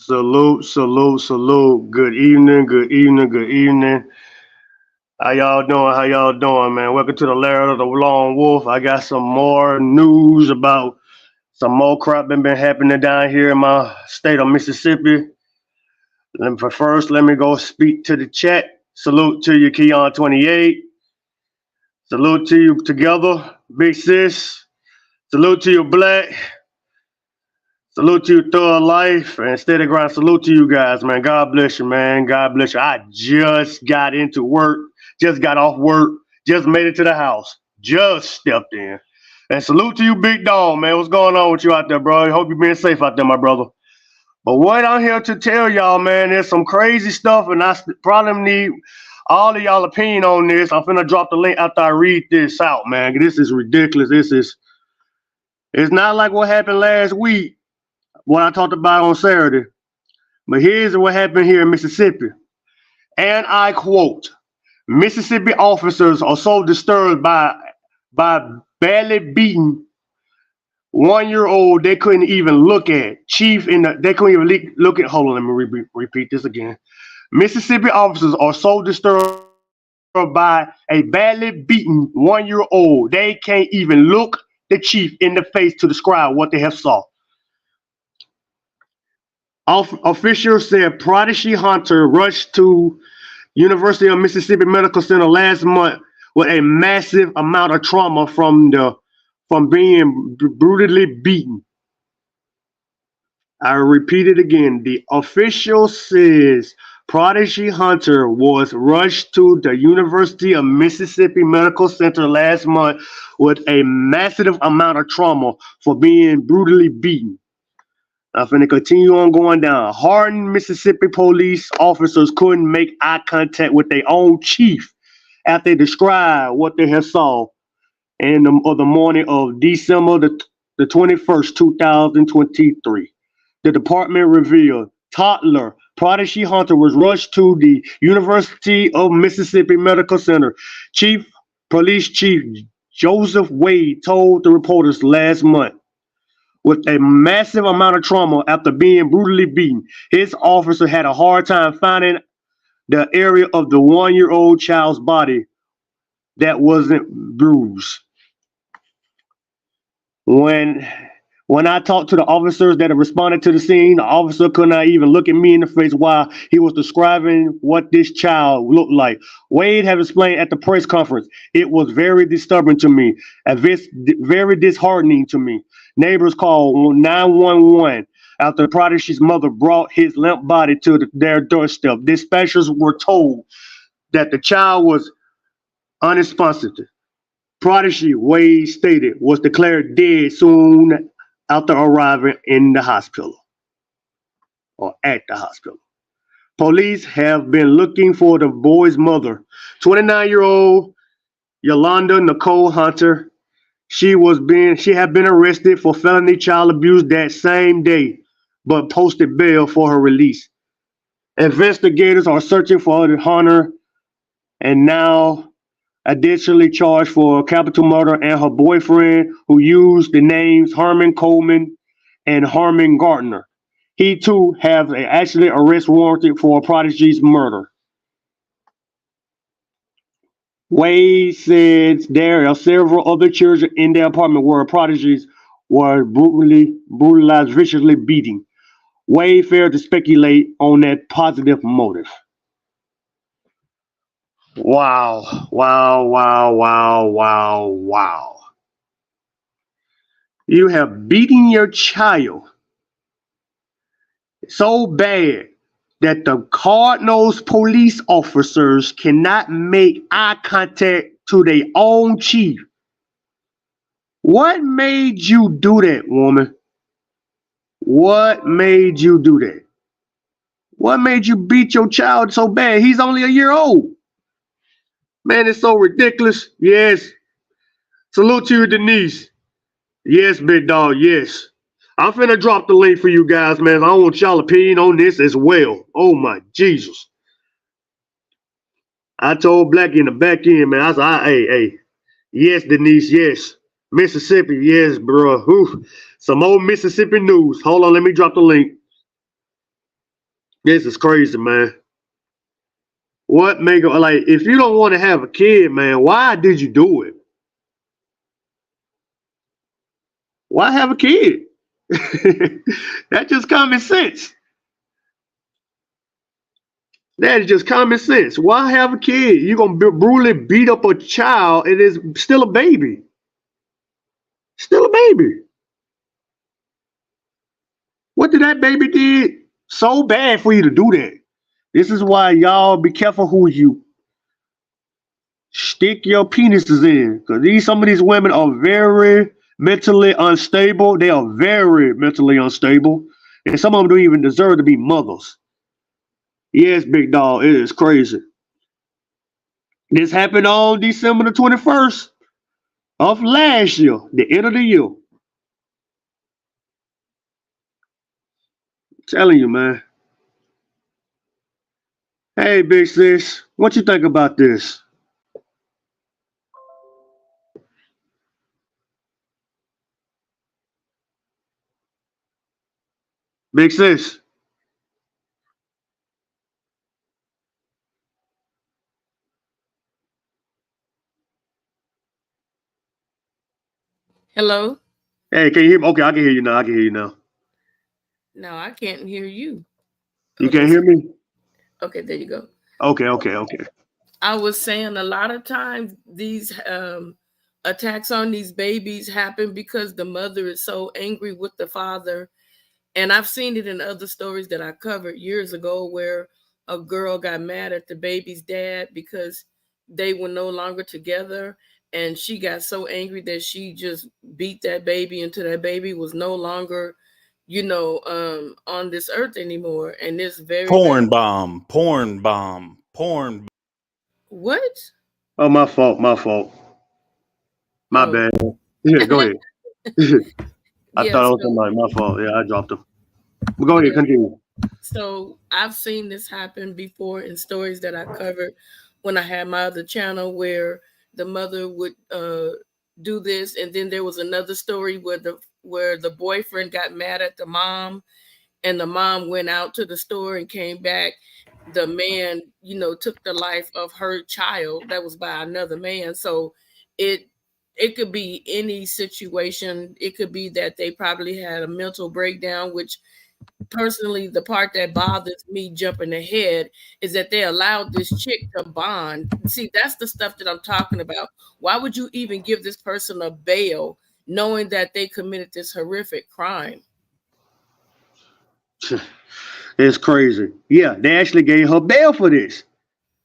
Salute, salute, salute. Good evening, good evening, good evening. How y'all doing? How y'all doing, man? Welcome to the Lair of the Lone Wolf. I got some more news about some more crap that been happening down here in my state of Mississippi. But first, let me go speak to the chat. Salute to you, Keon28. Salute to you together, Big Sis. Salute to you, Black. Salute to you, Thug Life, and Steady Grind. Salute to you guys, man. God bless you, man. God bless you. I just got into work, just got off work, just made it to the house, just stepped in. And salute to you, Big Dog, man. What's going on with you out there, bro? I hope you're being safe out there, my brother. But what I'm here to tell y'all, man, there's some crazy stuff, and I probably need all of y'all opinion on this. I'm finna drop the link after I read this out, man. This is ridiculous. It's not like what happened last week, what I talked about on Saturday. But here's what happened here in Mississippi. And I quote, Mississippi officers are so disturbed by badly beaten 1-year-old they couldn't even look at. They couldn't even look at, hold on, let me repeat this again. Mississippi officers are so disturbed by a badly beaten 1-year-old they can't even look the chief in the face to describe what they have saw. Officials said Prodigy Hunter rushed to University of Mississippi Medical Center last month with a massive amount of trauma from being brutally beaten. I repeat it again. The official says Prodigy Hunter was rushed to the University of Mississippi Medical Center last month with a massive amount of trauma for being brutally beaten. I'm finna continue on going down. Hardened Mississippi police officers couldn't make eye contact with their own chief after they described what they had saw in the morning of December the 21st, 2023. The department revealed toddler Prodigy Hunter was rushed to the University of Mississippi Medical Center. Police Chief Joseph Wade told the reporters last month. With a massive amount of trauma after being brutally beaten, his officer had a hard time finding the area of the 1-year-old child's body that wasn't bruised. When I talked to the officers that had responded to the scene, the officer could not even look at me in the face while he was describing what this child looked like. Wade had explained at the press conference, it was very disturbing to me, very disheartening to me. Neighbors called 911 after Prodigy's mother brought his limp body to their doorstep. Dispatchers were told that the child was unresponsive. Prodigy, Wade stated, was declared dead soon after arriving in the hospital or at the hospital. Police have been looking for the boy's mother, 29-year-old Yolanda Nicole Hunter. She had been arrested for felony child abuse that same day, but posted bail for her release. Investigators are searching for Hunter and now additionally charged for capital murder and her boyfriend who used the names Herman Coleman and Herman Gardner. He too has an actually arrest warrant for Prodigy's murder. Wade says there are several other children in their apartment where prodigies were brutalized, viciously beating. Wade failed to speculate on that positive motive. Wow, wow, wow, wow, wow, wow. You have beaten your child so bad that the hard-nosed police officers cannot make eye contact to their own chief. What made you do that, woman? What made you do that? What made you beat your child so bad? He's only a year old. Man, it's so ridiculous. Yes. Salute to you, Denise. Yes, big dog, yes. I'm finna drop the link for you guys, man. I want y'all opinion on this as well. Oh my Jesus. I told Black in the back end, man. I said, hey. Yes, Denise, yes. Mississippi, yes, bro. Ooh, some old Mississippi news. Hold on, let me drop the link. This is crazy, man. What make like if you don't want to have a kid, man, why did you do it? Why have a kid? That's just common sense. That is just common sense. Why have a kid? You're gonna brutally beat up a child and it's still a baby. Still a baby. What did that baby did so bad for you to do that? This is why y'all be careful who you stick your penises in. Because some of these women are very mentally unstable. They are very mentally unstable. And some of them don't even deserve to be mothers. Yes, big dog, it is crazy. This happened on December the 21st of last year, the end of the year. I'm telling you, man. Hey, big sis, what you think about this? Big sis. Hello? Hey, can you hear me? Okay, I can hear you now. I can hear you now. No, I can't hear you. You Okay, can't hear me? okay, there you go. Okay. I was saying a lot of times these attacks on these babies happen because the mother is so angry with the father. And I've seen it in other stories that I covered years ago where a girl got mad at the baby's dad because they were no longer together. And she got so angry that she just beat that baby until that baby was no longer, on this earth anymore. And it's very, very. Porn. What? Oh, my fault. My fault. My Oh. bad. Yeah, go ahead. I Yeah, thought it was so somebody. My fault. Yeah, I dropped him. But go ahead, yeah. continue. So I've seen this happen before in stories that I covered when I had my other channel where the mother would do this, and then there was another story where the boyfriend got mad at the mom, and the mom went out to the store and came back. The man, took the life of her child that was by another man. So it it could be any situation. It could be that they probably had a mental breakdown, which personally the part that bothers me jumping ahead is that they allowed this chick to bond. See, that's the stuff that I'm talking about. Why would you even give this person a bail knowing that they committed this horrific crime? It's crazy. Yeah, they actually gave her bail for this.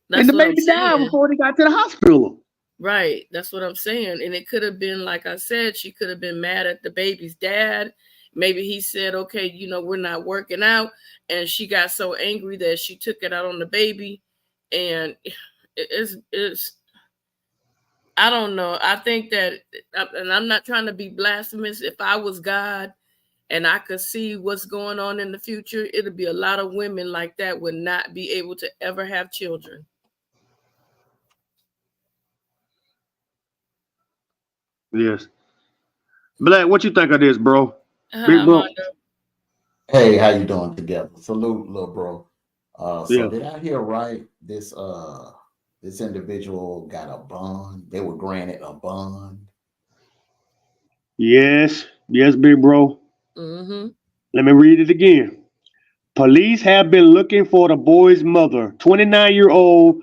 And That's the what I'm baby died saying. before they got to the hospital. Right, that's what I'm saying. And it could have been, like I said, she could have been mad at the baby's dad. Maybe he said, okay, we're not working out, and she got so angry that she took it out on the baby. And it's I don't know. I think that, and I'm not trying to be blasphemous. If I was God and I could see what's going on in the future, it'd be a lot of women like that would not be able to ever have children. Yes. Black, what you think of this, bro? Big bro. Armando. Hey, how you doing together? Salute, little bro. So Yeah. did I hear right? This individual got a bond. They were granted a bond. Yes. Yes, big bro. Mm-hmm. Let me read it again. Police have been looking for the boy's mother, 29-year-old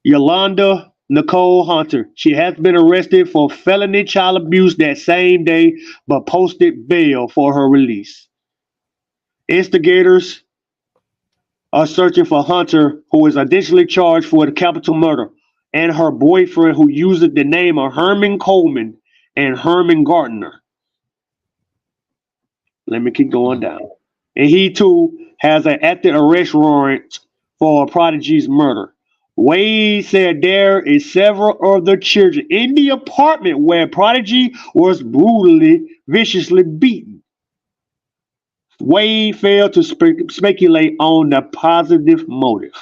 Yolanda Nicole Hunter. She has been arrested for felony child abuse that same day, but posted bail for her release. Instigators are searching for Hunter, who is additionally charged for the capital murder, and her boyfriend, who uses the name of Herman Coleman and Herman Gardner. Let me keep going Mm. down. And he too has an active arrest warrant for Prodigy's murder. Wade said there is several other children in the apartment where Prodigy was brutally, viciously beaten. Wade failed to speculate on the positive motive.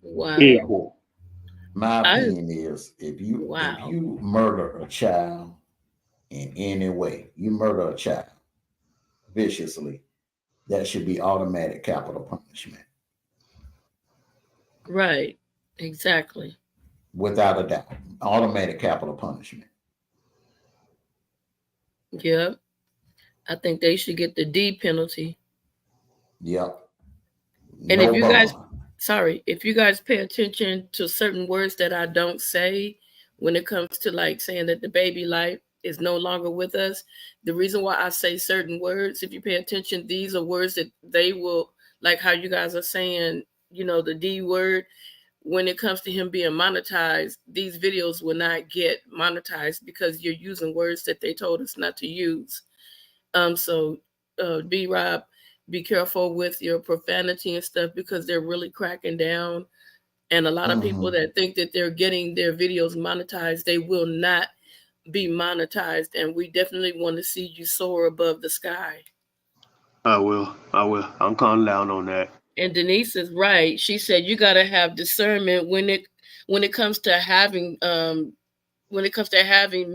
Wow. Equal. My I opinion is if Wow. you murder a child in any way, you murder a child viciously. that should be automatic capital punishment. Right. Exactly. Without a doubt. Automatic capital punishment. Yep. I think they should get the D penalty. Yep. And No if you guys, bond. if you guys pay attention to certain words that I don't say when it comes to like saying that the baby life is no longer with us, the reason why I say certain words, if you pay attention, these are words that they will, like how you guys are saying, you know, the D word. When it comes to him being monetized, these videos will not get monetized because you're using words that they told us not to use. So B-Rob, be careful with your profanity and stuff because they're really cracking down. And a lot of people that think that they're getting their videos monetized, they will not be monetized. And we definitely want to see you soar above the sky. I will. I'm calling down on that. And Denise is right. She said you got to have discernment when it comes to having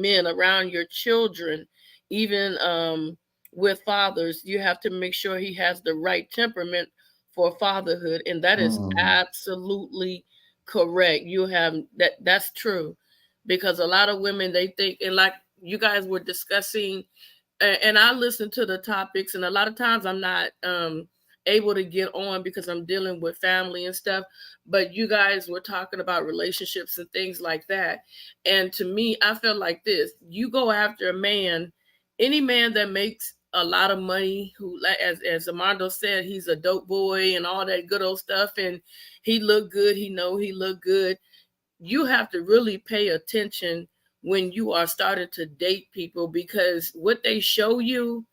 men around your children, even with fathers. You have to make sure he has the right temperament for fatherhood, and that is absolutely correct. You have that's true, because a lot of women, they think, and like you guys were discussing, and I listen to the topics, and a lot of times I'm not able to get on because I'm dealing with family and stuff. But you guys were talking about relationships and things like that. And to me, I feel like this: you go after a man, any man that makes a lot of money, who, as Armando said, he's a dope boy and all that good old stuff, and he look good. He look good. You have to really pay attention when you are starting to date people, because what they show you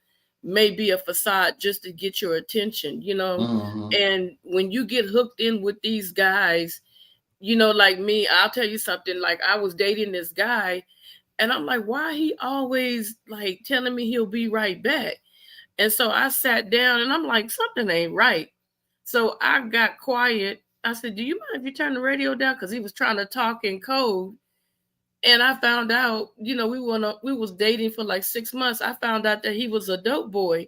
may be a facade just to get your attention, you know. And when you get hooked in with these guys, you know, like me, I'll tell you something. Like, I was dating this guy, and I'm like, why he always like telling me he'll be right back? And so I sat down and I'm like, something ain't right. So I got quiet. I said, do you mind if you turn the radio down? Because he was trying to talk in code. And I found out, you know, we was dating for like 6 months. I found out that he was a dope boy.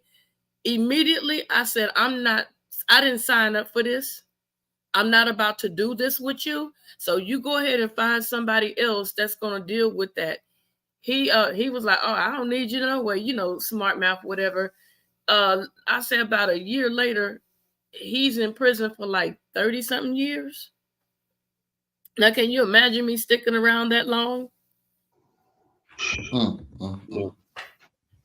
Immediately, I said, I didn't sign up for this. I'm not about to do this with you. So you go ahead and find somebody else that's going to deal with that. He was like, oh, I don't need you no way, you know, smart mouth, whatever. I said about a year later, he's in prison for like 30 something years. Now, can you imagine me sticking around that long?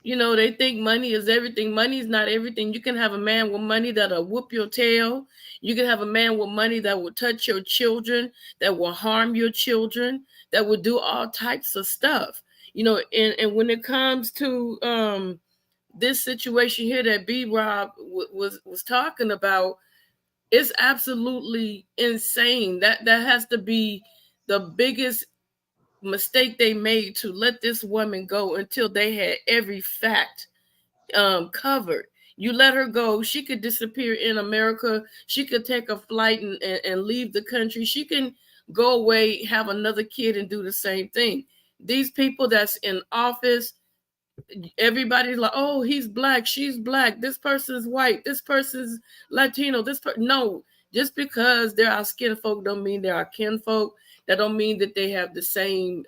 You know, they think money is everything. Money is not everything. You can have a man with money that'll whoop your tail. You can have a man with money that will touch your children, that will harm your children, that will do all types of stuff. You know, and when it comes to this situation here that B-Rob was talking about, it's absolutely insane. That has to be the biggest mistake they made, to let this woman go until they had every fact covered. You let her go, she could disappear in America. She could take a flight and leave the country. She can go away, have another kid, and do the same thing. These people that's in office, everybody's like, oh, he's black, she's black, this person's white, this person's Latino, no, just because they're our skin folk don't mean they're our kinfolk. That don't mean that they have the same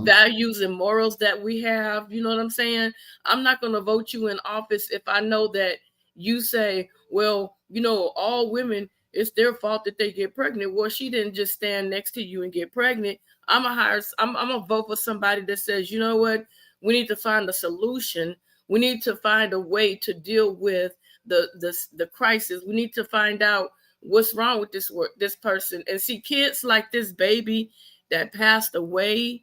values and morals that we have. You know what I'm saying? I'm not going to vote you in office if I know that you say, well, you know, all women, it's their fault that they get pregnant. Well, she didn't just stand next to you and get pregnant. I'm gonna vote for somebody that says, you know what? We need to find a solution. We need to find a way to deal with the crisis. We need to find out what's wrong with this person. And see, kids like this baby that passed away,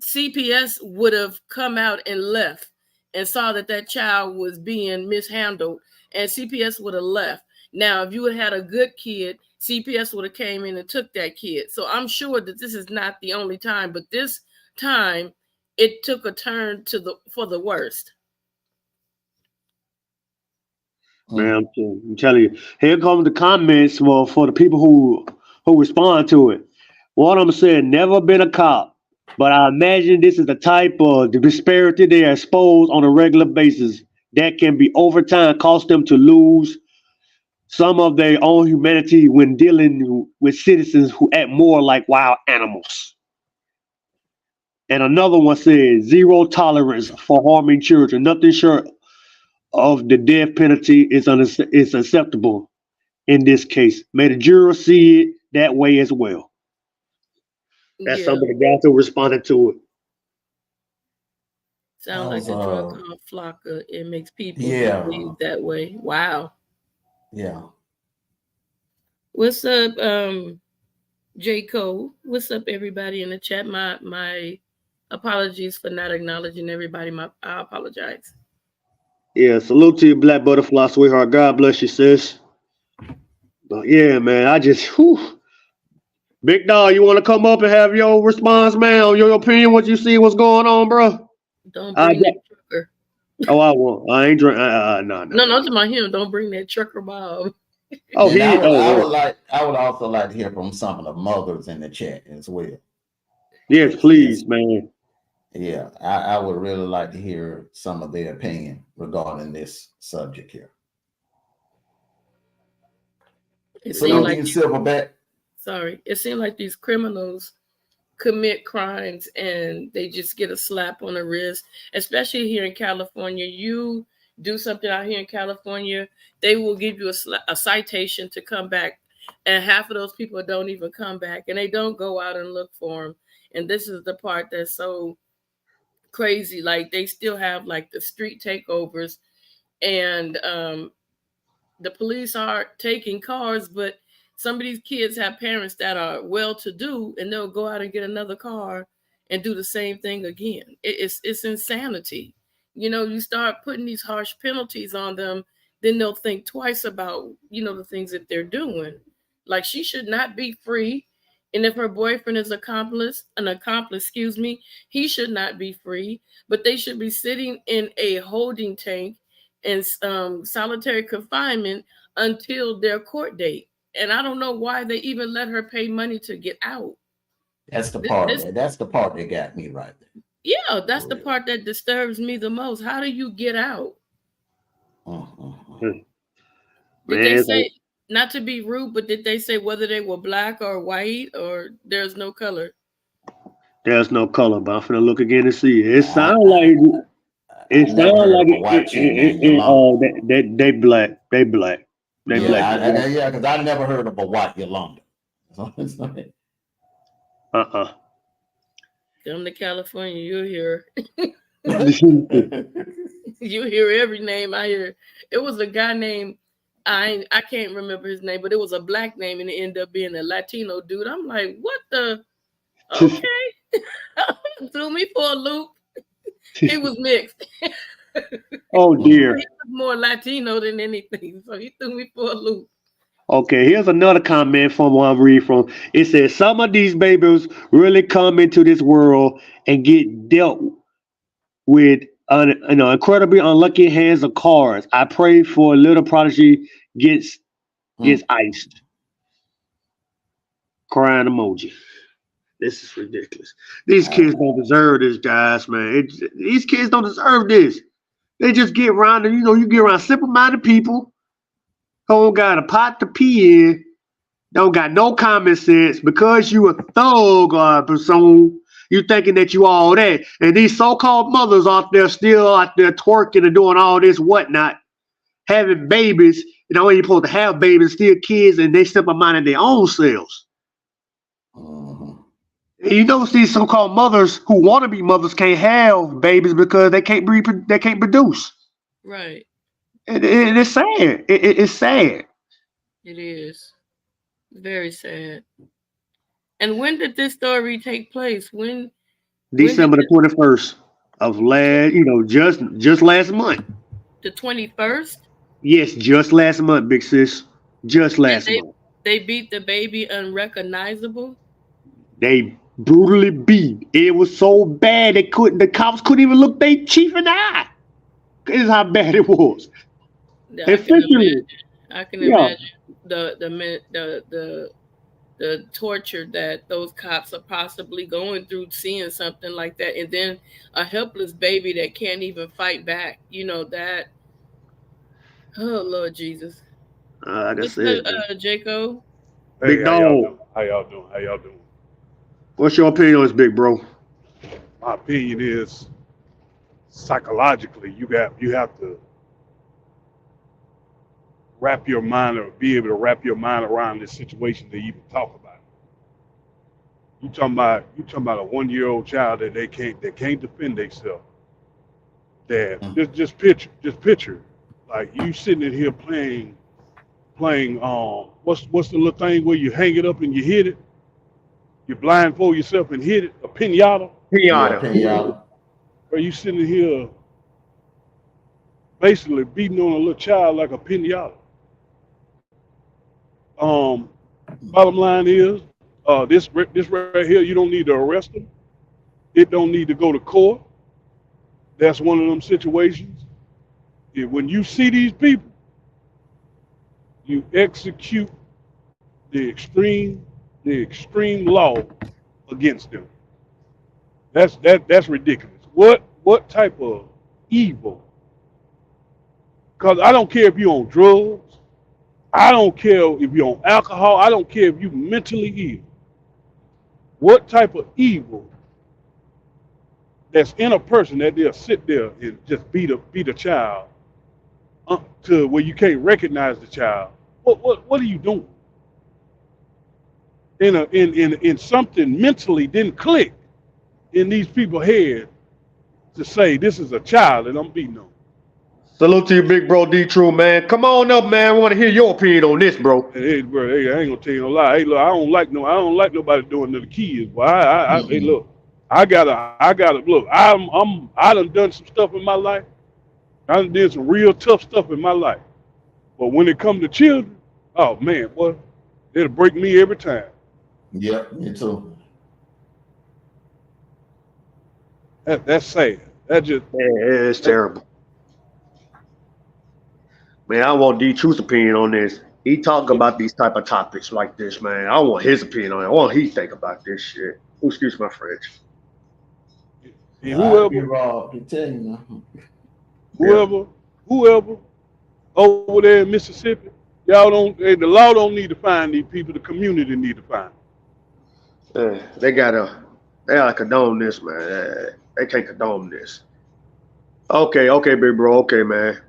CPS would have come out and left and saw that child was being mishandled, and CPS would have left. Now, if you had had a good kid, CPS would have came in and took that kid. So I'm sure that this is not the only time, but this time it took a turn for the worst. Man, I'm telling you, here come the comments for the people who respond to it. One of them said, never been a cop, but I imagine this is the type of the disparity they are exposed on a regular basis. that can be over time cost them to lose some of their own humanity when dealing with citizens who act more like wild animals. And another one says zero tolerance for harming children. Nothing short of the death penalty is acceptable in this case. May the jurors see it that way as well. That's some Yeah, of the guys who responded to it. sound I like was the drug called Flocka. It makes people yeah, behave that way. Wow. yeah. What's up, J. Cole? What's up, everybody in the chat? My apologies for not acknowledging everybody. I apologize. Yeah, salute to you, Black Butterfly, sweetheart. God bless you, sis. But yeah, man, Big dog, you want to come up and have your response, man, on your opinion, what you see, what's going on, bro? Don't I bring that got, trucker. oh, I won't. I ain't drink. No, no, No, no. not to my him. Don't bring that trucker Bob. Oh, And he. Oh, I would well. like I would also like to hear from some of the mothers in the chat as well. Yes, It's please, man. yeah, I would really like to hear some of their opinion regarding this subject here. It seemed Salute to like you, Silverback. it seemed like these criminals commit crimes and they just get a slap on the wrist, especially here in California. You do something out here in California, they will give you a citation to come back, and half of those people don't even come back, and they don't go out and look for them. And this is the part that's so crazy. Like, they still have like the street takeovers, and the police are taking cars, but some of these kids have parents that are well to do, and they'll go out and get another car and do the same thing again. It's insanity. You start putting these harsh penalties on them, then they'll think twice about the things that they're doing. Like, she should not be free, and if her boyfriend is an accomplice, excuse me, he should not be free. But they should be sitting in a holding tank in solitary confinement until their court date. And I don't know why they even let her pay money to get out. That's the This, part that got me right there. yeah, that's For the real. part that disturbs me the most. How do you get out? Mm-hmm. Did they Man, say, not to be rude, but did they say whether they were black or white, or there's no color? there's no color, but I'm finna look again and see. It I, sounds I like I never heard of a white chick named Yolanda. they black. They black. They Yeah, black. yeah, because I never heard of a white Yolanda. So it's like, Uh-uh. Come to California, you'll hear. uh You hear every name I hear. It was a guy named, I can't remember his name, but it was a black name, and it ended up being a Latino dude. I'm like, what the? Okay. Threw me for a loop. It was mixed. Oh He dear. was more Latino than anything, so he threw me for a loop. Okay, here's another comment from what I'm reading from. It says some of these babies really come into this world and get dealt with incredibly unlucky hands of cards. I pray for little prodigy gets iced. Crying emoji. This is ridiculous. These kids don't deserve this, guys, man. These kids don't deserve this. They just get around, and you get around simple-minded people who don't got a pot to pee in, don't got no common sense because you a thug or a person. You thinking that you all that, and these so-called mothers out there still out there twerking and doing all this whatnot, having babies. You know, when you're supposed to have babies, still kids, and they simple-minded their own selves. These so-called mothers who want to be mothers can't have babies because they can't they can't produce. Right. It's sad. It's sad. It is. Very sad. And when did this story take place? When did December the 21st of just last month. the 21st? Yes, just last month, big sis. Just And last they month. they beat the baby unrecognizable? They brutally beat. It was so bad the cops couldn't even look their chief in the eye. This is how bad it was. Yeah, Officially. I can Yeah. imagine the torture that those cops are possibly going through seeing something like that, and then a helpless baby that can't even fight back. Oh Lord Jesus. Like I What's up, said, man. Jaco? Hey, Big how y'all dog, doing? How y'all doing? How y'all doing? what's your opinion on this, big bro? My opinion is psychologically, you have to wrap your mind or be able to wrap your mind around this situation to even talk about it. You talking about a 1 year old child that they can't defend themselves. That Mm. just picture, like you sitting in here playing what's the little thing where you hang it up and you hit it, you blindfold yourself and hit it, a pinata, Yeah, Pinata. pinata. where you sitting in here basically beating on a little child like a pinata. Um, Bottom line is, this right here, you don't need to arrest them. It don't need to go to court. That's one of them situations. When you see these people, you execute the extreme law against them. That's ridiculous. What type of evil? Because I don't care if you're on drugs. I don't care if you're on alcohol. I don't care if you're mentally ill. What type of evil that's in a person that they'll sit there and just beat a child to where you can't recognize the child? What are you doing? In something mentally didn't click in these people's head to say this is a child that I'm beating on. Salute to you, big bro D True, man. Come on up, man. We want to hear your opinion on this, bro. And hey, bro, hey, I ain't gonna tell you no lie. Hey, look, I don't like nobody doing to the kids. Boy, hey, Mm-mm. look, I gotta look. I done some stuff in my life. I done did some real tough stuff in my life. But when it come to children, oh man, boy, it'll break me every time. Yep, me too. That's sad. That just Yeah, it's that, terrible. Man, I want D True's opinion on this. He talk that, about these type of topics like this, man. I want his opinion on it. I want he think about this shit. Oh, excuse my French. and I be raw. I tell you now. Yeah. whoever, whoever over there in Mississippi, y'all don't. The law don't need to find these people. The community need to find They gotta condone this, man. They can't condone this. Okay, big bro. Okay, man.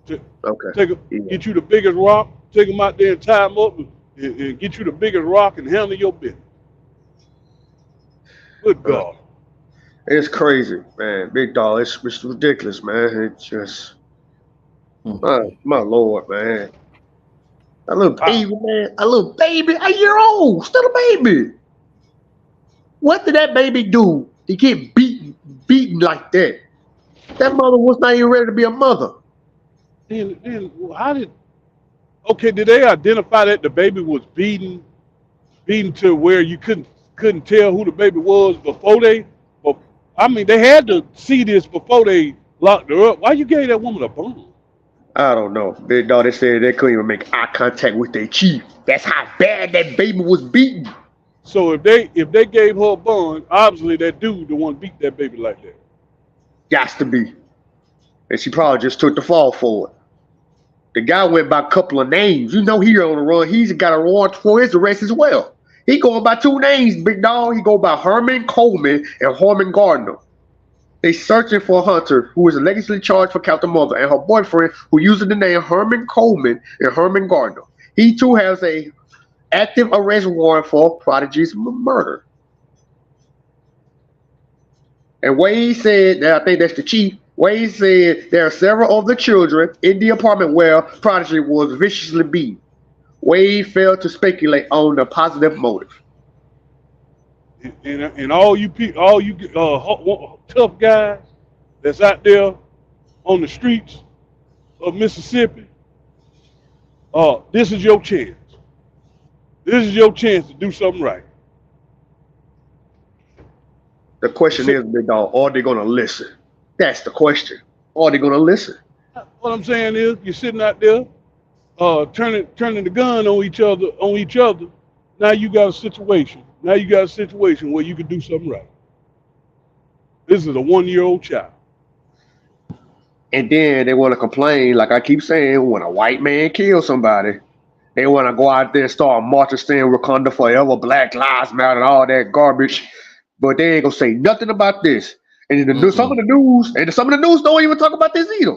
them. Okay. Take a, Yeah. get you the biggest rock, take them out there and tie them up, and get you the biggest rock and handle your business. Good Uh, God. it's crazy, man. Big dog. It's ridiculous, man. It's just my lord, man. A little I, baby, man. A little baby, 8 year old, still a baby. What did that baby do to get beaten like that? That mother was not even ready to be a mother. then how did? Okay, did they identify that the baby was beaten to where you couldn't tell who the baby was before they? But I mean, they had to see this before they locked her up. Why you gave that woman a bone? I don't know. Big dog, they said they couldn't even make eye contact with their chief. That's how bad that baby was beaten. So if they gave her a bond, obviously that dude the one beat that baby like that. Gots to be. And she probably just took the fall for it. The guy went by a couple of names. You know he on the run. He's got a warrant for his arrest as well. He going by two names, big dog. He go by Herman Coleman and Harmon Gardner. They searching for Hunter, who is allegedly charged for Captain Mother, and her boyfriend, who uses the name Herman Coleman and Herman Gardner. He too has a active arrest warrant for Prodigy's murder. And Wade said that I think that's the chief. Wade said there are several of the children in the apartment where Prodigy was viciously beaten. Wade failed to speculate on the positive motive. And all you people, all you tough guys that's out there on the streets of Mississippi, this is your chance. This is your chance to do something right. The question So is, big dog, are they gonna listen? That's the question. Are they gonna listen? what I'm saying is, you're sitting out there, turning the gun on each other. Now you got a situation. Now you got a situation where you can do something right. This is a 1 year old child. And then they want to complain, like I keep saying, when a white man kills somebody, they want to go out there and start marching, saying Wakanda forever, Black Lives Matter, and all that garbage. But they ain't gonna say nothing about this. And some of the news, and some of the news don't even talk about this either.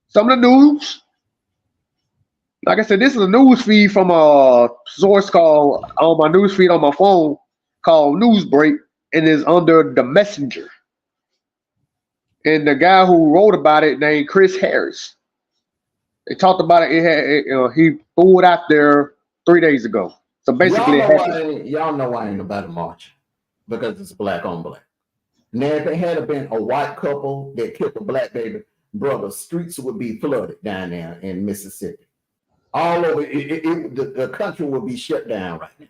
Some of the news, like I said, this is a news feed from a source called on my news feed on my phone called Newsbreak, and is under the Messenger. And the guy who wrote about it named Chris Harris. They talked about it. He threw it out there 3 days ago. So basically, y'all know why ain't nobody marching, because it's black on black. Now, if it had been a white couple that killed a black baby, brother, streets would be flooded down there in Mississippi. All over the country would be shut down right now,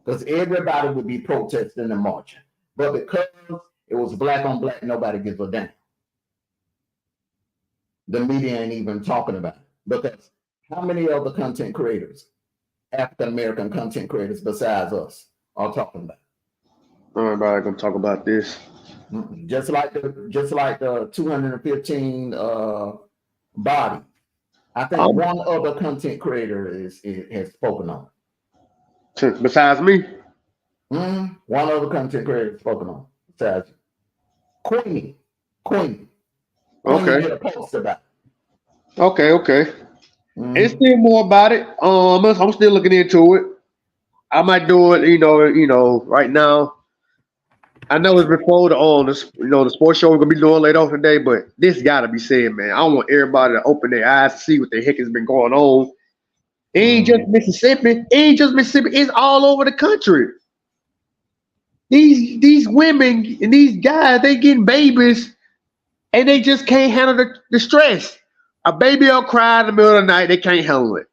because everybody would be protesting and marching. But because it was black on black, nobody gives a damn. The media ain't even talking about it, because how many other content creators, African American content creators besides us, are talking about it? Everybody gonna talk about this. Just like the 215 body. I think one other content creator has spoken on it. Besides me? One other content creator has spoken on it. Besides Queen. Okay. Did a post about it. Okay. It's still more about it. I'm still looking into it. I might do it, you know, right now. I know it's before the sports show we're gonna be doing later on today, but this gotta be said, man. I want everybody to open their eyes to see what the heck has been going on. It ain't just Mississippi. It's all over the country. These women and these guys, they getting babies, and they just can't handle the stress. A baby will cry in the middle of the night. They can't handle it.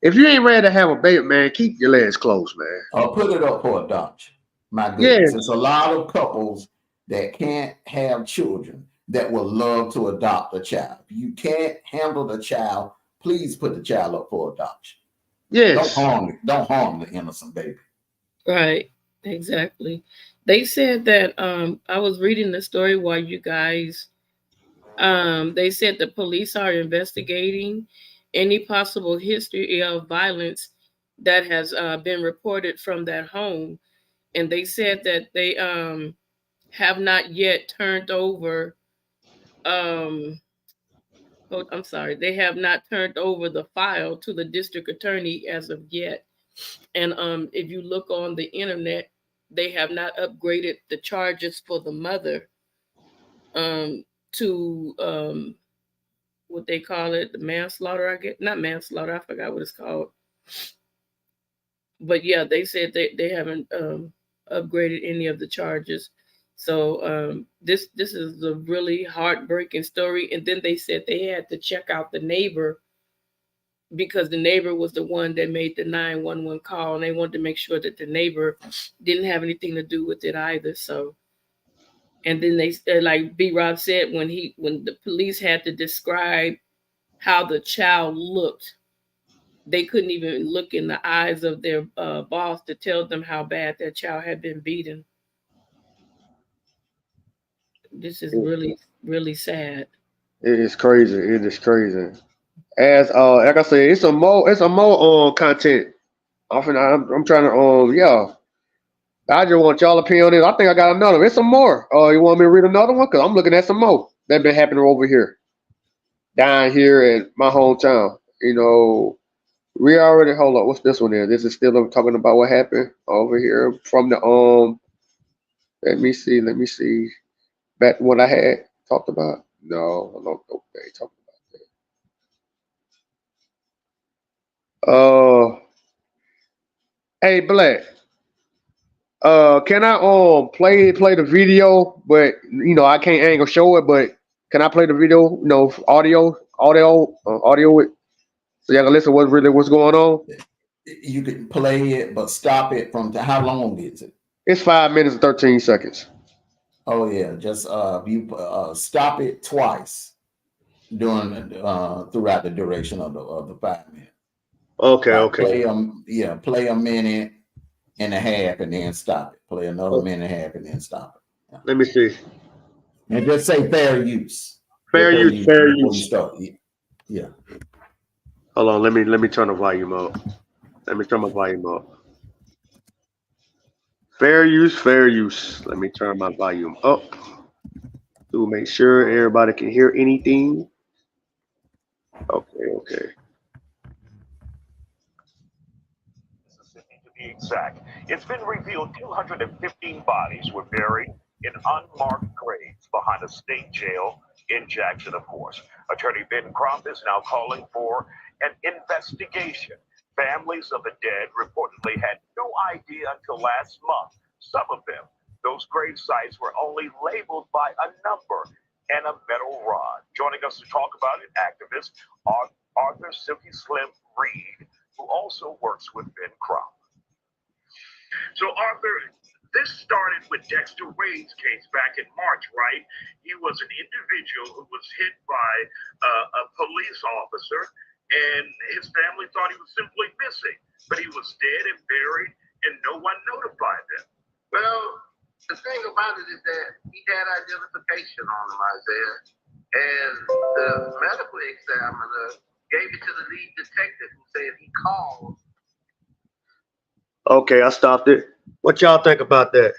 If you ain't ready to have a baby, man, keep your legs closed, man. Or put it up for adoption. My goodness, There's a lot of couples that can't have children that would love to adopt a child. If you can't handle the child, please put the child up for adoption. Yes. Don't harm the innocent baby. Right. Exactly. They said that I was reading the story while you guys they said the police are investigating any possible history of violence that has been reported from that home. And they said that they have not yet turned over they have not turned over the file to the district attorney as of yet. And if you look on the internet, they have not upgraded the charges for the mother to what they call it, the manslaughter, I guess. Not manslaughter, I forgot what it's called. But yeah, they said they haven't upgraded any of the charges. So this is a really heartbreaking story. And then they said they had to check out the neighbor, because the neighbor was the one that made the 911 call, and they wanted to make sure that the neighbor didn't have anything to do with it either. So, and then they like B. Rob said, when the police had to describe how the child looked, they couldn't even look in the eyes of their boss to tell them how bad their child had been beaten. This is really, really sad. It is crazy. As like I said, it's a more content. Often I'm trying to I just want y'all opinion on it. I think I got another. It's some more. You want me to read another one? Because I'm looking at some more that been happening over here, down here in my hometown. You know, we already hold up. What's this one here? This is still talking about what happened over here from the Let me see. Back what I had talked about. No, I don't know. They talking about that. Hey, Black. Can I play the video? But I ain't gonna show it. But can I play the video? Audio it, so y'all can listen what's going on. You can play it, but stop it from how long is it? It's 5 minutes and 13 seconds. Oh yeah, just you stop it twice during throughout the duration of the 5 minutes. Okay. Play a minute and a half and then stop it. Play another minute and a half and then stop it. Yeah. Let me see. And just say fair use. Fair use, fair before you use. start. Yeah. Hold on, let me turn the volume up. Let me turn my volume up. Fair use, fair use. Let me turn my volume up to make sure everybody can hear anything. Okay, okay. Mississippi to be exact. It's been revealed 215 bodies were buried in unmarked graves behind a state jail in Jackson, of course. Attorney Ben Crump is now calling for an investigation. Families of the dead reportedly had no idea until last month. Some of them, those grave sites were only labeled by a number and a metal rod. Joining us to talk about it, activist Arthur Silky Slim Reed, who also works with Ben Crump. So, Arthur, this started with Dexter Wade's case back in March, right? He was an individual who was hit by a police officer, and his family thought he was simply missing, but he was dead and buried, and no one notified them. Well, the thing about it is that he had identification on him, Isaiah, and the medical examiner gave it to the lead detective who said he called. Okay, I stopped it. What y'all think about that?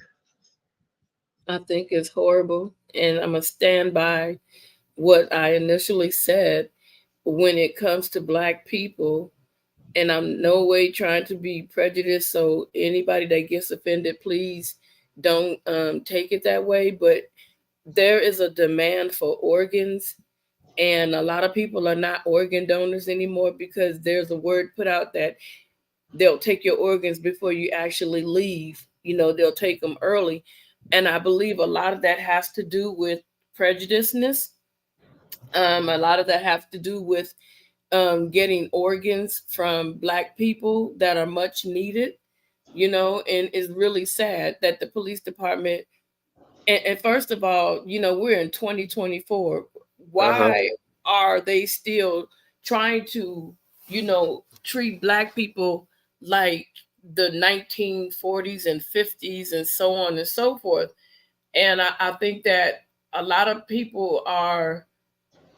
I think it's horrible, and I'm gonna stand by what I initially said when it comes to Black people. And I'm no way trying to be prejudiced, so anybody that gets offended, please don't take it that way. But there is a demand for organs, and a lot of people are not organ donors anymore because there's a word put out that they'll take your organs before you actually leave. You know, they'll take them early. And I believe a lot of that has to do with prejudiceness. A lot of that has to do with getting organs from Black people that are much needed, you know, and it's really sad that the police department, and first of all, you know, we're in 2024. Uh-huh. Why are they still trying to, you know, treat Black people like the 1940s and 50s and so on and so forth? And I think that a lot of people are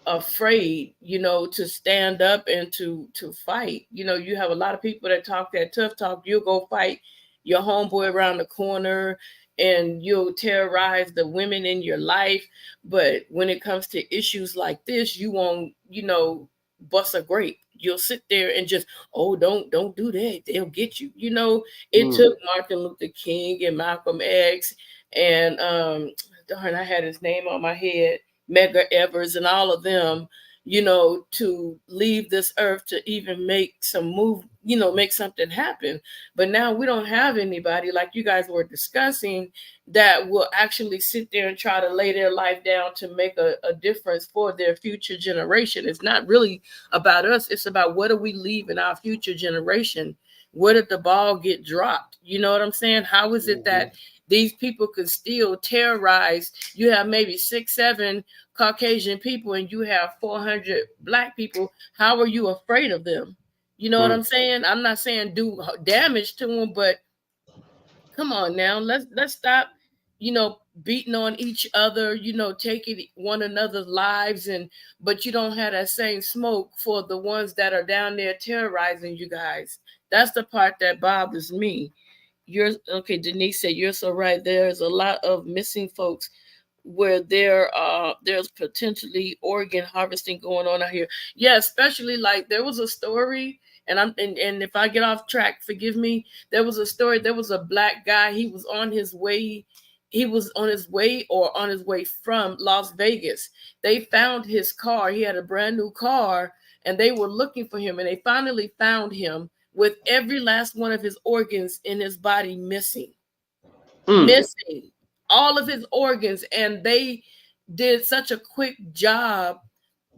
afraid, you know, to stand up and to fight. You know, you have a lot of people that talk that tough talk. You'll go fight your homeboy around the corner and you'll terrorize the women in your life. But when it comes to issues like this, you won't, you know, bust a grape. You'll sit there and just, oh, don't do that. They'll get you. You know, it Mm. took Martin Luther King and Malcolm X and darn, I had his name on my head, Medgar Evers and all of them, you know, to leave this earth to even make some move, you know, make something happen. But now we don't have anybody like you guys were discussing that will actually sit there and try to lay their life down to make a difference for their future generation. It's not really about us. It's about what do we leave in our future generation? Where did the ball get dropped? You know what I'm saying? How is it that these people could still terrorize? You have maybe 6, 7 Caucasian people and you have 400 Black people. How are you afraid of them? You know what I'm saying? I'm not saying do damage to them, but come on now, let's stop, you know, beating on each other, you know, taking one another's lives, and but you don't have that same smoke for the ones that are down there terrorizing you guys. That's the part that bothers me. You're okay, Denise said you're so right. There's a lot of missing folks where there's potentially organ harvesting going on out here. Yeah, especially like there was a story, and if I get off track, forgive me. There was a story, there was a Black guy, he was on his way or on his way from Las Vegas. They found his car. He had a brand new car and they were looking for him and they finally found him with every last one of his organs in his body missing. Missing all of his organs, and they did such a quick job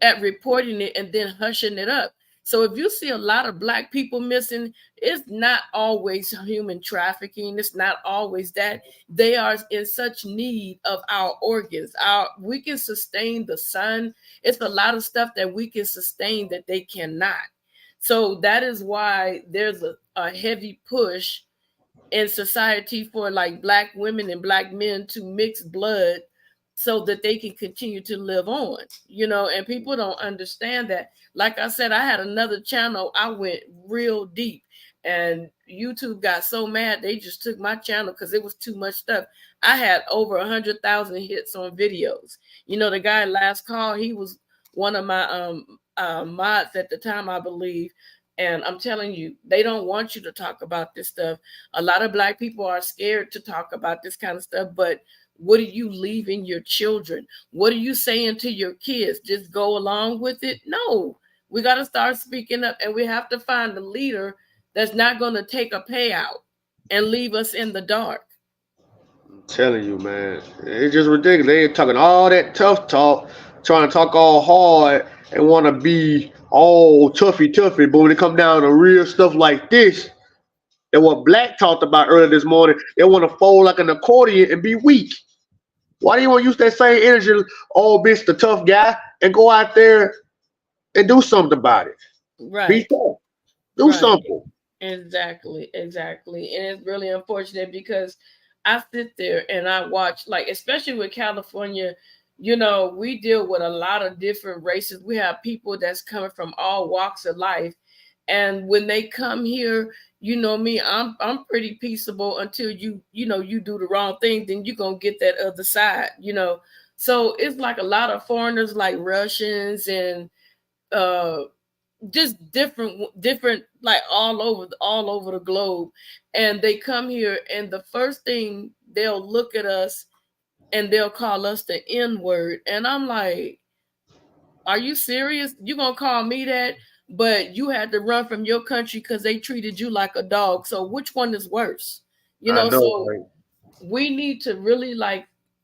at reporting it and then hushing it up. So if you see a lot of Black people missing, it's not always human trafficking. It's not always that. They are in such need of our organs. We can sustain the sun. It's a lot of stuff that we can sustain that they cannot. So that is why there's a heavy push in society for like Black women and Black men to mix blood so that they can continue to live on, and people don't understand that. Like I said, I had another channel, I went real deep, and YouTube got so mad they just took my channel because it was too much stuff. I had over 100,000 hits on videos. The guy Last Call, he was one of my mods at the time, I believe. And I'm telling you, they don't want you to talk about this stuff. A lot of Black people are scared to talk about this kind of stuff, but what are you leaving your children? What are you saying to your kids? Just go along with it? No, we got to start speaking up, and we have to find a leader that's not going to take a payout and leave us in the dark. I'm telling you, man, it's just ridiculous. They talking all that tough talk, trying to talk all hard and want to be all toughy, but when it come down to real stuff like this, and what Black talked about earlier this morning, they want to fold like an accordion and be weak. Why do you want to use that same energy, oh, bitch, the tough guy, and go out there and do something about it? Be Right. tough. Do something. Exactly. And it's really unfortunate because I sit there and I watch, like, especially with California, we deal with a lot of different races. We have people that's coming from all walks of life. And when they come here, me, I'm pretty peaceable until you do the wrong thing, then you're gonna get that other side, So it's like a lot of foreigners, like Russians and just different, like all over the globe, and they come here, and the first thing they'll look at us and they'll call us the N-word, and I'm like, are you serious? You gonna call me that? But you had to run from your country because they treated you like a dog. So which one is worse? I know, So right? we need to really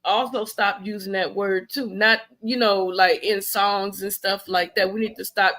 also stop using that word too. Not, like in songs and stuff like that. We need to stop.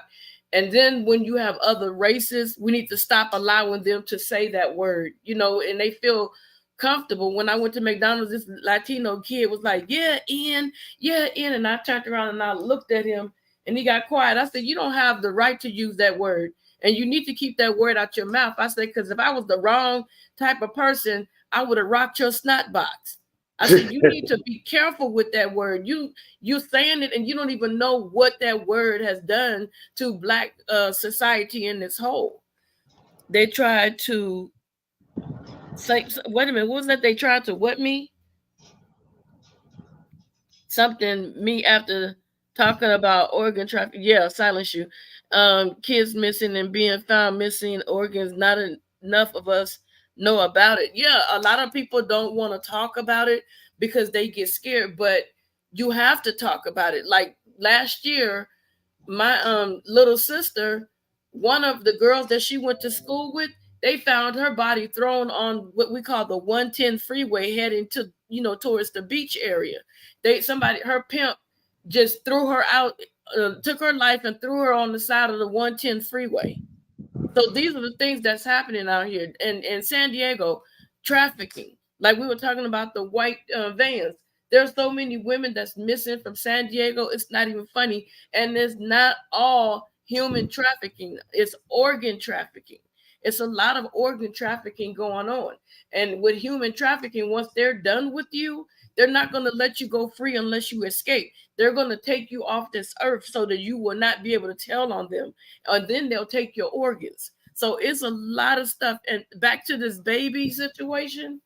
And then when you have other races, we need to stop allowing them to say that word, and they feel comfortable. When I went to McDonald's, this Latino kid was like, yeah, Ian. And I turned around and I looked at him and he got quiet. I said, you don't have the right to use that word. And you need to keep that word out your mouth. I said, because if I was the wrong type of person, I would have rocked your snot box. I said, you need to be careful with that word. You saying it and you don't even know what that word has done to Black society in its whole. They tried to say, wait a minute, what was that? They tried to what me? Something me after talking about organ trafficking. Yeah, silence you. Kids missing and being found missing, organs, not enough of us know about it. Yeah, a lot of people don't want to talk about it because they get scared, but you have to talk about it. Like last year, my little sister, one of the girls that she went to school with, they found her body thrown on what we call the 110 freeway heading to, towards the beach area. Her pimp just threw her out, took her life and threw her on the side of the 110 freeway. So these are the things that's happening out here. And in San Diego, trafficking, like we were talking about the white vans. There's so many women that's missing from San Diego. It's not even funny. And it's not all human trafficking. It's organ trafficking. It's a lot of organ trafficking going on. And with human trafficking, once they're done with you, they're not going to let you go free unless you escape. They're going to take you off this earth so that you will not be able to tell on them. And then they'll take your organs. So it's a lot of stuff. And back to this baby situation,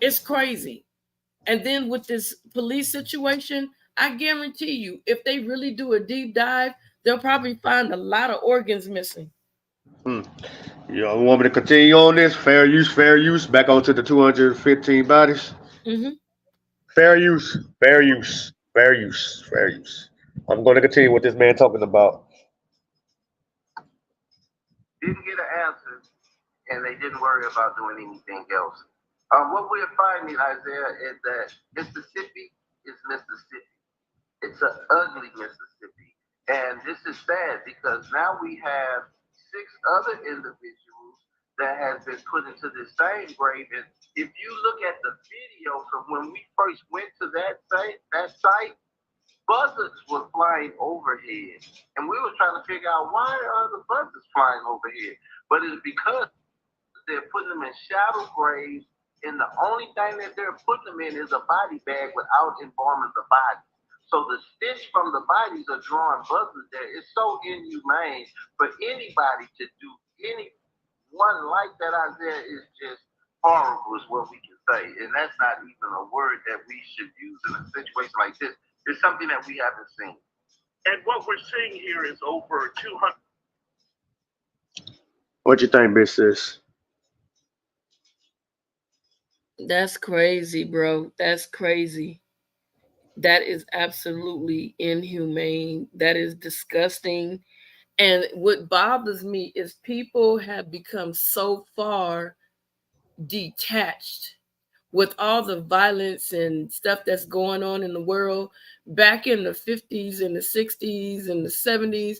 it's crazy. And then with this police situation, I guarantee you, if they really do a deep dive, they'll probably find a lot of organs missing. You want me to continue on this? Fair use. Back onto the 215 bodies. Mm-hmm. Fair use. I'm going to continue what this man talking about. Didn't get an answer, and they didn't worry about doing anything else. What we're finding, Isaiah, is that Mississippi is Mississippi. It's an ugly Mississippi. And this is sad because now we have 6 other individuals that have been put into the same grave. And if you look at the video from when we first went to that site, buzzards were flying overhead. And we were trying to figure out why are the buzzards flying overhead? But it's because they're putting them in shallow graves And the only thing that they're putting them in is a body bag without embalming the body. So the stench from the bodies are drawing buzzards there. It's so inhumane for anybody to do any one like that out there is just horrible is what we can say. And that's not even a word that we should use in a situation like this. It's something that we haven't seen. And what we're seeing here is over 200. What you think, Big Sis? That's crazy, bro. That's crazy. That is absolutely inhumane. That is disgusting. And what bothers me is people have become so far detached with all the violence and stuff that's going on in the world. Back in the 50s and the 60s and the 70s,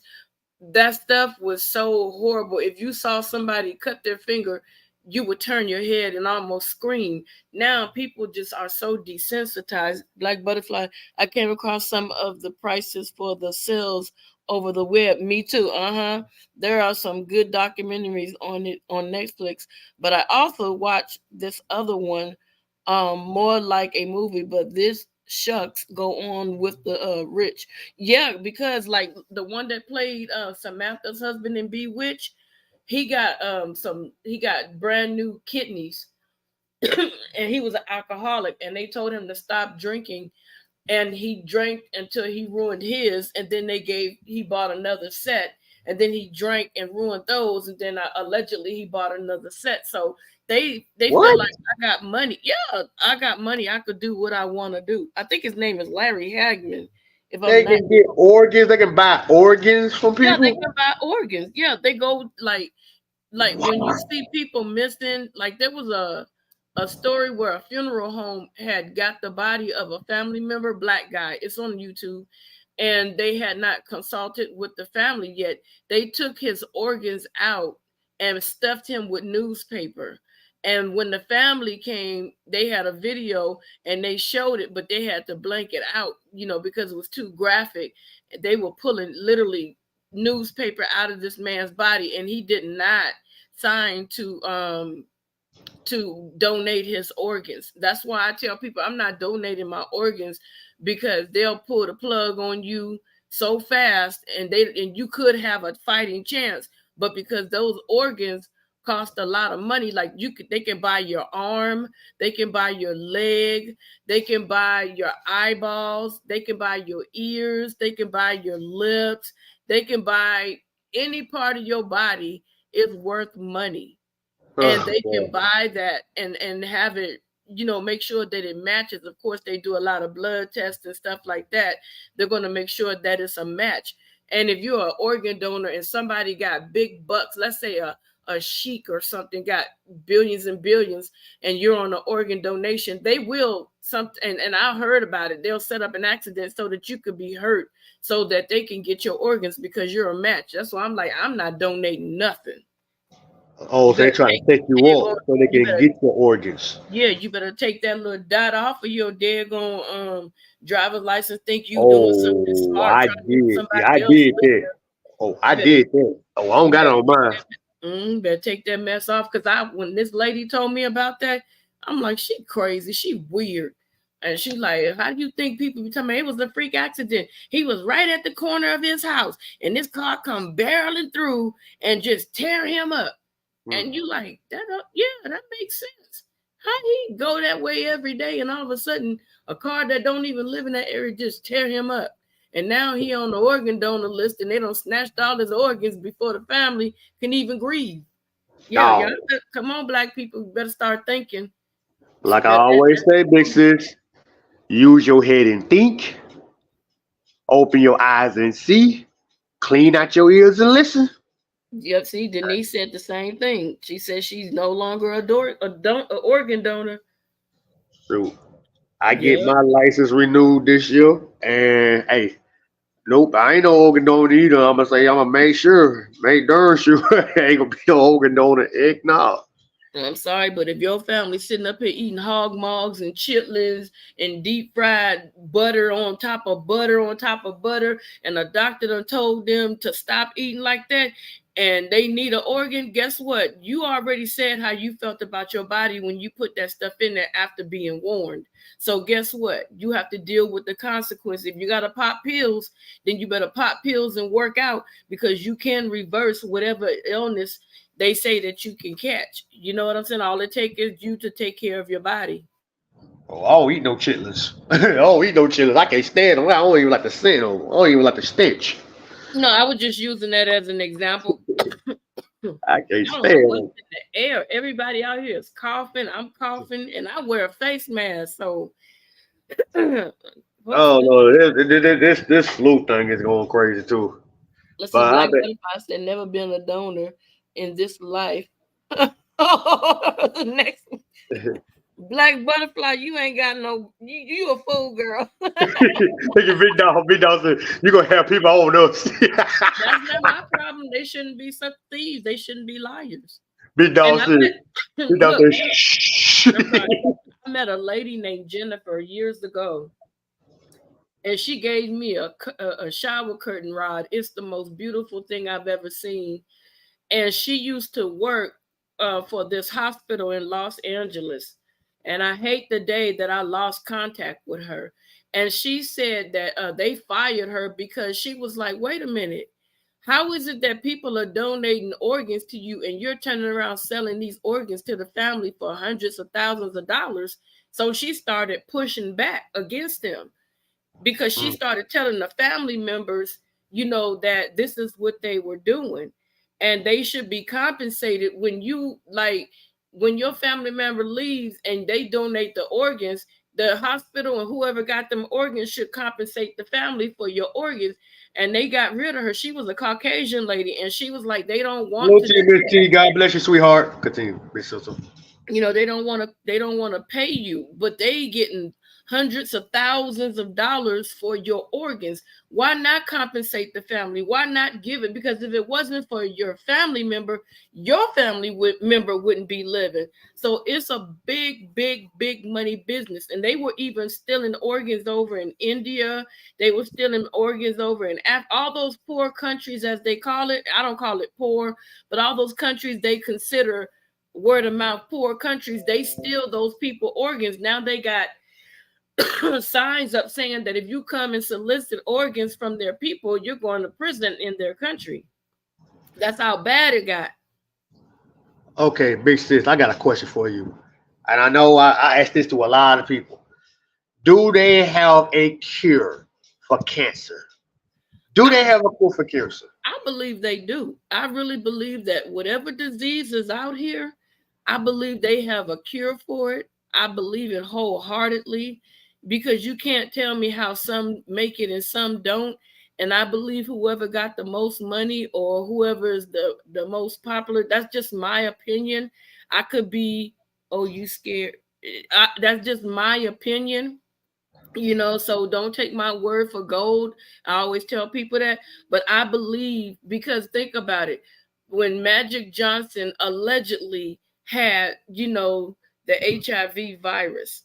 that stuff was so horrible. If you saw somebody cut their finger, you would turn your head and almost scream. Now people just are so desensitized. Black Butterfly, I came across some of the prices for the cells over the web. Me too. There are some good documentaries on it on Netflix, but I also watched this other one, more like a movie, but this shucks go on with the rich. Yeah, because like the one that played Samantha's husband in Bewitched, he got brand new kidneys and he was an alcoholic, and they told him to stop drinking, and he drank until he ruined his, and then he bought another set, and then he drank and ruined those, and then allegedly he bought another set. So they feel What? like I got money. Yeah, I got money. I could do what I want to do. I think his name is Larry Hagman, if I'm They not. can get organs. They can buy organs from Yeah, they people. can buy organs. Yeah, they go like when you see people missing, like there was a story where a funeral home had got the body of a family member, black guy. It's on YouTube, and they had not consulted with the family yet. They took his organs out and stuffed him with newspaper. And when the family came, they had a video and they showed it, but they had to blank it out, because it was too graphic. They were pulling literally newspaper out of this man's body, and he did not sign to donate his organs. That's why I tell people I'm not donating my organs, because they'll pull the plug on you so fast, and you could have a fighting chance, but because those organs cost a lot of money, like they can buy your arm, they can buy your leg, they can buy your eyeballs, they can buy your ears, they can buy your lips, they can buy any part of your body is worth money, and Oh, they boy. can buy that and have it, make sure that it matches. Of course, they do a lot of blood tests and stuff like that. They're going to make sure that it's a match. And if you're an organ donor and somebody got big bucks, let's say a sheik or something got billions and billions, and you're on an organ donation, they will and I heard about it, they'll set up an accident so that you could be hurt, so that they can get your organs because you're a match. That's why I'm like, I'm not donating nothing. Oh, You so they better trying take to set you daggone, up so they you can better get your organs. yeah, you better take that little dot off of your daggone driver's license. Think you doing something Oh, smart, I trying to get did. Yeah, I somebody else did that. liquor. Oh, I You better did that. Oh, I don't you got it better on take mine. better take that mess off. Cause when this lady told me about that, I'm like, she crazy, she weird. And she like, how do you think people be telling me it was a freak accident? He was right at the corner of his house, and this car come barreling through and just tear him up. And you like that? Yeah, that makes sense. How he go that way every day, and all of a sudden a car that don't even live in that area just tear him up? And now he on the organ donor list, and they don't snatched all his organs before the family can even grieve. Yeah, No, y'all, come on, black people, you better start thinking. like I always say, big sis, use your head and think. Open your eyes and see. Clean out your ears and listen. Yep, see, Denise said the same thing. She said she's no longer a organ donor. So I get Yeah. my license renewed this year, and hey, nope, I ain't no organ donor either. I'm gonna say I'm gonna make darn sure I ain't gonna be no organ donor. Heck no. I'm sorry, but if your family's sitting up here eating hog mogs and chitlins and deep fried butter on top of butter on top of butter, and a doctor done told them to stop eating like that, and they need an organ, guess what? You already said how you felt about your body when you put that stuff in there after being warned. So guess what? You have to deal with the consequence. If you got to pop pills, then you better pop pills and work out, because you can reverse whatever illness they say that you can catch. You know what I'm saying? All it takes is you to take care of your body. Oh, I don't eat no chitlins. I don't eat no chitlins. I can't stand them. I don't even like the scent of them. I don't even like the stench. No, I was just using that as an example. I can't I don't know stand what's them. in the air. Everybody out here is coughing. I'm coughing, and I wear a face mask. So, what's Oh this? no, this flu thing is going crazy too. Let's see. But I Black bet butterfly said, "Never been a donor in this life." The next one. Black butterfly, you ain't got no. You a fool, girl. Look at Big Dog said, you gonna have people on us. That's not my problem. They shouldn't be such thieves. They shouldn't be liars. Big And Dog I said, met, Big Dog look, said, shh. I'm sorry. I met a lady named Jennifer years ago, and she gave me a shower curtain rod. It's the most beautiful thing I've ever seen. And she used to work for this hospital in Los Angeles. And I hate the day that I lost contact with her. And she said that they fired her because she was like, wait a minute. How is it that people are donating organs to you and you're turning around selling these organs to the family for hundreds of thousands of dollars? So she started pushing back against them, because she Mm. started telling the family members, that this is what they were doing, and they should be compensated. When your family member leaves and they donate the organs, the hospital and whoever got them organs should compensate the family for your organs. And they got rid of her. She was a Caucasian lady, and she was like, they don't want Hello to to you, do Miss that. T. God bless you, sweetheart. Continue, Miss Sister. They don't want to pay you, but they getting hundreds of thousands of dollars for your organs. Why not compensate the family? Why not give it? Because if it wasn't for your family member, your member wouldn't be living. So it's a big, big, big money business. And they were even stealing organs over in India. They were stealing organs over in all those poor countries, as they call it. I don't call it poor, but all those countries they consider word of mouth poor countries, they steal those people organs. Now they got signs up saying that if you come and solicit organs from their people, you're going to prison in their country. That's how bad it got. Okay, Big Sis, I got a question for you. And I know I asked this to a lot of people. Do they have a cure for cancer? Do I, they have a cure for cancer? I believe they do. I really believe that whatever disease is out here, I believe they have a cure for it. I believe it wholeheartedly, because you can't tell me how some make it and some don't. And I believe whoever got the most money or whoever is the most popular, that's just my opinion. I could be, oh, you scared. That's just my opinion. So don't take my word for gold. I always tell people that. But I believe, because think about it, when Magic Johnson allegedly had the HIV virus,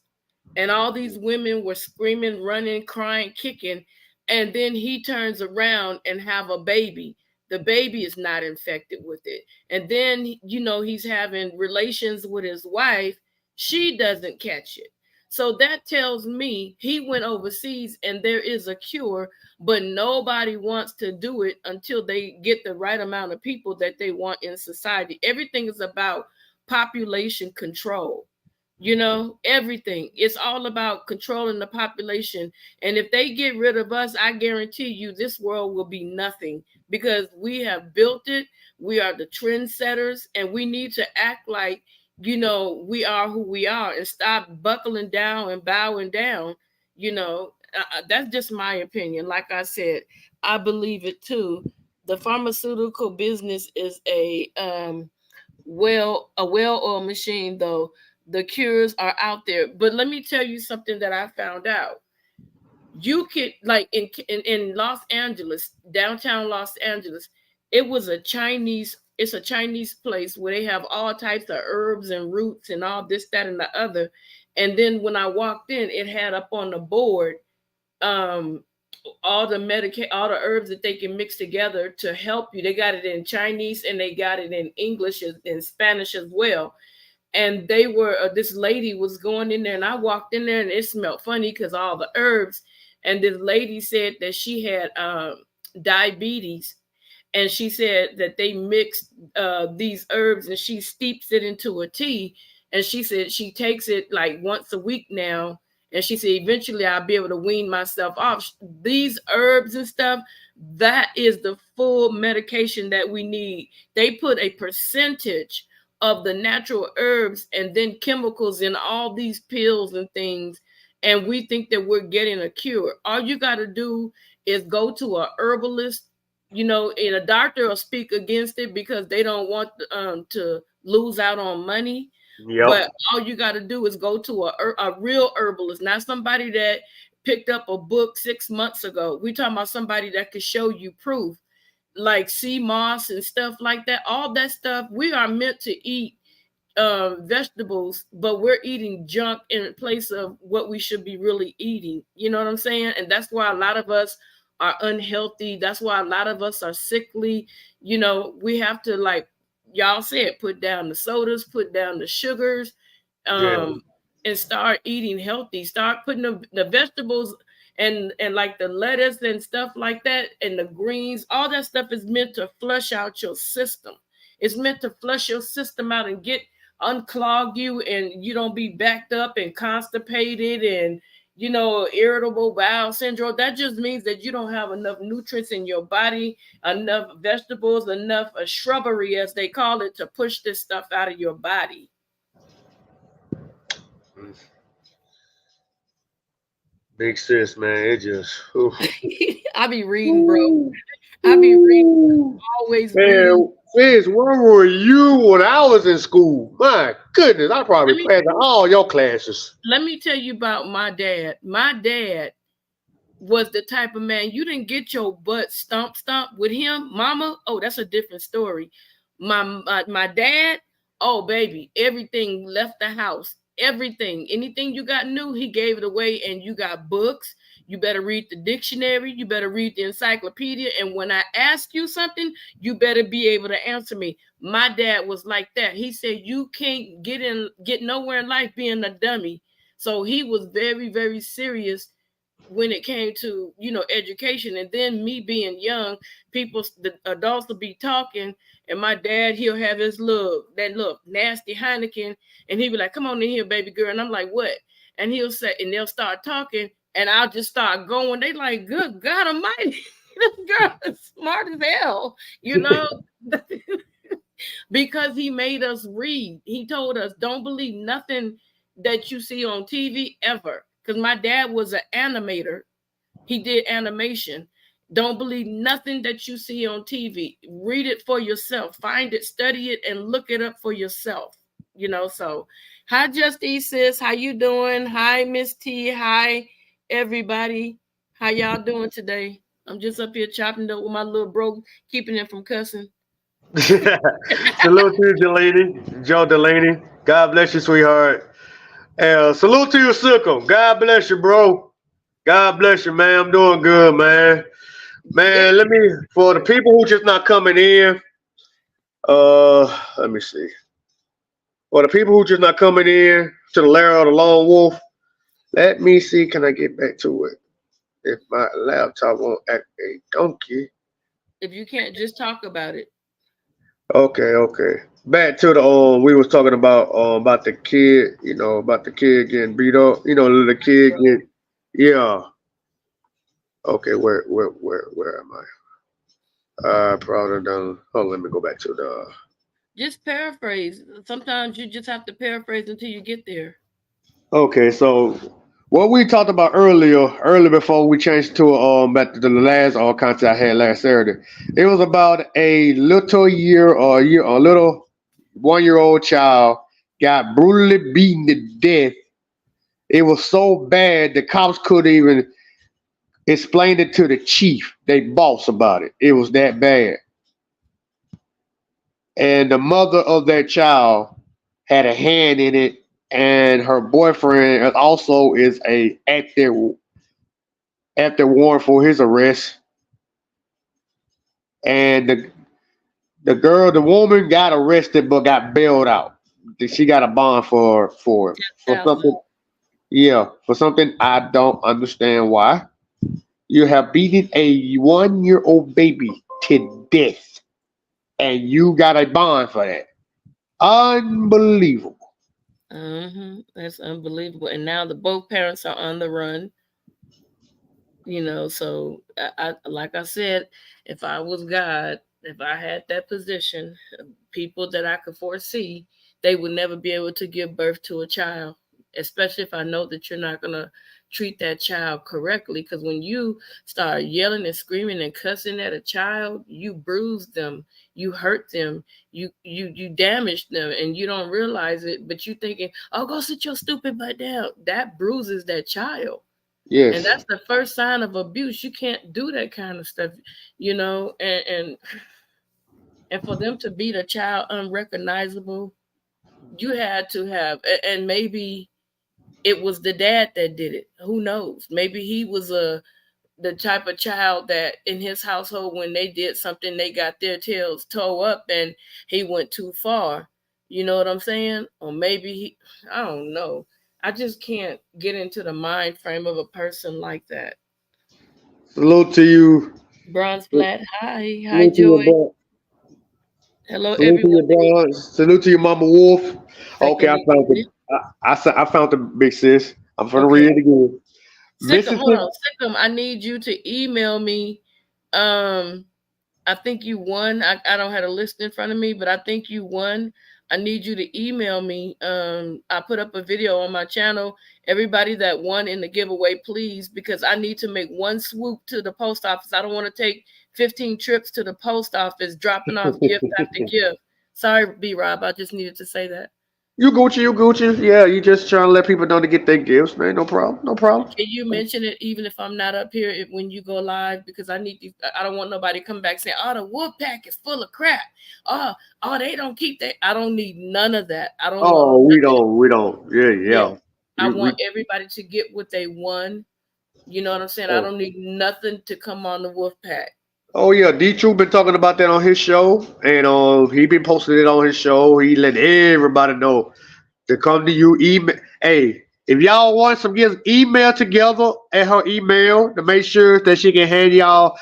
and all these women were screaming, running, crying, kicking, and then he turns around and have a baby. The baby is not infected with it. And then he's having relations with his wife. She doesn't catch it. So that tells me he went overseas and there is a cure, but nobody wants to do it until they get the right amount of people that they want in society. Everything is about population control. Everything. It's all about controlling the population. And if they get rid of us, I guarantee you this world will be nothing, because we have built it. We are the trendsetters, and we need to act like, we are who we are, and stop buckling down and bowing down. That's just my opinion. Like I said, I believe it too. The pharmaceutical business is a well-oiled machine, though. The cures are out there. But let me tell you something that I found out. You could, like, in Los Angeles, downtown Los Angeles, it's a Chinese place where they have all types of herbs and roots and all this, that, and the other. And then when I walked in, it had up on the board, um all the herbs that they can mix together to help you. They got it in Chinese and they got it in English and Spanish as well. And they were this lady was going in there, and I walked in there, and it smelled funny because all the herbs. And this lady said that she had diabetes, and she said that they mixed these herbs, and she steeps it into a tea, and she said she takes it like once a week now, and she said eventually I'll be able to wean myself off these herbs and stuff. That is the full medication that we need. They put a percentage of the natural herbs and then chemicals in all these pills and things, and we think that we're getting a cure. All you got to do is go to a herbalist, and a doctor will speak against it because they don't want to lose out on money. Yep. But all you got to do is go to a real herbalist, not somebody that picked up a book 6 months ago. We're talking about somebody that could show you proof, like sea moss and stuff like that. All that stuff, we are meant to eat vegetables, but we're eating junk in place of what we should be really eating. You know what I'm saying? And that's why a lot of us are unhealthy. That's why a lot of us are sickly. We have to, like y'all said, put down the sodas, put down the sugars, and start eating healthy. Start putting the vegetables and like the lettuce and stuff like that, and the greens. All that stuff is meant to flush out your system. It's meant to flush your system out and unclog you, and you don't be backed up and constipated and irritable bowel syndrome. That just means that you don't have enough nutrients in your body, enough vegetables, enough shrubbery, as they call it, to push this stuff out of your body. Big sis, man. It just. I be reading, bro. I be reading. Always reading. Sis, where were you when I was in school? My goodness, I probably passed all your classes. Let me tell you about my dad. My dad was the type of man, you didn't get your butt stomp with him. Mama, oh, that's a different story. My dad, oh, baby, everything left the house. Everything. Anything you got new, he gave it away, and you got books. You better read the dictionary. You better read the encyclopedia. And when I ask you something, you better be able to answer me. My dad was like that. He said, you can't get nowhere in life being a dummy. So he was very, very serious when it came to, education. And then me being young, the adults will be talking, and my dad, he'll have his that nasty Heineken, and he'll be like, come on in here, baby girl. And I'm like, what? And he'll say, and they'll start talking, and I'll just start going. They like, good God Almighty, this girl is smart as hell, because he made us read. He told us, don't believe nothing that you see on TV ever. Because my dad was an animator. He did animation. Don't believe nothing that you see on TV. Read it for yourself. Find it, study it, and look it up for yourself. So hi, Justy, sis. How you doing? Hi, Miss T. Hi, everybody. How y'all doing today? I'm just up here chopping up with my little bro, keeping him from cussing. Salute to you, Delaney. Joe Delaney. God bless you, sweetheart. Salute to you, Sickle. God bless you, bro. God bless you, man. I'm doing good, man. Man, for the people who just not coming in, let me see. For the people who just not coming in to the lair of the lone wolf, let me see. Can I get back to it? If my laptop won't act a donkey. If you can't, just talk about it. Okay. Back to the we was talking about the kid, about the kid getting beat up, the kid yeah. Okay, where am I? Probably done. Hold on, let me go back to the. Just paraphrase. Sometimes you just have to paraphrase until you get there. Okay, so what we talked about earlier before we changed to back to the last content I had last Saturday, it was about a little 1-year-old child got brutally beaten to death. It was so bad the cops couldn't even explain it to the chief, they boss, about it. It was that bad. And the mother of that child had a hand in it, and her boyfriend also is a active after warrant for his arrest, and the woman got arrested but got bailed out. She got a bond for 10,000. something. Yeah, for something I don't understand why. You have beaten a 1 year old baby to death, and you got a bond for that. Unbelievable. That's unbelievable. And now the both parents are on the run. So I like I said, if I was God, if I had that position, people that I could foresee, they would never be able to give birth to a child, especially if I know that you're not gonna treat that child correctly. Because when you start yelling and screaming and cussing at a child, you bruise them, you hurt them, you damage them, and you don't realize it. But you thinking, "Oh, go sit your stupid butt down." That bruises that child. And Yes. that's the first sign of abuse. You can't do that kind of stuff, and for them to beat a child unrecognizable, you had to have, and maybe it was the dad that did it. Who knows? Maybe he was the type of child that in his household, when they did something, they got their tails toe up and he went too far. You know what I'm saying? Or maybe I don't know. I just can't get into the mind frame of a person like that. Salute to you. Bronze Flat, hi. Hi, Salute to your Joy. bro. Hello, Salute to everyone. your bronze. Salute to your mama Wolf. Okay, Second I week. found the I found the big sis. I'm gonna Okay. read it again. Sikkim, hold Mississippi. on. Sikkim, I need you to email me. Um, I think you won. I don't have a list in front of me, but I think you won. I need you to email me. I put up a video on my channel. Everybody that won in the giveaway, please, because I need to make one swoop to the post office. I don't want to take 15 trips to the post office, dropping off gift after gift. Sorry, B Rob. I just needed to say that. You Gucci, you Gucci. Yeah, you just trying to let people know to get their gifts, man. No problem. No problem. Can you mention it even if I'm not up here when you go live? Because I need to. I don't want nobody to come back saying, "Oh, the wolf pack is full of crap." Oh, they don't keep that. I don't need none of that. I don't want Oh, nothing. we don't. Yeah, Yeah, yeah. I We want everybody to get what they won. You know what I'm saying? I oh. don't need nothing to come on the wolf pack. Oh yeah, D True been talking about that on his show, and he been posting it on his show. He let everybody know to come to you. Email. Hey, if y'all want some gifts, email together at her email to make sure that she can hand y'all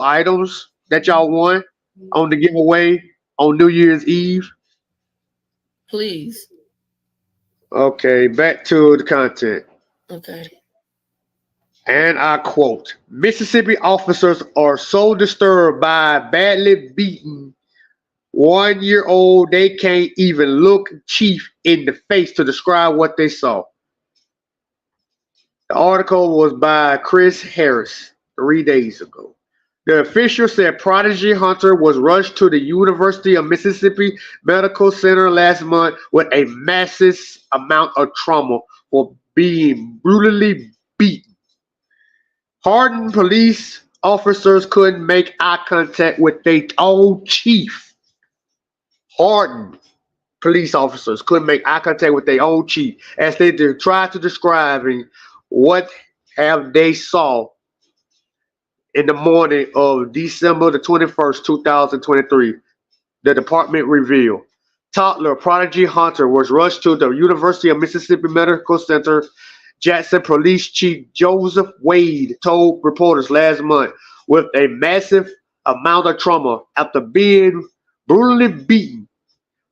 items that y'all won on the giveaway on New Year's Eve. Please. Okay, back to the content. Okay. And I quote: Mississippi officers are so disturbed by badly beaten 1 year old they can't even look Chief in the face to describe what they saw. The article was by Chris Harris 3 days ago. The official said Prodigy Hunter was rushed to the University of Mississippi Medical Center last month with a massive amount of trauma for being brutally beaten. Hardened police officers couldn't make eye contact with their own chief. Hardened police officers couldn't make eye contact with their own chief as they tried to describe what have they saw in the morning of December the 21st, 2023. The department revealed. Toddler Prodigy Hunter was rushed to the University of Mississippi Medical Center. Jackson Police Chief Joseph Wade told reporters last month with a massive amount of trauma after being brutally beaten.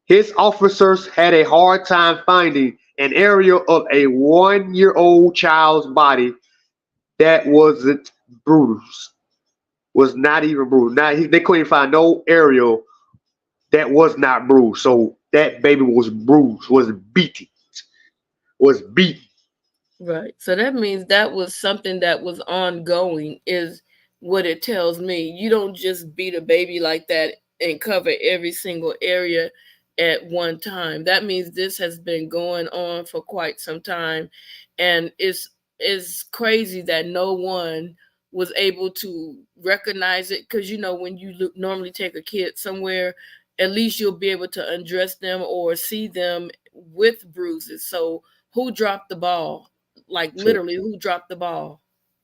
His officers had a hard time finding an area of a 1 year old child's body that wasn't bruised. Was not even bruised. They couldn't find no area that was not bruised. So that baby was bruised, was beaten. Right. So that means that was something that was ongoing, is what it tells me. You don't just beat a baby like that and cover every single area at one time. That means this has been going on for quite some time. And it's crazy that no one was able to recognize it, because when you normally take a kid somewhere, at least you'll be able to undress them or see them with bruises. So who dropped the ball? Like So literally, who dropped the ball?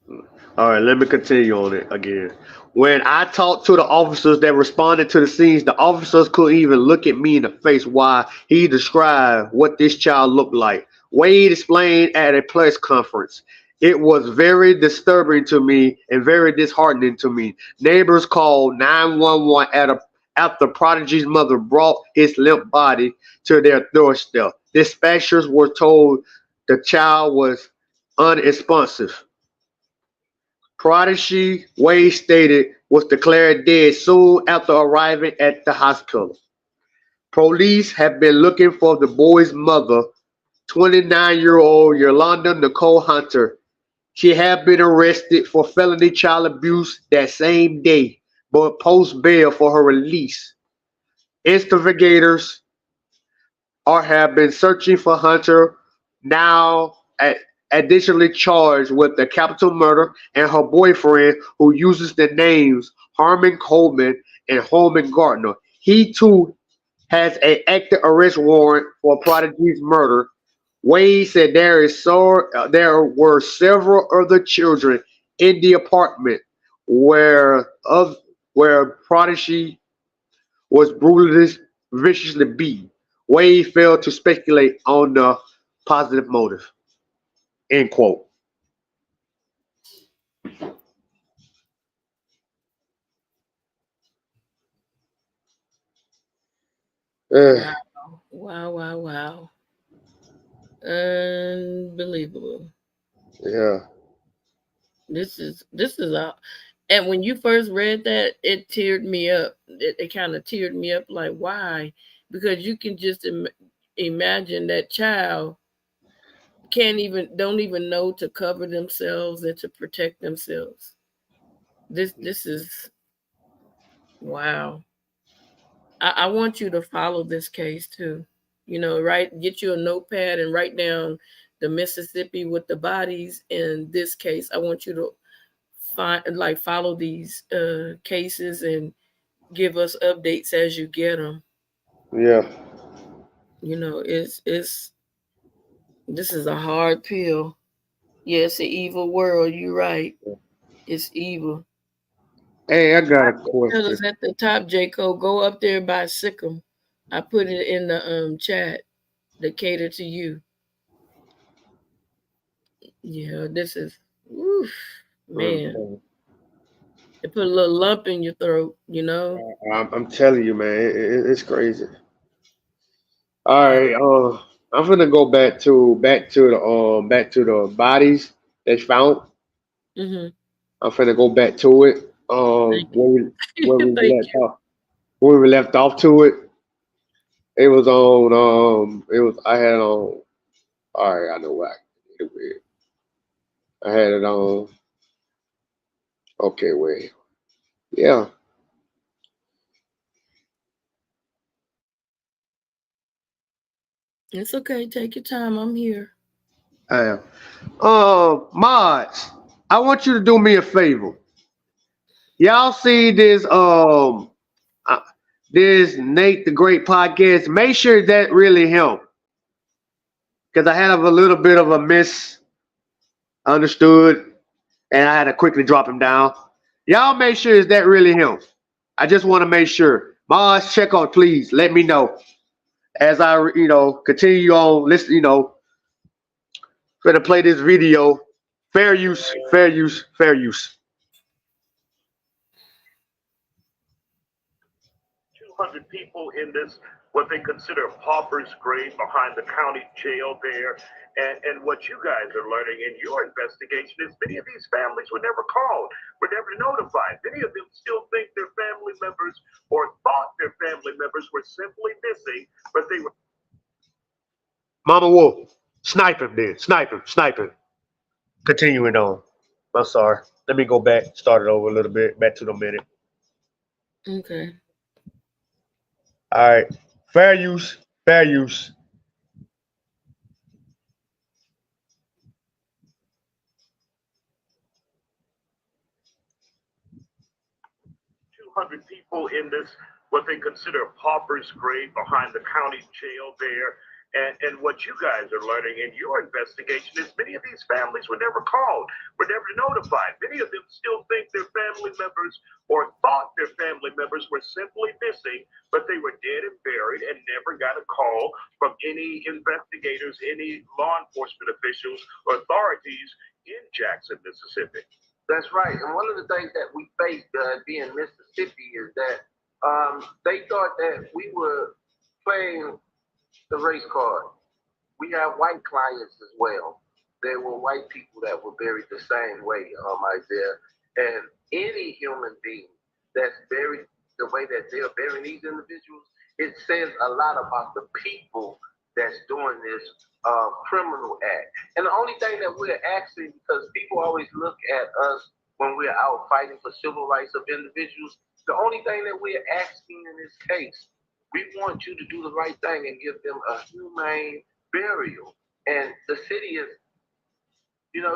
All right, let me continue on it again. When I talked to the officers that responded to the scenes, the officers couldn't even look at me in the face while he described what this child looked like. Wade explained at a press conference. It was very disturbing to me and very disheartening to me. Neighbors called 911 after Prodigy's mother brought his limp body to their doorstep. Dispatchers were told the child was unresponsive. Prodigy, Wade stated, was declared dead soon after arriving at the hospital. Police have been looking for the boy's mother, 29-year-old Yolanda Nicole Hunter. She had been arrested for felony child abuse that same day, but post bail for her release. Investigators or have been searching for Hunter, now additionally charged with the capital murder, and her boyfriend, who uses the names Harmon Coleman and Holman Gardner. He too has an active arrest warrant for Prodigy's murder. Wade said there were several other children in the apartment where of where Prodigy was brutally, viciously beaten. Wade failed to speculate on the positive motive. End quote. Uh, Wow. Wow, wow, wow. Unbelievable. yeah, This is a, and when you first read that, it teared me up. It kind of teared me up like why? Because you can just imagine that child can't even don't even know to cover themselves and to protect themselves. This is wow. I want you to follow this case too. You know, right? Get you a notepad and write down the Mississippi with the bodies in this case. I want you to find like follow these cases and give us updates as you get them. yeah. You know, it's this is a hard pill. Yeah, it's an evil world. You're right. It's evil. Hey, I got a Tell question. us at the top, J. Cole, go up there by Sikkim. I put it in the chat. To cater to you. Yeah, this is oof, man. Okay. It put a little lump in your throat, you know. I'm telling you, man, it's crazy. All Yeah. right, I'm gonna go back to the bodies they found. Mm-hmm. I'm finna go back to it. Thank Where you. we Thank left you. off. Where we left off to it. It was on. It was. I had on. All right, I know what I did it with. I had it on. Okay, wait. Yeah. It's okay. Take your time. I'm here. I am. Mods, I want you to do me a favor. Y'all see uh, this Nate the Great podcast? Make sure that really him, because I had a little bit of a misunderstood, and I had to quickly drop him down. Y'all make sure is that really him. I just want to make sure. Mods, check on, please. Let me know as I, continue on. Listen, gonna play this video. Fair use, fair use, fair use. 200 people in this, what they consider pauper's grave behind the county jail there. And what you guys are learning in your investigation is many of these families were never called, were never notified. Many of them still think their family members or thought their family members were simply missing, but they were. Mama Wolf, snipe him then. Snipe him, snipe him. Continuing on. I'm sorry. Let me go back, start it over a little bit, back to the minute. Okay. All right. Fair use, fair use. 200 people in this, what they consider pauper's grave behind the county jail there. And what you guys are learning in your investigation is many of these families were never called, were never notified. Many of them still think their family members or thought their family members were simply missing, but they were dead and buried and never got a call from any investigators, any law enforcement officials or authorities in Jackson, Mississippi. That's right. And one of the things that we faced being Mississippi is that they thought that we were playing the race card. We have white clients as well. There were white people that were buried the same way, Isaiah. And any human being that's buried the way that they're burying these individuals, it says a lot about the people that's doing this criminal act. And the only thing that we're asking, because people always look at us when we're out fighting for civil rights of individuals, the only thing that we're asking in this case, we want you to do the right thing and give them a humane burial. And the city is,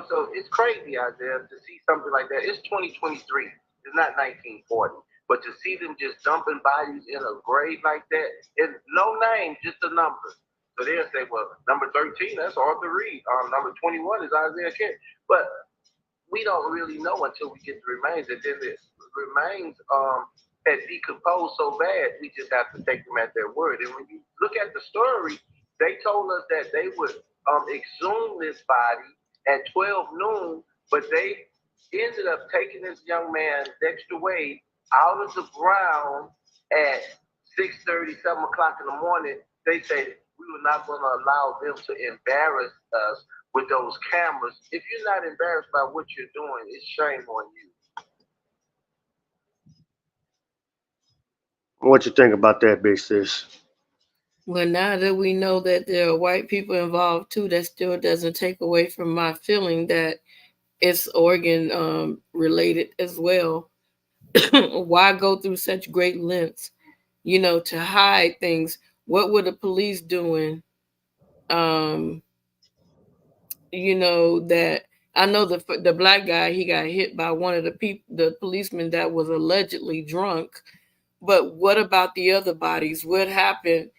so it's crazy out there to see something like that. It's 2023. It's not 1940. But to see them just dumping bodies in a grave like that, and no name, just a number. So they'll say, well, number 13, that's Arthur Reed. Number 21 is Isaiah Kent. But we don't really know until we get the remains. And then the remains had decomposed so bad, we just have to take them at their word. And when you look at the story, they told us that they would exhume this body at 12 noon, but they ended up taking this young man, Dexter Wade, out of the ground at 6:30, 7 o'clock in the morning. They said, we were not going to allow them to embarrass us with those cameras. If you're not embarrassed by what you're doing, it's shame on you. What you think about that, big sis? Well, now that we know that there are white people involved too, that still doesn't take away from my feeling that it's organ related as well. Why go through such great lengths, to hide things? What were the police doing? That I know the black guy, he got hit by one of the policemen that was allegedly drunk. But what about the other bodies? What happened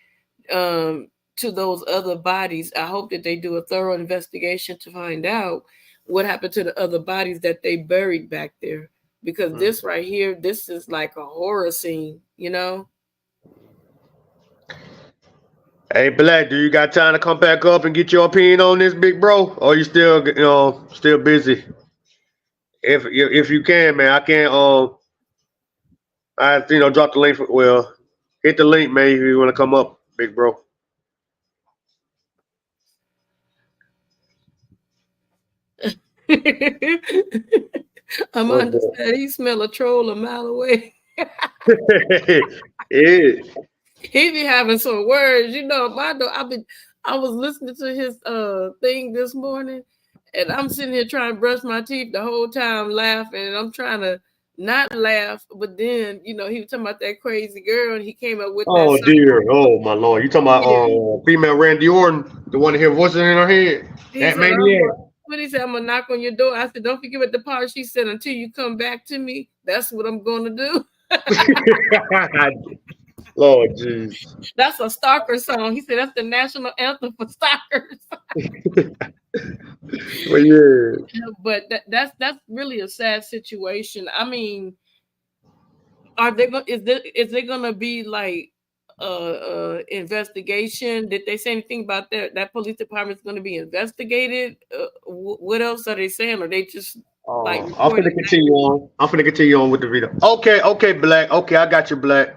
to those other bodies? I hope that they do a thorough investigation to find out what happened to the other bodies that they buried back there. Because this right here, this is like a horror scene, Hey, Black, do you got time to come back up and get your opinion on this, big bro? Or you still, still busy? If you can, man, I can't. Drop the link. Hit the link, man, if you want to come up, big bro. Amanda said he smell a troll a mile away. Yeah. He be having some words, I was listening to his thing this morning, and I'm sitting here trying to brush my teeth the whole time laughing, and I'm trying to not laugh, but then he was talking about that crazy girl, and he came up with oh that dear, oh my lord, you talking about female Randy Orton, the one that hear voices in her head? That maniac. What he said, I'm gonna knock on your door. I said, don't forget what the part she said, until you come back to me, that's what I'm gonna do. Lord jeez. That's a stalker song. He said that's the national anthem for stalkers. Well, yeah. But that's really a sad situation. I mean, are they going? Is there gonna be like investigation? Did they say anything about that police department is going to be investigated? What else are they saying? Are they just like? I'm gonna continue on. I'm gonna continue on with the video. Okay, Black. Okay, I got you, Black.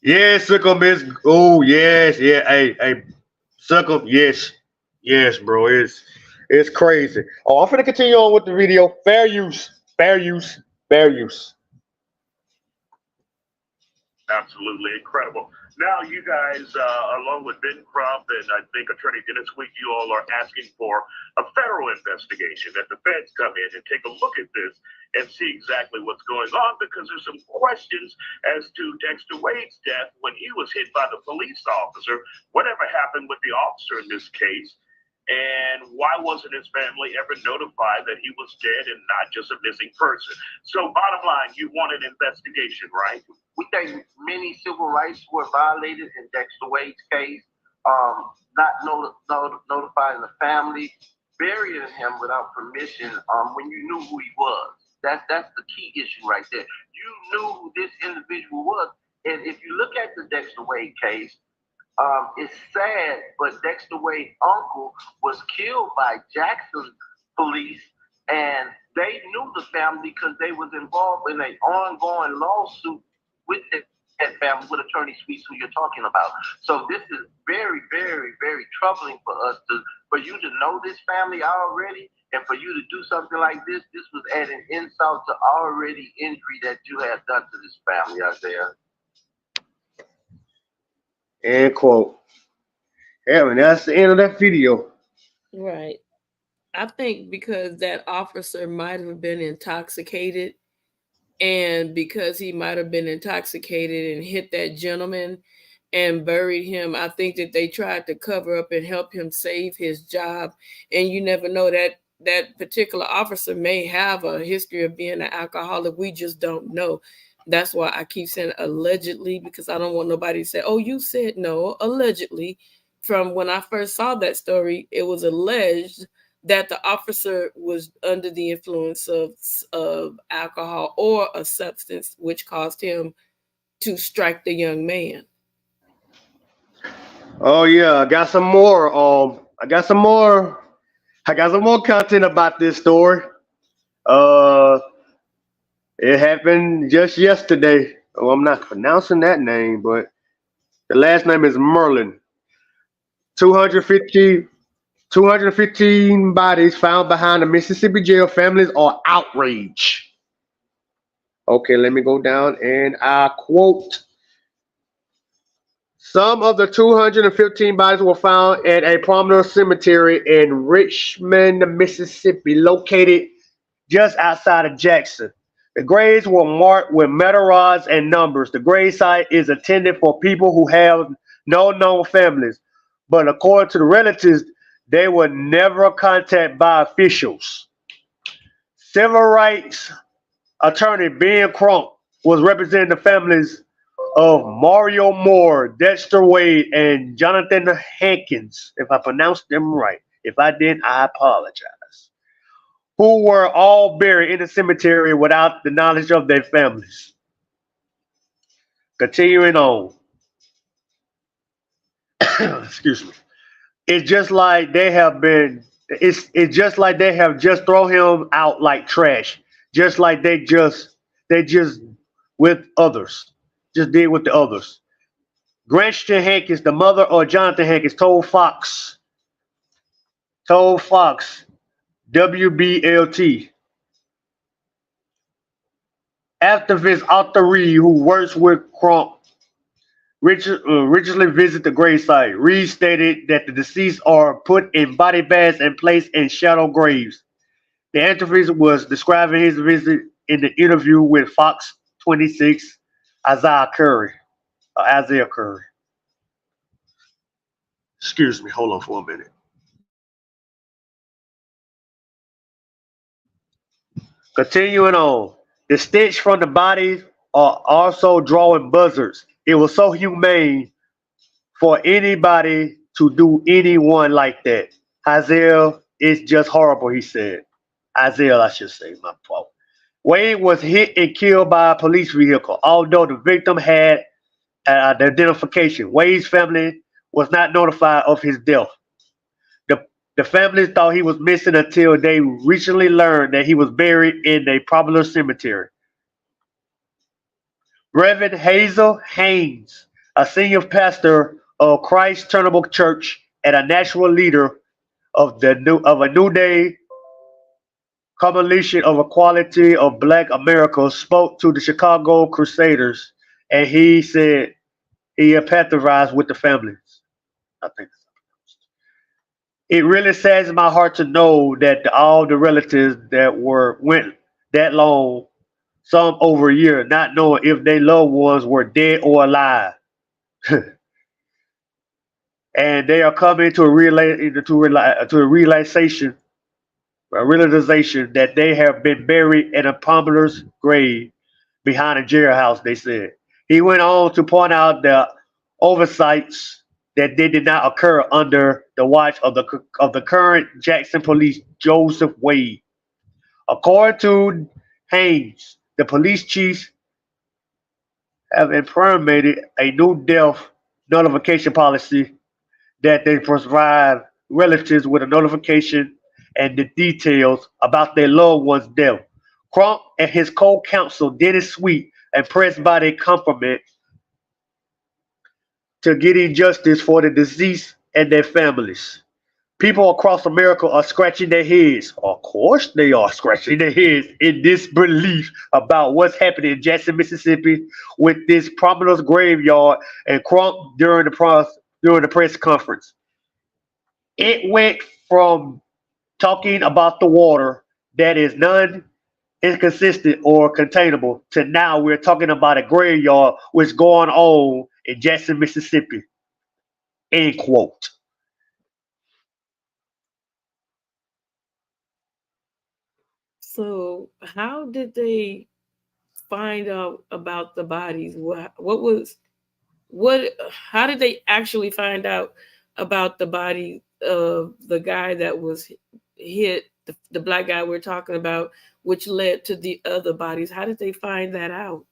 Yes, Succum is. Oh, yes, yeah. Hey, Succum, yes, bro. It's crazy. Oh, I'm gonna continue on with the video. Fair use. Absolutely incredible. Now, you guys, along with Ben Crump and I think Attorney Dennis Wheat, you all are asking for a federal investigation, that the feds come in and take a look at this and see exactly what's going on, because there's some questions as to Dexter Wade's death when he was hit by the police officer. Whatever happened with the officer in this case? And why wasn't his family ever notified that he was dead and not just a missing person? So bottom line, you want an investigation, right? We think many civil rights were violated in Dexter Wade's case. not notifying the family, burying him without permission when you knew who he was. That's the key issue right there. You knew who this individual was. And if you look at the Dexter Wade case, it's sad, but Dexter Wade's uncle was killed by Jackson police, and they knew the family because they was involved in an ongoing lawsuit with that family, with Attorney Sweets, who you're talking about. So this is very, very, very troubling for us for you to know this family already, and for you to do something like this. This was adding insult to already injury that you had done to this family, Isaiah. End quote. Yeah, and that's the end of that video. Right. I think because that officer might have been intoxicated, and because he might have been intoxicated and hit that gentleman and buried him, I think that they tried to cover up and help him save his job. And you never know, that particular officer may have a history of being an alcoholic. We just don't know. That's why I keep saying allegedly, because I don't want nobody to say, oh, you said no, allegedly. From when I first saw that story, it was alleged that the officer was under the influence of alcohol or a substance which caused him to strike the young man. Oh yeah, I got some more. I got some more content about this story. Uh, it happened just yesterday. Oh, I'm not pronouncing that name, but the last name is Merlin. 250 215 bodies found behind a Mississippi jail. Families are outraged. Okay, let me go down and I quote. Some of the 215 bodies were found at a prominent cemetery in Richmond, Mississippi, located just outside of Jackson. The graves were marked with metal rods and numbers. The grave site is intended for people who have no known families, but according to the relatives, they were never contacted by officials. Civil rights attorney Ben Crump was representing the families of Mario Moore, Dexter Wade, and Jonathan Hankins, if I pronounced them right. If I didn't, I apologize. Who were all buried in the cemetery without the knowledge of their families. Continuing on. Excuse me. It's just like they have been. It's just like they have just thrown him out like trash. Just like they just with others. Just did with the others. Gretchen Hankins, the mother of Jonathan Hankins, told Fox, WBLT, activist Arthur Reed, who works with Crump, richly visit the gravesite. Reed stated that the deceased are put in body bags and placed in shallow graves. The activist was describing his visit in the interview with Fox 26, Isaiah Curry. Excuse me, hold on for a minute. Continuing on, the stench from the bodies are also drawing buzzards. It was so humane for anybody to do anyone like that. Isaiah, it's just horrible, he said. Isaiah, I should say, my fault. Wade was hit and killed by a police vehicle, although the victim had the identification. Wade's family was not notified of his death. The family thought he was missing until they recently learned that he was buried in a popular cemetery. Reverend Hazel Haynes, a senior pastor of Christ Turnable Church and a national leader of a New Day Coalition of Equality of Black America, spoke to the Chicago Crusaders, and he said he empathized with the families. I think it really saddens my heart to know that all the relatives that went that long, some over a year, not knowing if their loved ones were dead or alive. And they are coming to a realization that they have been buried in a Pomeroy's grave behind a jailhouse, they said. He went on to point out the oversights that they did not occur under the watch of the current Jackson Police Joseph Wade. According to Haynes, the police chiefs have implemented a new death notification policy that they provide relatives with a notification and the details about their loved one's death. Crump and his co-counsel Dennis Sweet and pressed by their complement to getting justice for the deceased and their families. People across America are scratching their heads. Of course, they are scratching their heads in disbelief about what's happening in Jackson, Mississippi, with this prominent graveyard and Crump during the press conference. It went from talking about the water that is non inconsistent or containable to now we're talking about a graveyard which going on in Jackson, Mississippi. End quote. So how did they find out about the bodies? How did they actually find out about the body of the guy that was hit, the black guy we're talking about, which led to the other bodies? How did they find that out?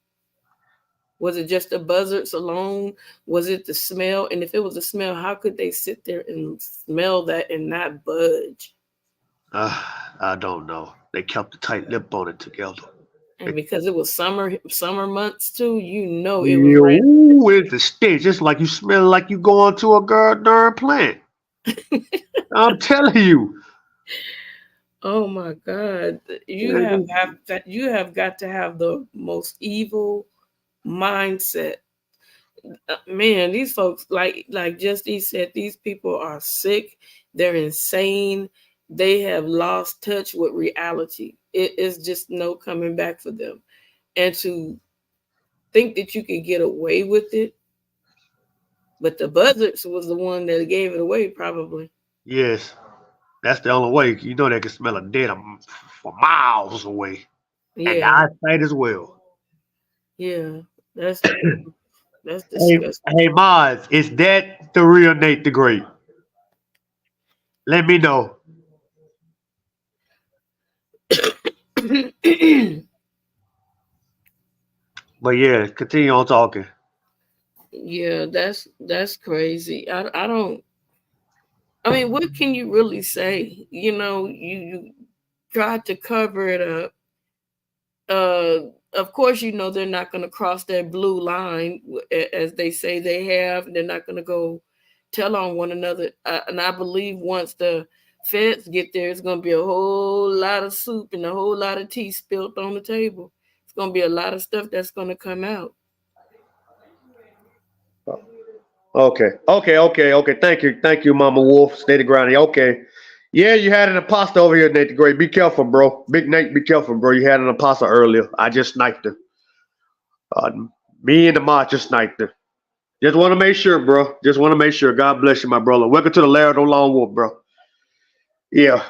Was it just the buzzards alone? Was it the smell? And if it was the smell, how could they sit there and smell that and not budge? I don't know. They kept a tight lip on it together. And because it was summer months too, it was Ooh, it's the stench. It's like you smell like you going to a darn plant. I'm telling you. Oh my God! You have got to have the most evil mindset. Man, these folks, like Justice said, these people are sick. They're insane. They have lost touch with reality. It is just no coming back for them. And to think that you could get away with it, but the buzzards was the one that gave it away, probably. Yes, that's the only way. You know they can smell a dead for miles away, and the Yeah, eyesight as well. yeah, that's Hey, disgusting. hey, Maz, is that the real Nate the Great? Let me know. But yeah, continue on talking. Yeah, that's crazy. I don't. I mean, what can you really say? You tried to cover it up. Of course, they're not going to cross that blue line as they say they have. They're not going to go tell on one another. And I believe once the feds get there, it's going to be a whole lot of soup and a whole lot of tea spilled on the table. It's going to be a lot of stuff that's going to come out. Okay. Thank you, Mama Wolf. Stay the ground. Okay. Yeah, you had an imposter over here, Nate the Great. Be careful, bro. Big Nate, be careful, bro. You had an imposter earlier. I just sniped her. Uh, Me and the mod just sniped her. Just want to make sure, bro. Just want to make sure. God bless you, my brother. Welcome to the Laird of Lone Wolf, bro. Yeah.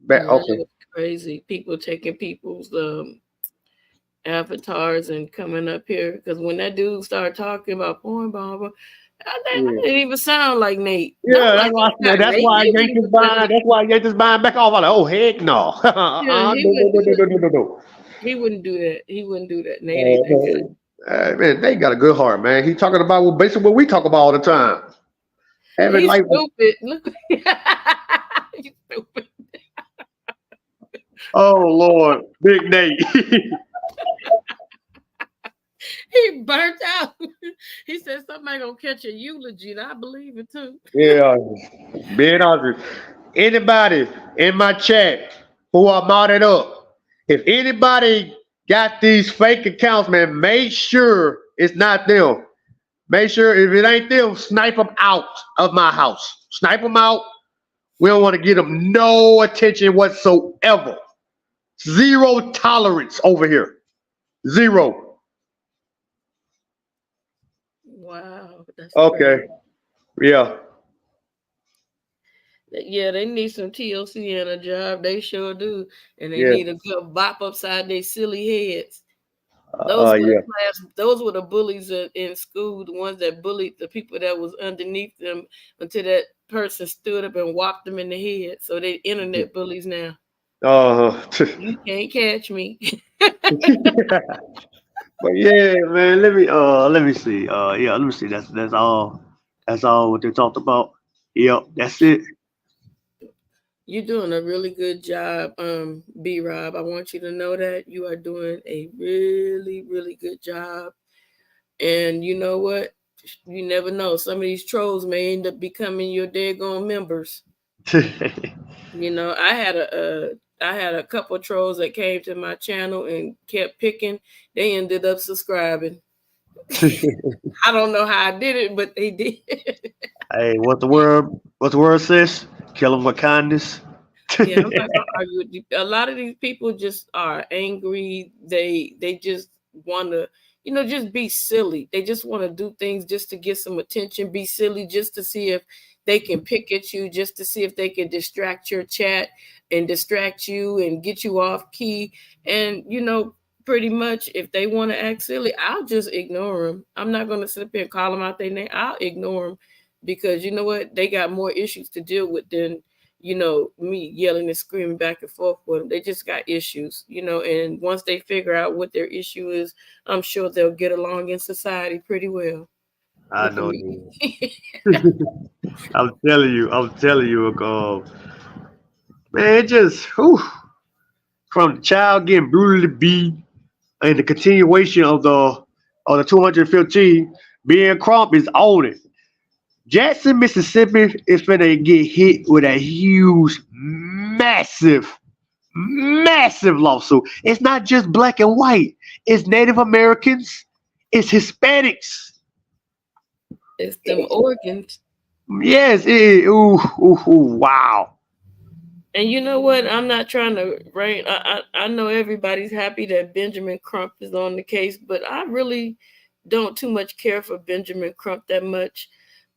Yeah, Okay. it's crazy. People taking people's avatars and coming up here because when that dude started talking about porn bomber, that didn't even sound like Nate. Not Yeah, like not that's Nate. why Nate Yankees wouldn't do buying. that. That's why Yankees buying back off. I'm like, oh heck no. Yeah, No. he wouldn't do that. He wouldn't do that. Nate ain't that guy. Man, they got a good heart, man. He talking about basically what we talk about all the time. Having He's like, stupid. Look, he's stupid. oh Lord, Big Nate. He burnt out. He said somebody gonna catch a eulogy, and I believe it too. Yeah, being honest. Anybody in my chat who are modded up, if anybody got these fake accounts, man, make sure it's not them. Make sure if it ain't them, snipe them out of my house. Snipe them out. We don't want to give them no attention whatsoever. Zero tolerance over here. Zero. Wow, that's crazy. Okay. Yeah. Yeah, they need some TLC and a job. They sure do, and they Yeah. need a good bop upside their silly heads. Yeah. Those were the bullies in school, the ones that bullied the people that was underneath them until that person stood up and whopped them in the head. So they internet bullies now. Uh, You can't catch me. but yeah, man. Let me see. Yeah, let me see. That's all. That's all what they talked about. Yep, that's it. You're doing a really good job, B Rob. I want you to know that you are doing a really, really good job. And you know what? You never know. Some of these trolls may end up becoming your daggone members. You know, I had a couple trolls that came to my channel and kept picking. They ended up subscribing. I don't know how I did it, but they did. Hey, what the word? What the word says? Kill them with kindness. Yeah, I'm not gonna argue with you. A lot of these people just are angry. They just want to, just be silly. They just want to do things just to get some attention. Be silly just to see if they can pick at you, just to see if they can distract your chat and distract you and get you off key. And pretty much if they want to act silly, I'll just ignore them. I'm not gonna sit up here and call them out their name. I'll ignore them because you know what? They got more issues to deal with than me yelling and screaming back and forth with them. They just got issues, and once they figure out what their issue is, I'm sure they'll get along in society pretty well. I Look at know me. you. I'm telling you. I'm telling you. Man, it just from the child getting brutally beat and the continuation of the 215 being Crump is on it. Jackson, Mississippi is finna get hit with a huge, massive, massive lawsuit. It's not just black and white. It's Native Americans. It's Hispanics. It's them organs. Yes. Wow. And you know what? I'm not trying to rain. I know everybody's happy that Benjamin Crump is on the case, but I really don't too much care for Benjamin Crump that much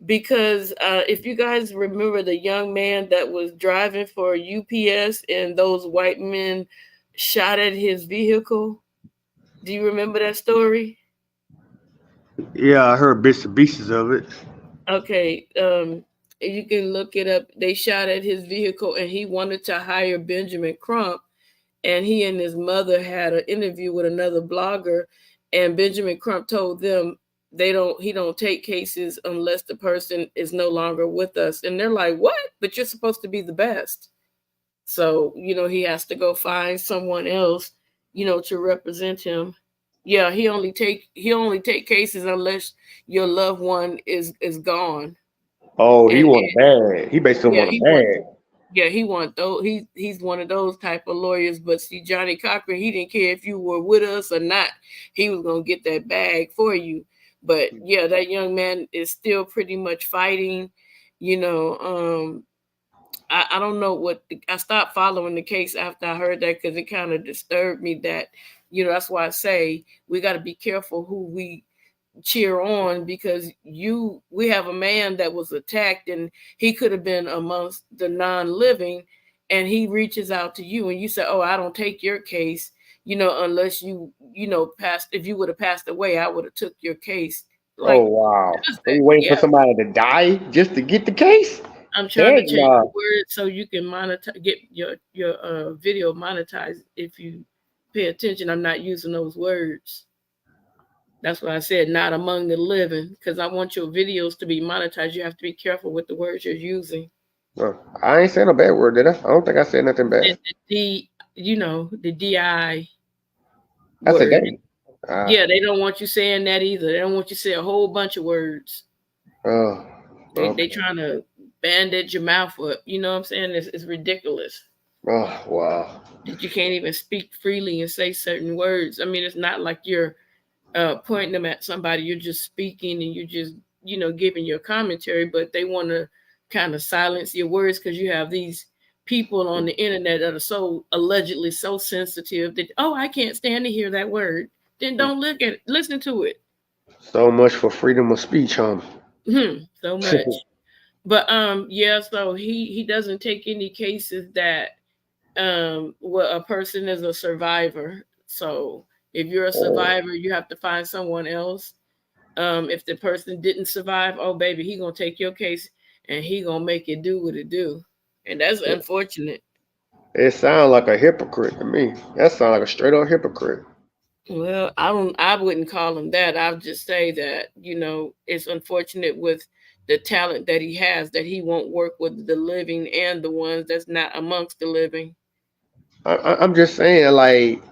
because if you guys remember the young man that was driving for UPS and those white men shot at his vehicle, do you remember that story? Yeah, I heard bits and pieces of it. Okay, you can look it up. They shot at his vehicle and he wanted to hire Benjamin Crump, and he and his mother had an interview with another blogger, and Benjamin Crump told them he don't take cases unless the person is no longer with us. And they're like, what? But you're supposed to be the best. So, he has to go find someone else, to represent him. Yeah, he only take cases unless your loved one is gone. Oh, he And want a bag. He basically yeah, want a bag. he want those. He's one of those type of lawyers. But see, Johnny Cochran, he didn't care if you were with us or not. He was gonna get that bag for you. But yeah, that young man is still pretty much fighting. You know, I don't know I stopped following the case after I heard that because it kind of disturbed me. That that's why I say we got to be careful who we cheer on because we have a man that was attacked and he could have been amongst the non-living, and he reaches out to you and you say, oh, I don't take your case, unless passed. If you would have passed away, I would have took your case. Oh Like, wow. does So that? you waiting for Yeah, somebody to die just to get the case? I'm trying to Heck change the no. word so you can get your video monetized. If you pay attention, I'm not using those words. That's why I said not among the living, because I want your videos to be monetized. You have to be careful with the words you're using. Oh, I ain't saying a bad word, did I? I don't think I said nothing And bad. the DI I said word. dang. Ah, Yeah, they don't want you saying that either. They don't want you to say a whole bunch of words. oh, They okay. trying to bandage your mouth up. You know what I'm saying? It's ridiculous Oh, wow. that you can't even speak freely and say certain words. I mean, it's not like you're pointing them at somebody. You're just speaking and you're just giving your commentary, but they want to kind of silence your words because you have these people on the internet that are so allegedly so sensitive that, oh, I can't stand to hear that word. Then don't look at it, listen to it. So much for freedom of speech, huh? So much. But yeah, so he doesn't take any cases that where a person is a survivor. So If you're a survivor, you have to find someone else. If the person didn't survive, oh baby, he gonna take your case and he gonna make it do what it do, and that's unfortunate. It sounds like a hypocrite to me. That sounds like a straight up hypocrite. Well, I wouldn't call him that. I would just say that, it's unfortunate with the talent that he has that he won't work with the living and the ones that's not amongst the living. I'm just saying, like,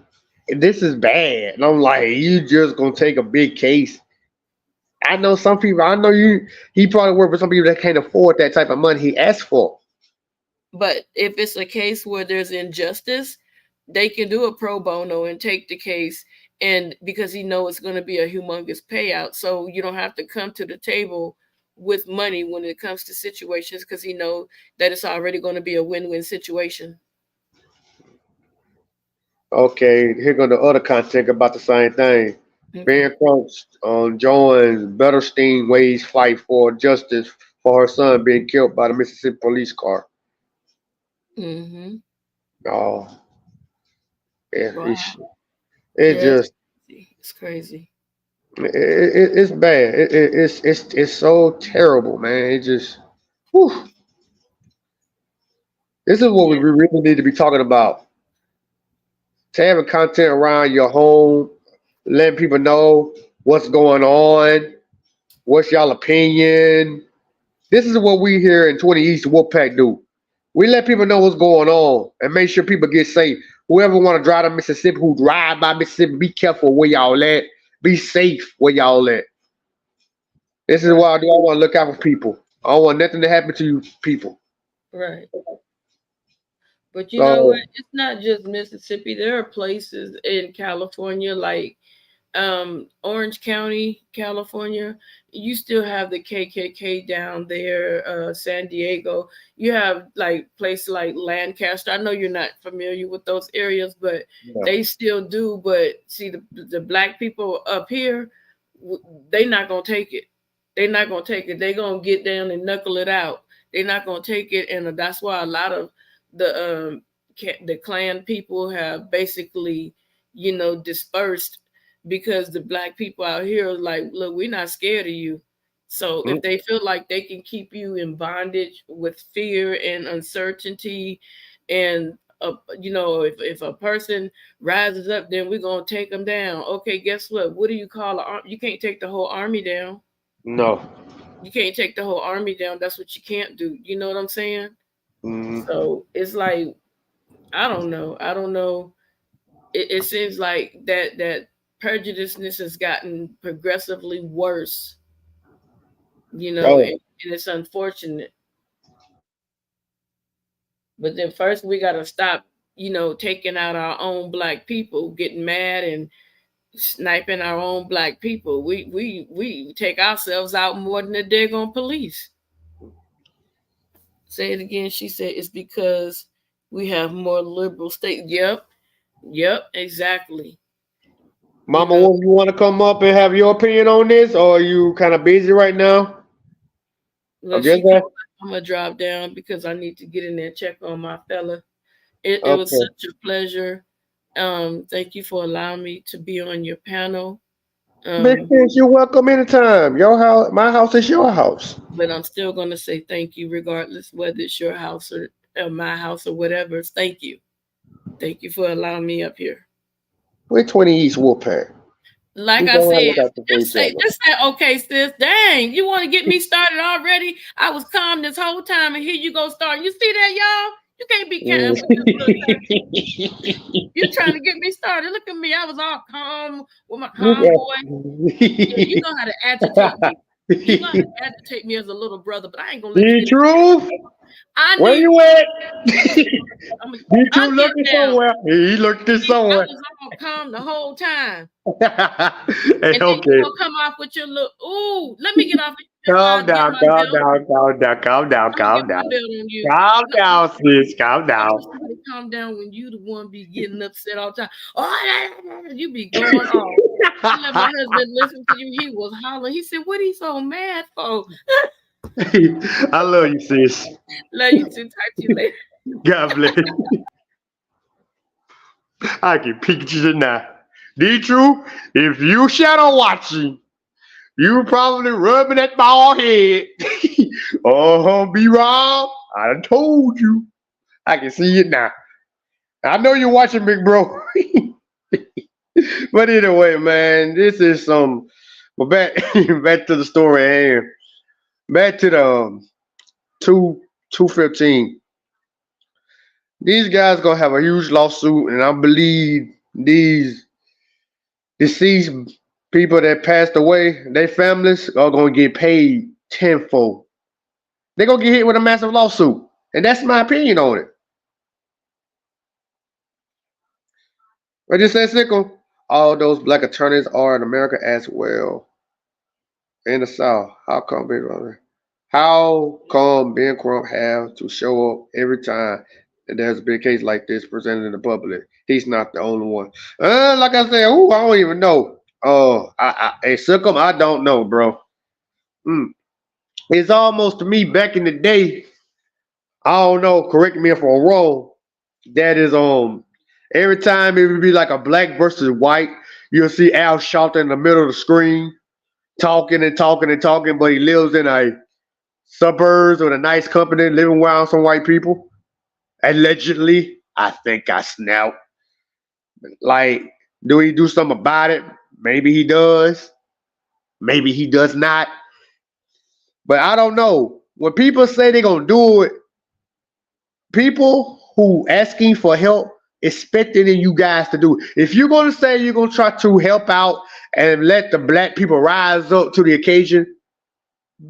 this is bad. And I'm like, you just gonna take a big case. I know some people. I know you. He probably work with some people that can't afford that type of money he asked for. But if it's a case where there's injustice, they can do a pro bono and take the case, and because he knows it's going to be a humongous payout, so you don't have to come to the table with money when it comes to situations, because he knows that it's already going to be a win-win situation. Okay, here go the other content about the same thing. Okay. Ben Crump joins Betterstein Wade's fight for justice for her son being killed by the Mississippi police car. Mm-hmm. Oh, yeah, Wow. it just it's crazy. it's bad. It's so terrible, man. It just, whew. This is what we really need to be talking about. To having content around your home, letting people know what's going on, what's y'all opinion. This is what we here in 20 East Wolfpack do. We let people know what's going on and make sure people get safe. Whoever want to drive to Mississippi, who drive by Mississippi, be careful where y'all at. Be safe where y'all at. This is why I do. I want to look out for people. I don't want nothing to happen to you people. Right. But you know what? It's not just Mississippi. There are places in California, like Orange County, California. You still have the KKK down there. San Diego. You have like places like Lancaster. I know you're not familiar with those areas, but they still do. But see, the black people up here, they not gonna take it. They're not gonna take it. They're gonna get down and knuckle it out. They're not gonna take it, and that's why a lot of the Klan people have basically, dispersed, because the black people out here are like, look, we're not scared of you. So if they feel like they can keep you in bondage with fear and uncertainty, and if a person rises up, then we're gonna take them down. Okay, guess what? What do you call you can't take the whole army down. No. You can't take the whole army down. That's what you can't do. You know what I'm saying? Mm-hmm. So it's like, I don't know. It seems like that prejudiceness has gotten progressively worse, and it's unfortunate. But then first we got to stop, taking out our own black people, getting mad and sniping our own black people. We take ourselves out more than the daggone police. Say it again. She said it's because we have more liberal states. Yep, exactly. Mama, you want to come up and have your opinion on this, or are you kind of busy right now? I'm gonna drop down because I need to get in there and check on my fella. It was such a pleasure. Thank you for allowing me to be on your panel. You're welcome anytime. Your house, my house is your house. But I'm still gonna say thank you, regardless whether it's your house or my house or whatever. Thank you. Thank you for allowing me up here. We're 20 East Wolfpack. Like I said, just say, okay, sis. Dang, you want to get me started already? I was calm this whole time, and here you go start. You see that, y'all? You can't be calm with this. You're trying to get me started. Look at me. I was all calm with my calm boy. Yeah, you know how to agitate me. You know how to agitate me as a little brother, but I ain't gonna let you. Truth. Where you at? I'm looking somewhere. He looking somewhere. I was all calm the whole time. And then you gonna come off with your little, ooh, let me get off. Calm down, calm down, sis. Calm down. Calm down when you the one be getting upset all the time. Oh, you be going off. I let my husband listen to you. He was hollering. He said, "What he so mad for?" I love you, sis. Love you too. Talk to you later. God bless. I can peek you now. D-True, if you shadow watching, you probably rubbing that bald head. Oh, B-Rob, I done told you. I can see it now. I know you're watching, big bro. But anyway, man, this is some. Well, back back to the story at hand. Back to the 215. These guys gonna have a huge lawsuit, and I believe these deceased people that passed away, their families are gonna get paid tenfold. They're gonna get hit with a massive lawsuit, and that's my opinion on it. What you say, Sickle? All those black attorneys are in America as well. In the South. How come Ben Crump have to show up every time that there's a big case like this presented in the public? He's not the only one. Like I said, I don't even know. Hey, Sickle, I don't know, bro. It's almost to me back in the day. I don't know. Correct me if I'm wrong. That is every time it would be like a black versus white. You'll see Al Sharpton in the middle of the screen, talking and talking and talking, but he lives in a suburbs with a nice company, living around some white people. Allegedly, I think I snapped. Like, do he do something about it? Maybe he does. Maybe he does not. But I don't know. When people say they're gonna do it, people who asking for help expecting you guys to do it. If you're gonna say you're gonna try to help out and let the black people rise up to the occasion,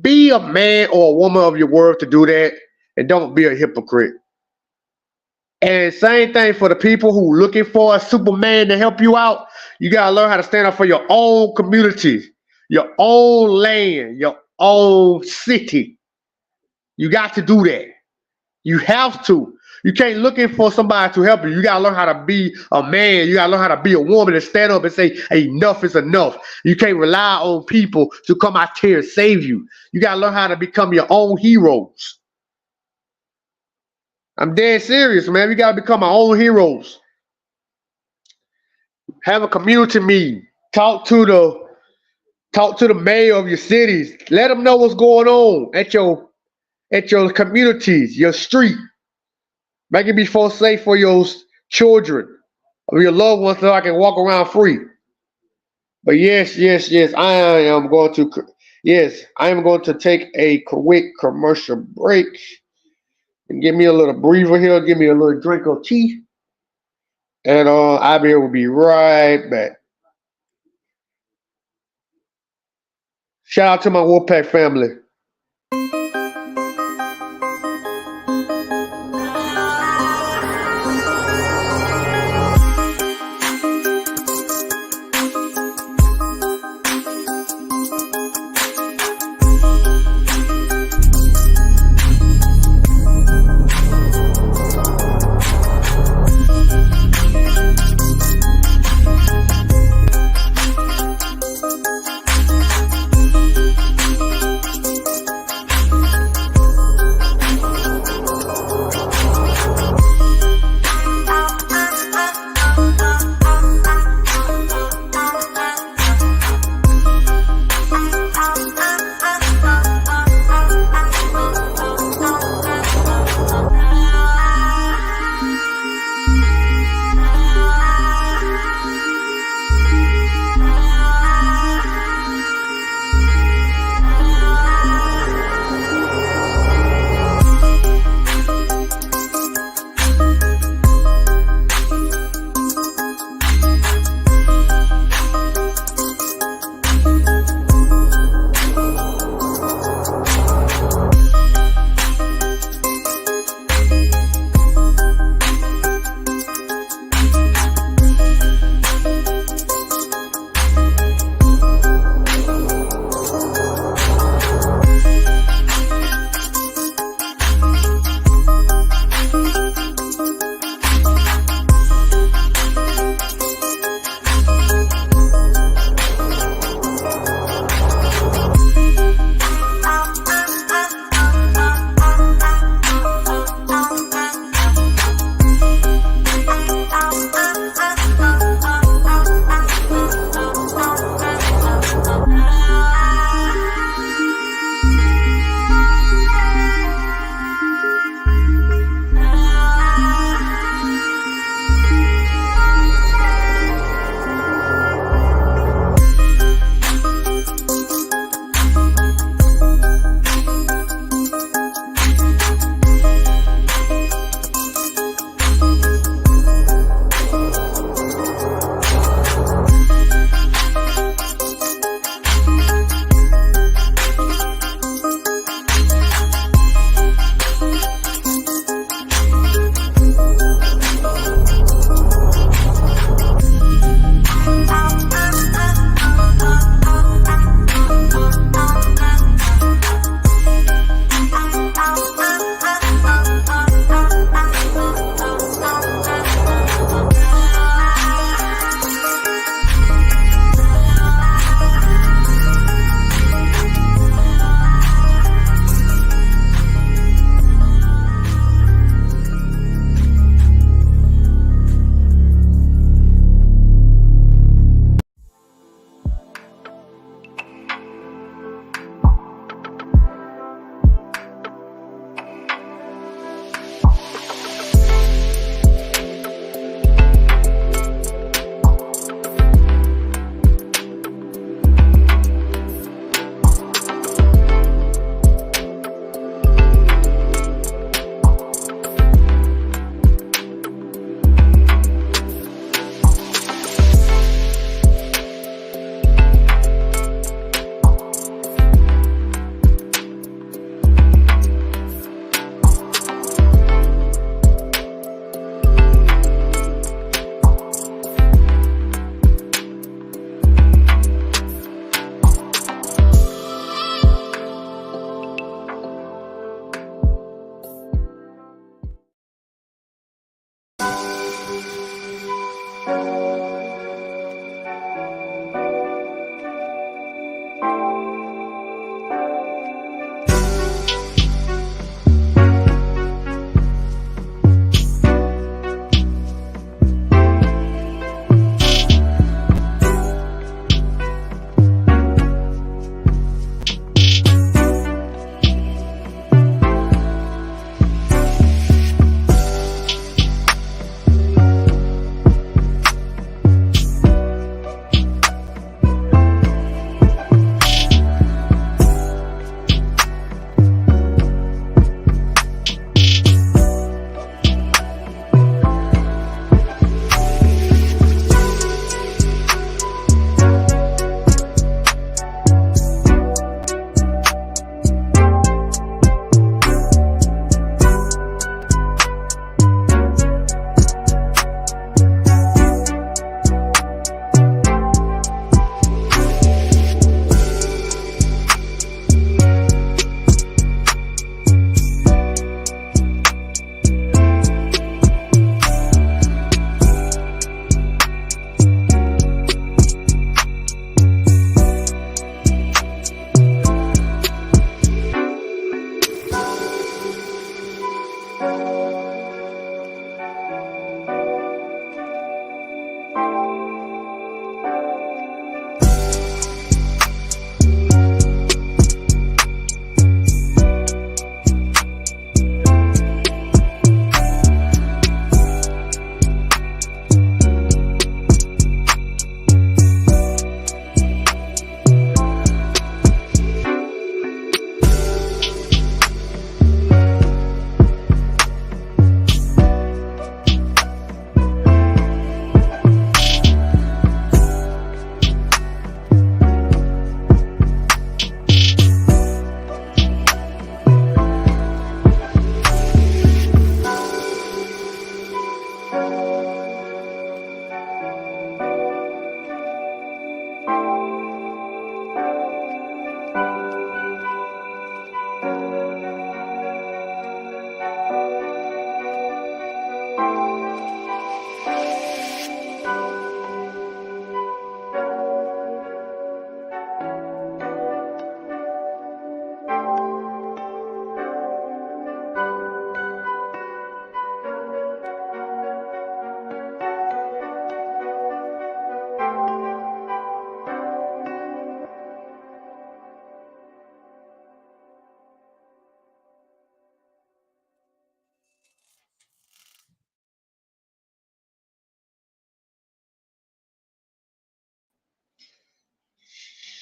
be a man or a woman of your word to do that, and don't be a hypocrite. And same thing for the people who looking for a Superman to help you out. You gotta learn how to stand up for your own community, your own land, your own city. You got to do that. You have to. You can't looking for somebody to help you. You gotta learn how to be a man. You gotta learn how to be a woman and stand up and say, enough is enough. You can't rely on people to come out here and save you. You gotta learn how to become your own heroes. I'm dead serious, man. We gotta become our own heroes. Have a community meeting. Talk to the mayor of your cities. Let them know what's going on at your communities, your street. Make it be safe for your children or your loved ones so I can walk around free. But yes, I am going to take a quick commercial break and give me a little breather here, give me a little drink of tea, and I'll be right back. Shout out to my Wolfpack family.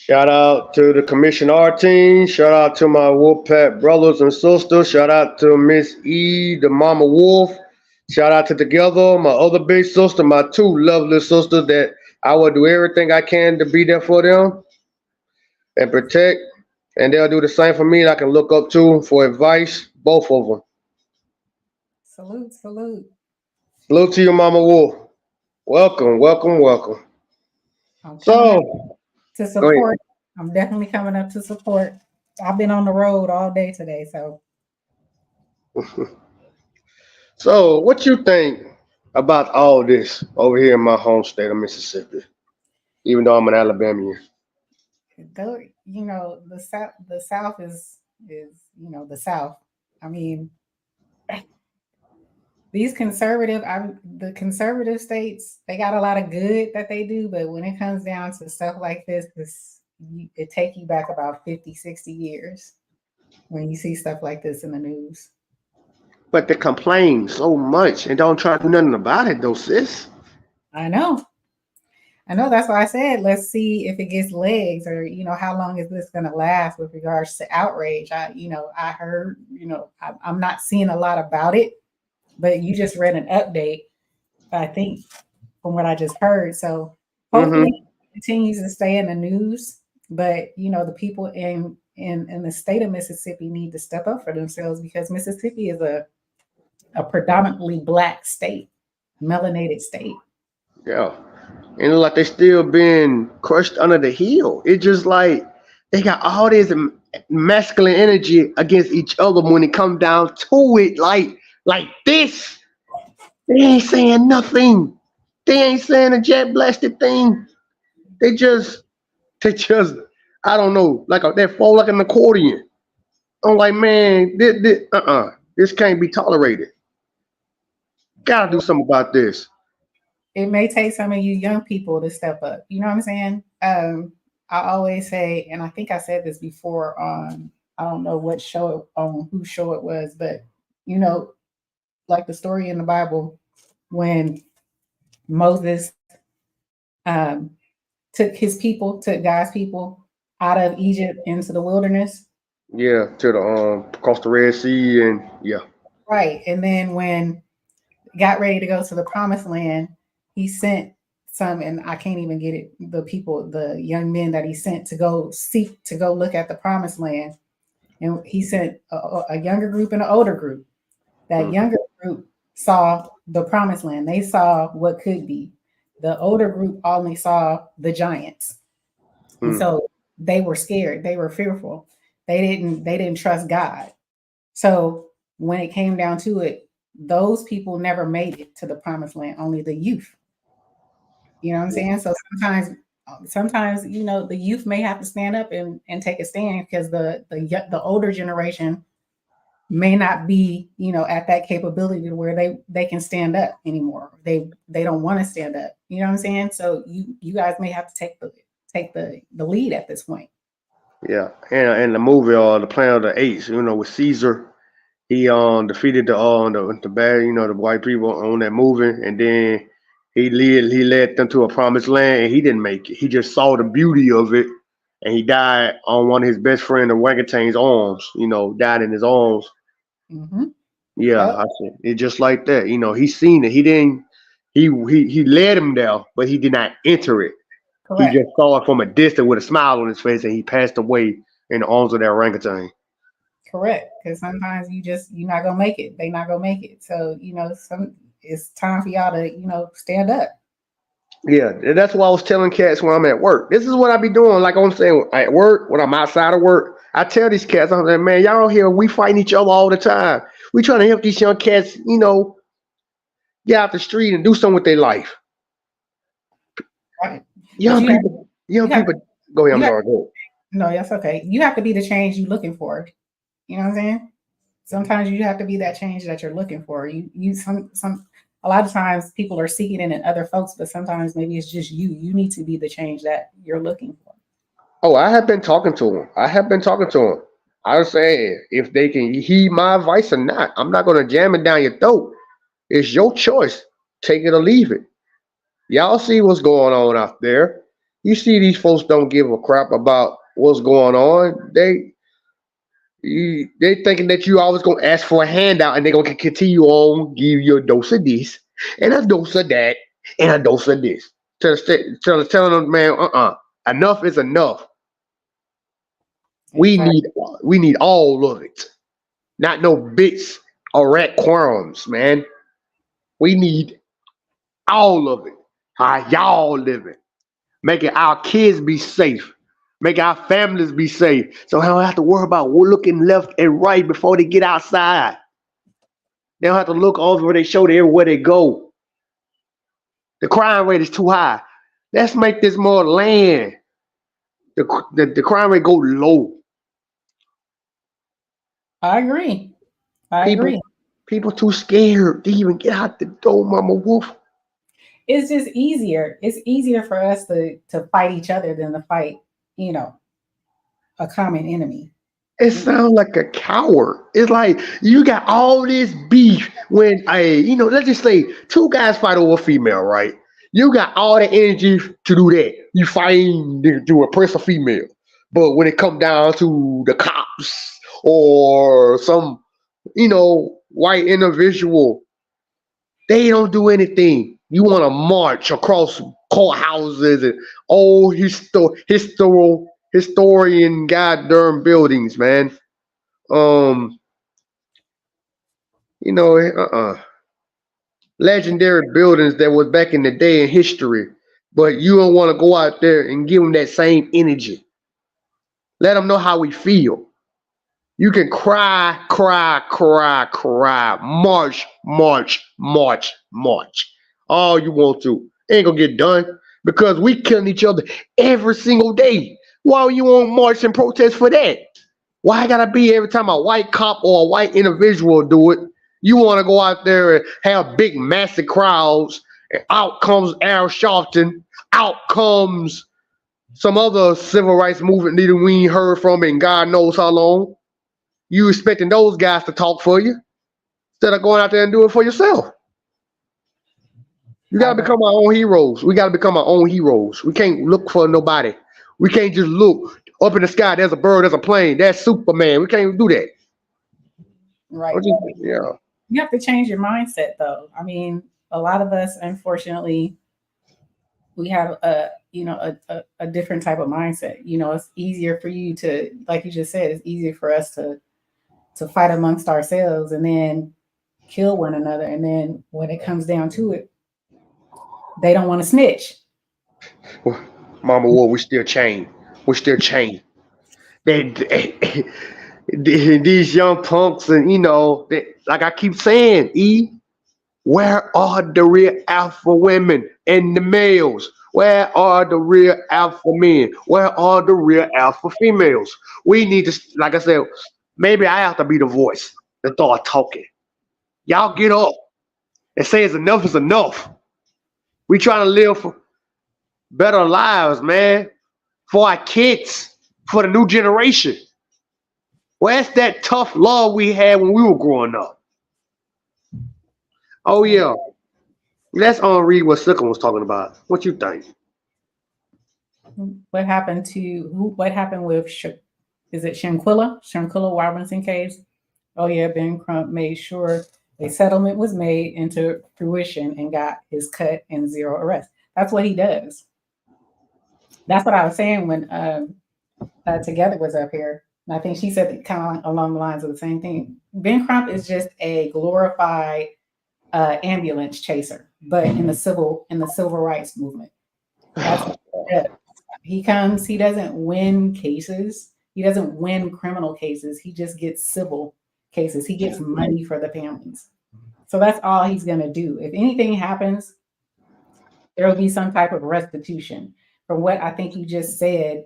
Shout out to the Commission R team. Shout out to my Wolfpack brothers and sisters. Shout out to Miss E, the Mama Wolf. Shout out to Together, my other big sister, my two lovely sisters that I will do everything I can to be there for them and protect. And they'll do the same for me. And I can look up to for advice, both of them. Salute, salute. Salute to you, Mama Wolf. Welcome, welcome, welcome. I'm coming up So, to go ahead. support. I'm definitely coming up to support. I've been on the road all day today, so So, what you think about all this over here in my home state of Mississippi? Even though I'm an Alabamian. though the South is the South. I mean, the conservative states, they got a lot of good that they do, but when it comes down to stuff like it take you back about 50, 60 years when you see stuff like this in the news. But they complain so much and don't try to do nothing about it, though, sis. I know. That's why I said, let's see if it gets legs, or, how long is this going to last with regards to outrage? I heard, I'm not seeing a lot about it, but you just read an update, I think, from what I just heard. So hopefully it continues to stay in the news, but, the people in the state of Mississippi need to step up for themselves, because Mississippi is a predominantly Black state, melanated state. Yeah. And it's like they still being crushed under the heel. It's just like they got all this masculine energy against each other when it comes down to it. Like this. They ain't saying nothing. They ain't saying a jet blasted thing. They just, I don't know, they fall like an accordion. I'm like, man, this can't be tolerated. Gotta do something about this. It may take some of you young people to step up. You know what I'm saying? I always say, and I think I said this before on, I don't know what show, on whose show it was, but, like the story in the Bible when Moses took God's people out of Egypt into the wilderness. Yeah, to the across the Red Sea, and yeah. Right. And then when got ready to go to the promised land, he sent some, and I can't even get it, the young men that he sent to go look at the promised land. And he sent a younger group and an older group. That younger group saw the promised land. They saw what could be. The older group only saw the giants. And so they were scared. They were fearful. They didn't trust God. So when it came down to it, those people never made it to the promised land, only the youth. You know what I'm saying? So sometimes, the youth may have to stand up and take a stand, because the older generation may not be, at that capability to where they can stand up anymore. They don't want to stand up. You know what I'm saying? So you guys may have to take the lead at this point. Yeah, and the movie the Planet of the Apes, with Caesar, he defeated the bad, the white people on that movie, and then he led them to a promised land, and he didn't make it. He just saw the beauty of it, and he died on one of his best friend orangutans' arms. Died in his arms. Mm-hmm. Yeah, I said it just like that. He seen it. He didn't. He led him there, but he did not enter it. Correct. He just saw it from a distance with a smile on his face, and he passed away in the arms of that orangutan. Correct, because sometimes you're not gonna make it. They're not gonna make it. So it's time for y'all to stand up. Yeah, and that's what I was telling cats when I'm at work. This is what I be doing. Like I'm saying, at work, when I'm outside of work, I tell these cats, I'm like, man, y'all here, we fighting each other all the time. We trying to help these young cats, get out the street and do something with their life. Right. Young people. Go ahead, I'm sorry. Go ahead. No, that's okay. You have to be the change you're looking for. You know what I'm saying? Sometimes you have to be that change that you're looking for. A lot of times people are seeking it in other folks, but sometimes maybe it's just you. You need to be the change that you're looking for. Oh, I have been talking to him. I was saying, if they can heed my advice or not, I'm not going to jam it down your throat. It's your choice. Take it or leave it. Y'all see what's going on out there. You see, these folks don't give a crap about what's going on. They thinking that you always gonna ask for a handout, and they're gonna continue on give you a dose of this and a dose of that and a dose of this. Telling them, man, enough is enough. We need all of it, not no bits or rat crumbs, man. We need all of it. How y'all living, making our kids be safe, make our families be safe, so they don't have to worry about looking left and right before they get outside. They don't have to look over their shoulder everywhere they go. The crime rate is too high. Let's make this more land. The crime rate go low. I agree. People too scared to even get out the door, Mama Wolf. It's just easier. It's easier for us to fight each other than to fight, a common enemy. It sounds like a coward. It's like you got all this beef when let's just say two guys fight over a female, right? You got all the energy to do that. You fighting to oppress a female. But when it come down to the cops or some, white individual, they don't do anything. You want to march across courthouses and old historian goddamn buildings, man. Legendary buildings that was back in the day in history, but you don't want to go out there and give them that same energy. Let them know how we feel. You can cry, march all you want to. Ain't gonna get done because we killing each other every single day. Why you want to march and protest for that? Why I gotta be every time a white cop or a white individual do it? You want to go out there and have big, massive crowds, and out comes Al Sharpton, out comes some other civil rights movement leader we ain't heard from in God knows how long. You expecting those guys to talk for you instead of going out there and do it for yourself. You gotta become our own heroes. We gotta become our own heroes. We can't look for nobody. We can't just look up in the sky. There's a bird. There's a plane. That's Superman. We can't do that. Right. Yeah. You have to change your mindset, though. I mean, a lot of us, unfortunately, we have a different type of mindset. It's easier for you to, like you just said, it's easier for us to fight amongst ourselves and then kill one another. And then when it comes down to it, they don't want to snitch. Mama War, we still chained. These young punks, and like I keep saying, where are the real alpha women and the males? Where are the real alpha men? Where are the real alpha females? We need to, like I said, maybe I have to be the voice that start talking. Y'all get up and say it's enough is enough. We trying to live for better lives, man, for our kids, for the new generation. Where's that tough love we had when we were growing up? Oh yeah, let's read what Slicker was talking about. What you think? What happened with is it Shanquilla Robinson case? Oh yeah, Ben Crump made sure a settlement was made into fruition and got his cut and zero arrest. That's what he does. That's what I was saying when Together was up here. And I think she said kind of along the lines of the same thing. Ben Crump is just a glorified ambulance chaser, but in the civil rights movement. That's what he does. He comes, he doesn't win cases. He doesn't win criminal cases. He just gets civil cases. He gets money for the families. So that's all he's going to do. If anything happens, there will be some type of restitution. From what I think you just said,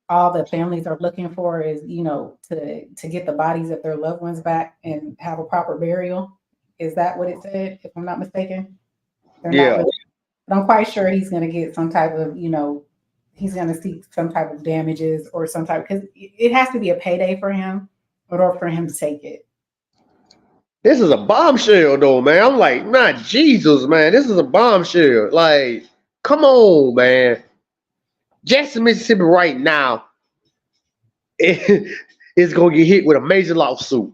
all the families are looking for is, to get the bodies of their loved ones back and have a proper burial. Is that what it said, if I'm not mistaken? But I'm quite sure he's going to get some type of, he's going to seek some type of damages or some type, because it has to be a payday for him in order for him to take it. This is a bombshell, though, man. I'm like, not Jesus, man. This is a bombshell. Like, come on, man. Jackson, Mississippi, right now is gonna get hit with a major lawsuit,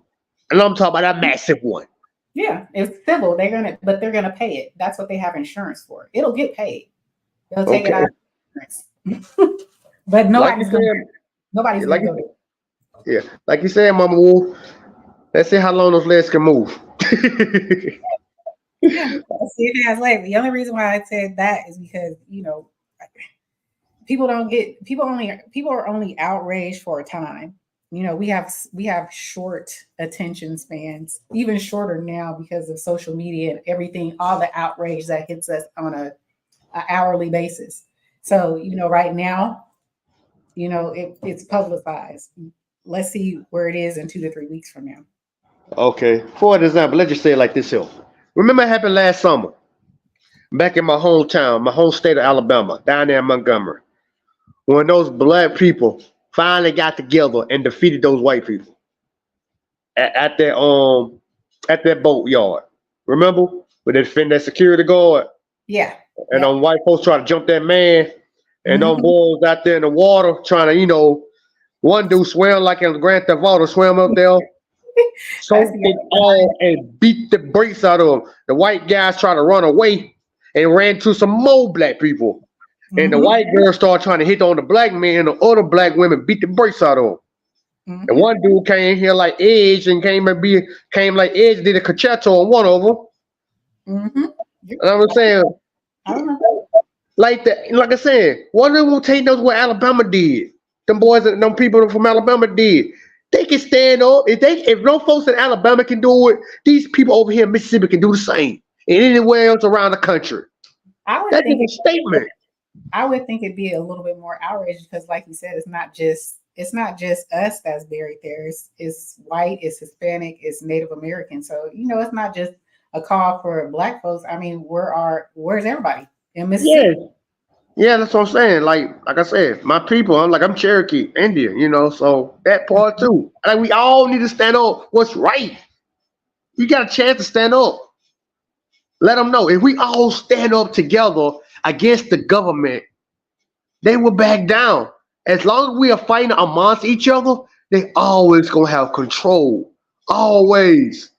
and I'm talking about a massive one. Yeah, it's civil. But they're gonna pay it. That's what they have insurance for. It'll get paid. They'll take it out of insurance. But Like you nobody's said, gonna go there. yeah, like you said, Mama Wolf. Let's see how long those legs can move. Yeah, let's see if it has legs. The only reason why I said that is because people are only outraged for a time. We have short attention spans, even shorter now because of social media and everything, all the outrage that hits us on a hourly basis. So, right now, it's publicized. Let's see where it is in 2 to 3 weeks from now. Okay, for example, let's just say it like this here. Remember what happened last summer? Back in my hometown, my home state of Alabama, down there in Montgomery, when those black people finally got together and defeated those white people at their boatyard. Remember? When they defend that security guard Yeah. and them white folks try to jump that man, and them boys out there in the water trying to, one dude swam like in Grand Theft Auto, swam up there, soaked it all and beat the brakes out of him. The white guys try to run away and ran to some more black people. And the white girl started trying to hit on the black man, and the other black women beat the brakes out of him. And one dude came here like Edge and came like Edge did a concerto on one of them. And I was saying, like I said, one of them will take those what Alabama did. Them boys and them people from Alabama did. They can stand up. If no folks in Alabama can do it, these people over here in Mississippi can do the same. And anywhere else around the country. That's a statement. I would think it'd be a little bit more outrage because, like you said, it's not just us that's buried there. It's white, it's Hispanic, it's Native American. So it's not just a call for black folks. I mean, where's everybody in Mississippi? Yeah, that's what I'm saying. Like I said, my people. I'm Cherokee, Indian. So that part too. Like we all need to stand up. What's right? You got a chance to stand up. Let them know if we all stand up together against the government, they will back down. As long as we are fighting amongst each other, they always gonna have control. Always.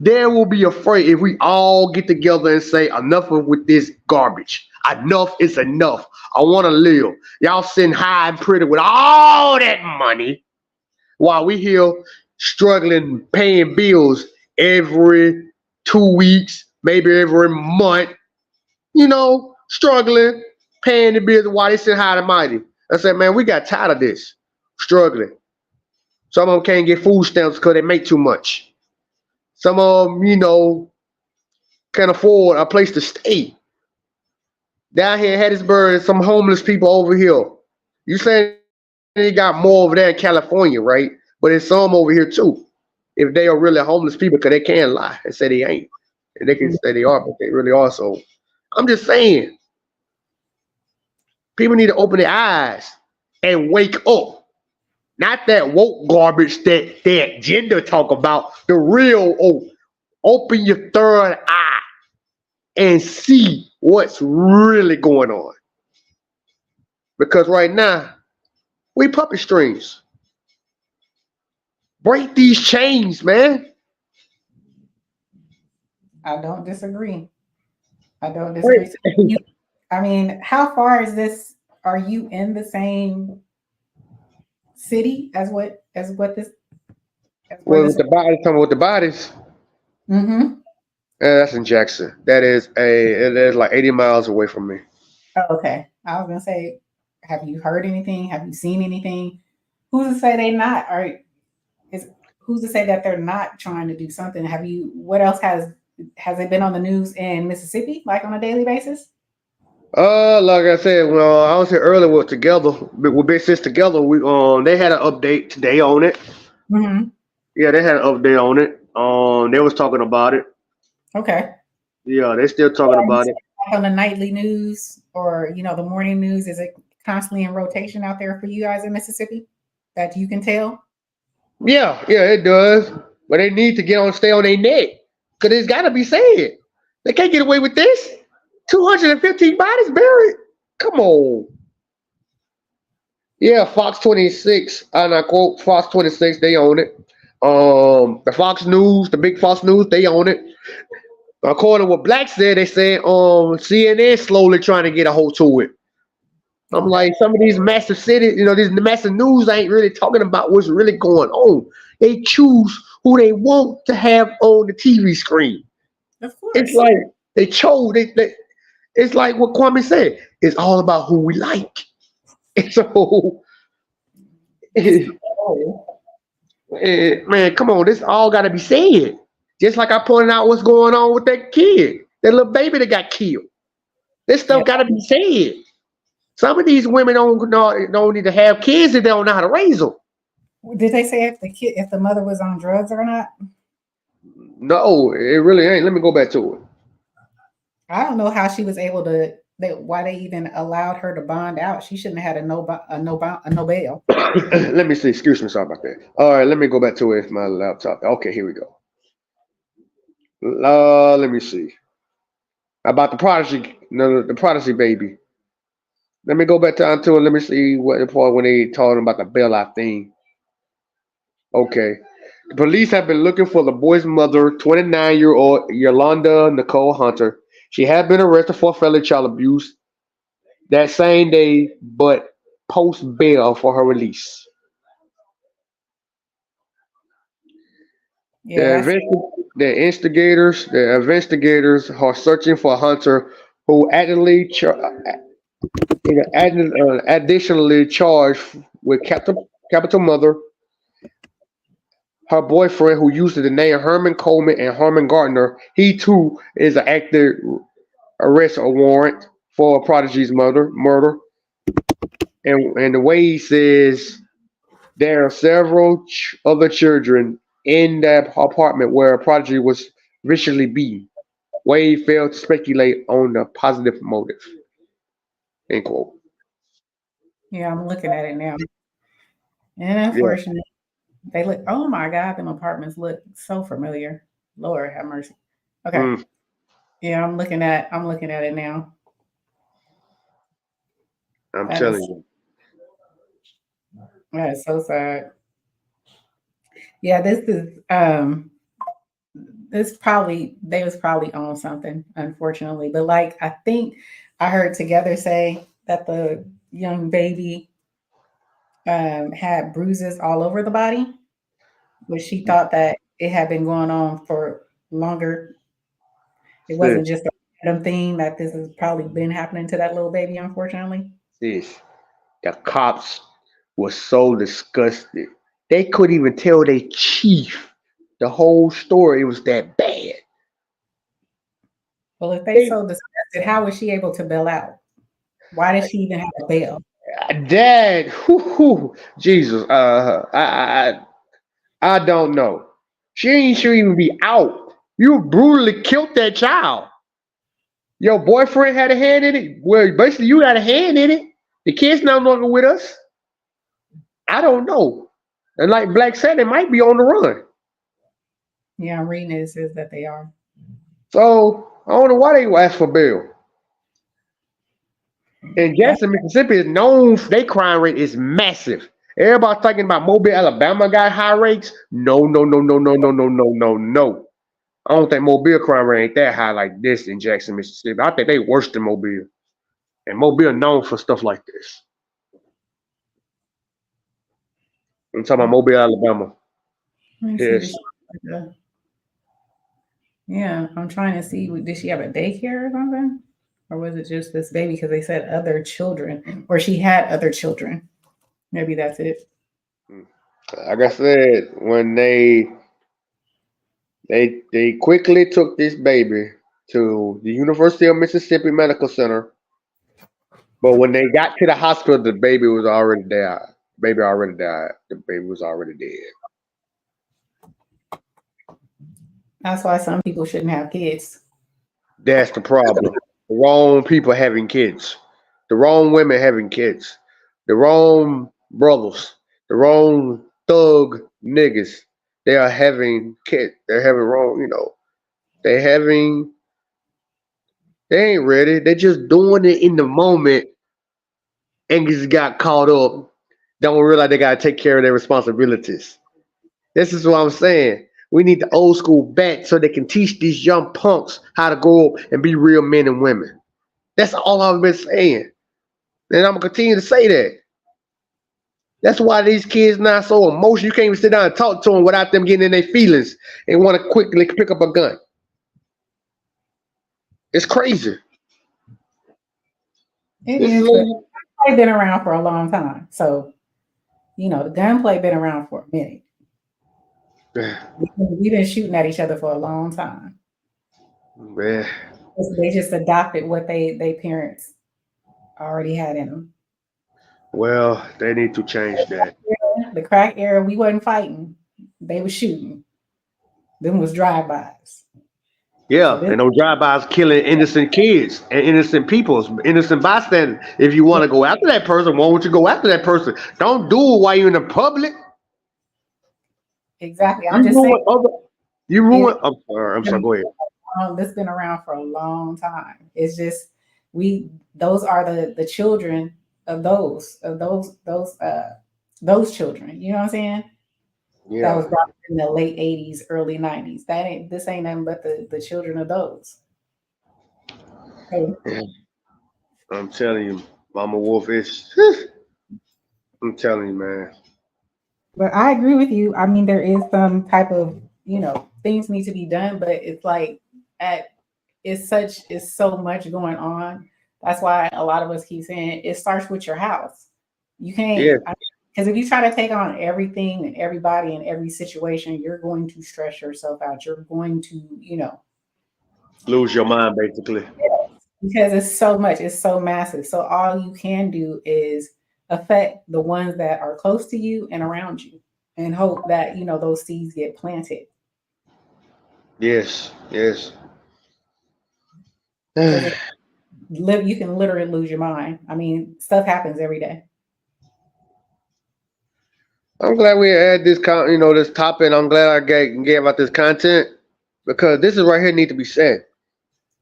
They will be afraid if we all get together and say enough with this garbage. Enough is enough. I want to live. Y'all sitting high and pretty with all that money while we here struggling, paying bills every 2 weeks, maybe every month. Struggling, paying the bills while they sit high and mighty. I said, man, we got tired of this, struggling. Some of them can't get food stamps because they make too much. Some of them, can't afford a place to stay. Down here in Hattiesburg, some homeless people over here. You saying they got more over there in California, right? But there's some over here too. If they are really homeless people, because they can't lie and say they ain't. And they can say they are, but they really are. So I'm just saying, people need to open their eyes and wake up. Not that woke garbage that their agenda talk about. The real open your third eye and see what's really going on. Because right now, we puppet strings. Break these chains, man. I don't disagree. I mean, how far is this? Are you in the same city as what this? With the bodies, talking with the bodies. Mm-hmm. That's in Jackson. It is like 80 miles away from me. Oh, okay. I was gonna say, have you heard anything? Have you seen anything? Who's to say they not? Who's to say that they're not trying to do something? What else has it been on the news in Mississippi, like on a daily basis? Like I said, I was here earlier with Big Sis Together. They had an update today on it. Mm-hmm. Yeah, they had an update on it. They was talking about it. Okay. Yeah, they still talking about it. On the nightly news or the morning news, is it constantly in rotation out there for you guys in Mississippi that you can tell? Yeah, it does. But they need to stay on their neck because it's got to be said. They can't get away with this. 215 bodies buried. Come on. Yeah, Fox 26, and I quote Fox 26, they own it. The Fox News, the big Fox News, they own it. According to what Black said, they said CNN slowly trying to get a hold to it. I'm like, some of these massive cities, these massive news ain't really talking about what's really going on. They choose who they want to have on the TV screen. Of course. It's like they chose. It's like what Kwame said. It's all about who we like. And so, man, come on, this all got to be said. Just like I pointed out what's going on with that kid, that little baby that got killed. This stuff got to be said. Some of these women don't need to have kids if they don't know how to raise them. Did they say if the mother was on drugs or not? No, it really ain't. Let me go back to it. I don't know how she was able to. Why they even allowed her to bond out? She shouldn't have had a no bail. Let me see. Excuse me. Sorry about that. All right, let me go back to it. My laptop. Okay, here we go. Let me see. About the Prodigy, the Prodigy baby. Let me go back to it. Let me see what the part when they talking about the bailout thing. Okay. The police have been looking for the boy's mother, 29-year-old Yolanda Nicole Hunter. She had been arrested for felony child abuse that same day, but post bail for her release. Yeah, The investigators are searching for Hunter, who additionally charged with capital murder. Her boyfriend, who used the name Herman Coleman and Herman Gardner, he too is an active arrest warrant for Prodigy's murder. And the way he says there are several other children in that apartment where Prodigy was viciously beaten. Wade failed to speculate on the positive motive. End quote. Yeah, I'm looking at it now. And unfortunately, they look, oh my God, them apartments look so familiar. Lord have mercy. Okay. Yeah, I'm looking at it now. I'm telling you. That is so sad. Yeah, this is they was probably on something, unfortunately. But like I think I heard Together say that the young baby had bruises all over the body, but she thought that it had been going on for longer. It wasn't just a random thing, that this has probably been happening to that little baby, unfortunately. The cops were so disgusted. They couldn't even tell their chief the whole story. It was that bad. Well, if they so disgusted, how was she able to bail out? Why did she even have a bail? Dad, Jesus, I don't know. She ain't should even be out. You brutally killed that child. Your boyfriend had a hand in it. Well, basically, you got a hand in it. The kid's no longer with us. I don't know. And like Black said, they might be on the run. Yeah, I'm reading it. It says that they are. So I don't know why they asked for bail. And Jackson, Mississippi is known for their crime rate is massive. Everybody talking about Mobile, Alabama got high rates. No. I don't think Mobile crime rate ain't that high like this in Jackson, Mississippi. I think they worse than Mobile. And Mobile known for stuff like this. I'm talking about Mobile, Alabama. Yes. Yeah, I'm trying to see. Did she have a daycare or something? Or was it just this baby? Because they said other children, or she had other children. Maybe that's it. Like I said, when they quickly took this baby to the University of Mississippi Medical Center, but when they got to the hospital, the baby was already dead. Baby already died. The baby was already dead. That's why some people shouldn't have kids. That's the problem. The wrong people having kids. The wrong women having kids. The wrong brothers. The wrong thug niggas. They are having kids. They're having wrong, they ain't ready. They're just doing it in the moment and just got caught up don't realize they gotta take care of their responsibilities. This is what I'm saying. We need the old school back so they can teach these young punks how to grow up and be real men and women. That's all I've been saying. And I'm gonna continue to say that. That's why these kids now so emotional. You can't even sit down and talk to them without them getting in their feelings and want to quickly pick up a gun. It's crazy. It This is, but lady, they've been around for a long time. So, you know, the gunplay been around for a minute. We've been shooting at each other for a long time. man. They just adopted what they parents already had in them. Well, they need to change that. The crack era, we wasn't fighting. They were shooting. Them was drive-bys. Yeah, and those drive-bys killing innocent kids and innocent people, innocent bystanders. If you want to go after that person, why won't you go after that person? Don't do it while you're in the public. Exactly. I'm just saying. You ruin. I'm sorry. Go ahead. This been around for a long time. It's just those are the children of those children. You know what I'm saying? Yeah. That was brought up in the late 80s, early 90s. This ain't nothing but the children of those. So, Yeah. I'm telling you, Mama Wolf is. I'm telling you, man. but I agree with you. I mean, there is some type of, things need to be done, but it's like it's so much going on. That's why a lot of us keep saying it starts with your house. You can't, because if you try to take on everything and everybody in every situation, you're going to stress yourself out. You're going to, lose your mind, basically. Because it's so much, it's so massive. So all you can do is affect the ones that are close to you and around you, and hope that those seeds get planted. Yes. You can literally lose your mind. I mean, stuff happens every day. I'm glad we had this this topic. I'm glad I gave out this content because this is right here need to be said.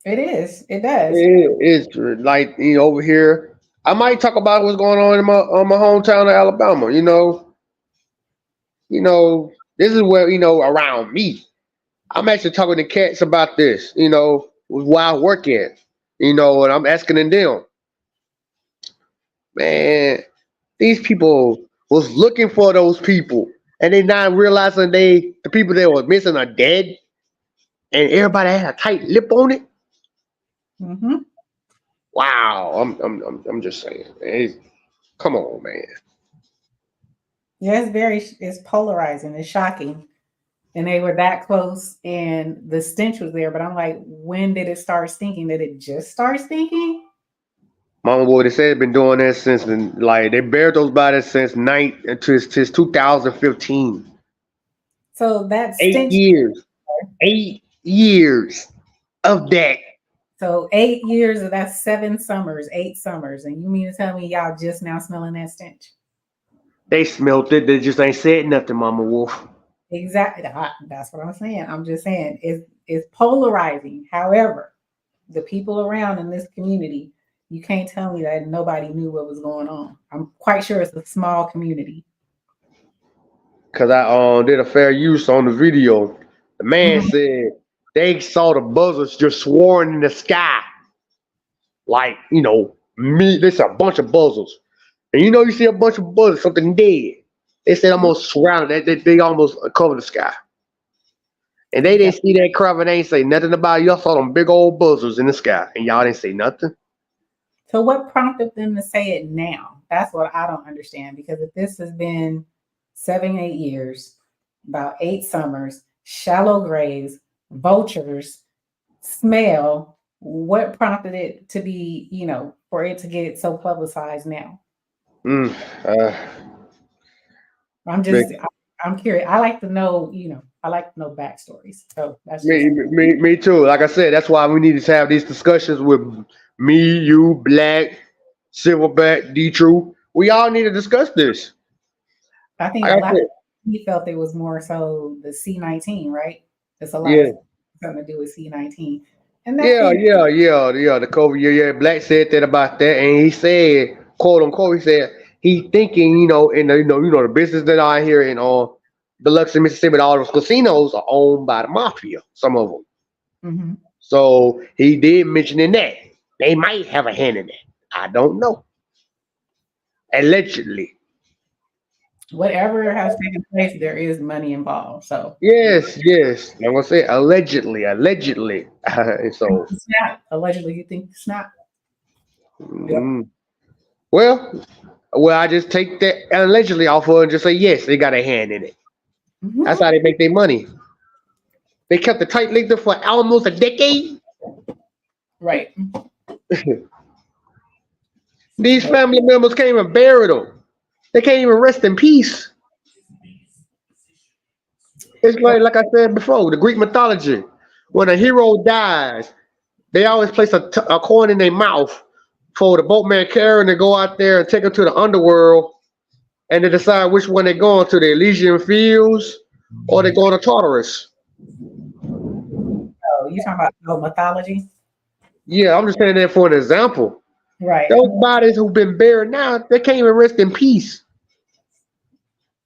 It is. It does. It's like over here. I might talk about what's going on in my hometown of Alabama. This is where around me. I'm actually talking to cats about this. Where I work at. And I'm asking them, man, these people was looking for those people, and they not realizing the people that were missing are dead, and everybody had a tight lip on it. Mm-hmm. Wow, I'm just saying, come on, man. Yeah, it's polarizing. It's shocking, and they were that close, and the stench was there. But I'm like, when did it start stinking? Did it just start stinking? Mama boy, they said they've been doing that since they buried those bodies since 2015. So that's 8 years. 8 years of that. So 8 years of that's 7 summers, 8 summers, and you mean to tell me y'all just now smelling that stench? They smelt it. They just ain't said nothing, Mama Wolf. Exactly. That's what I'm saying. I'm just saying it's polarizing. However, the people around in this community, you can't tell me that nobody knew what was going on. I'm quite sure it's a small community. Cause I did a fair use on the video. The man said they saw the buzzards just soaring in the sky. Like, there's a bunch of buzzards. And you see a bunch of buzzards, something dead. They said almost surrounded, they almost covered the sky. And they didn't see that crap and they ain't say nothing about it. Y'all saw them big old buzzards in the sky and y'all didn't say nothing. So what prompted them to say it now? That's what I don't understand. Because if this has been 7, 8 years, about 8 summers, shallow graves, vultures, smell, what prompted it to be, for it to get so publicized now? I'm curious. I like to know, I like to know backstories. So that's me too. Like I said, that's why we need to have these discussions with me, you, Black, Silverback, D-True. We all need to discuss this. I think he felt it was more so the C-19, right? It's a lot of something to do with C-19. And the COVID. Yeah. Black said that about that, and he said, quote unquote, he said he thinking, in the business that I here in Biloxi, Mississippi, all those casinos are owned by the mafia, some of them. Hmm. So he did mention in that they might have a hand in that. I don't know. Allegedly. Whatever has taken place, there is money involved. So Yes, yes. I'm gonna say allegedly, allegedly. So, snap. Allegedly, you think snap? Yep. mm, well, I just take that allegedly off of and just say yes, they got a hand in it. That's how they make their money. They kept the tight liquor for almost a decade. Right. These family members can't even bury them. They can't even rest in peace. It's like I said before, the Greek mythology. When a hero dies, they always place a coin in their mouth for the boatman carrying to go out there and take them to the underworld and to decide which one they're going to, the Elysian Fields or they're going to Tartarus. Oh, you talking about mythology? Yeah, I'm just saying that for an example. Right. Those bodies who've been buried now, they can't even rest in peace.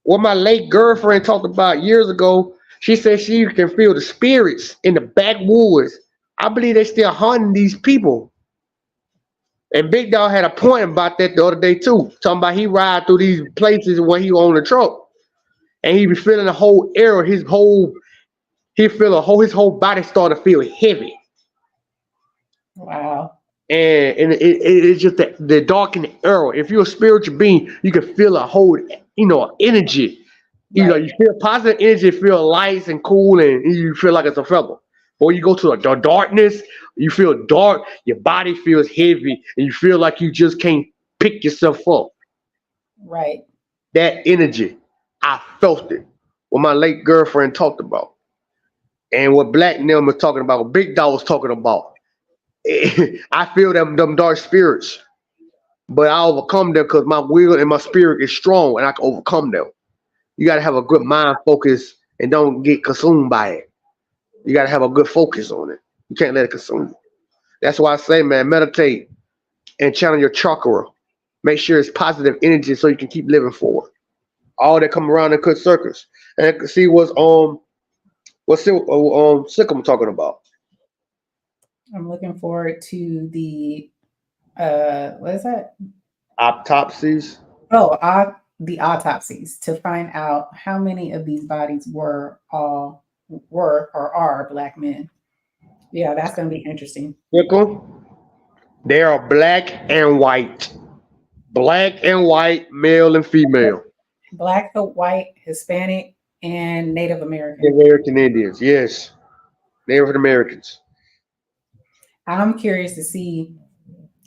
What my late girlfriend talked about years ago, she said she can feel the spirits in the backwoods. I believe they still haunting these people. And Big Dog had a point about that the other day too. Talking about he ride through these places when he on the truck. And he be feeling the whole air, his whole body start to feel heavy. Wow. And it's just the dark and the arrow. If you're a spiritual being, you can feel a whole, energy. Right. You feel positive energy, feel light and cool, and you feel like it's a feather. Or you go to the darkness, you feel dark, your body feels heavy, and you feel like you just can't pick yourself up. Right. That energy, I felt it. What my late girlfriend talked about. And what Black Nim was talking about, what Big Dog was talking about. I feel them dark spirits, but I overcome them because my will and my spirit is strong, and I can overcome them. You got to have a good mind focus and don't get consumed by it. You got to have a good focus on it. You can't let it consume you. That's why I say, man, meditate and channel your chakra. Make sure it's positive energy so you can keep living forward. All that come around in good circles, and see what's Sikkim talking about. I'm looking forward to the what is that? Autopsies. Oh, the autopsies to find out how many of these bodies were or are Black men. Yeah, that's going to be interesting. Sikkim. They are black and white. Black and white, male and female. Black, white, Hispanic, and Native American. American Indians, yes. Native Americans. I'm curious to see,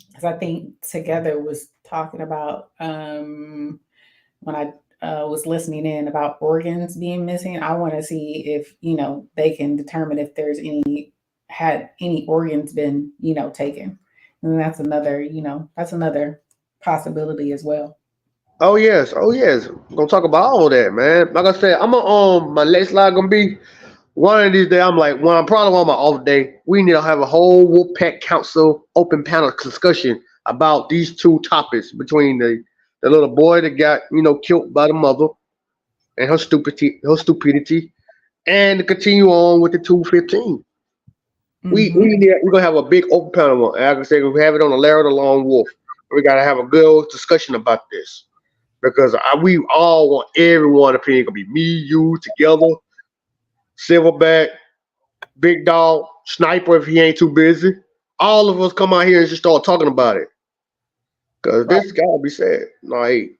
because I think Together was talking about when I was listening in about organs being missing. I want to see if they can determine if there's had any organs been taken, and that's another possibility as well. Oh yes, oh yes. We're gonna talk about all that, man. Like I said, I'm gonna my next slide gonna be one of these days. I'm like, when I'm probably on my off day, we need to have a whole Wolfpack Council open panel discussion about these two topics between the little boy that got killed by the mother and her stupidity, and to continue on with the 215. We're gonna have a big open panel. And like I said, we have it on the Lair of the Lone Wolf. We gotta have a good old discussion about this because we all want everyone's opinion. Gonna be me, you, together, Silverback, Big Dog, Sniper if he ain't too busy. All of us come out here and just start talking about it. Cause this gotta be said. Like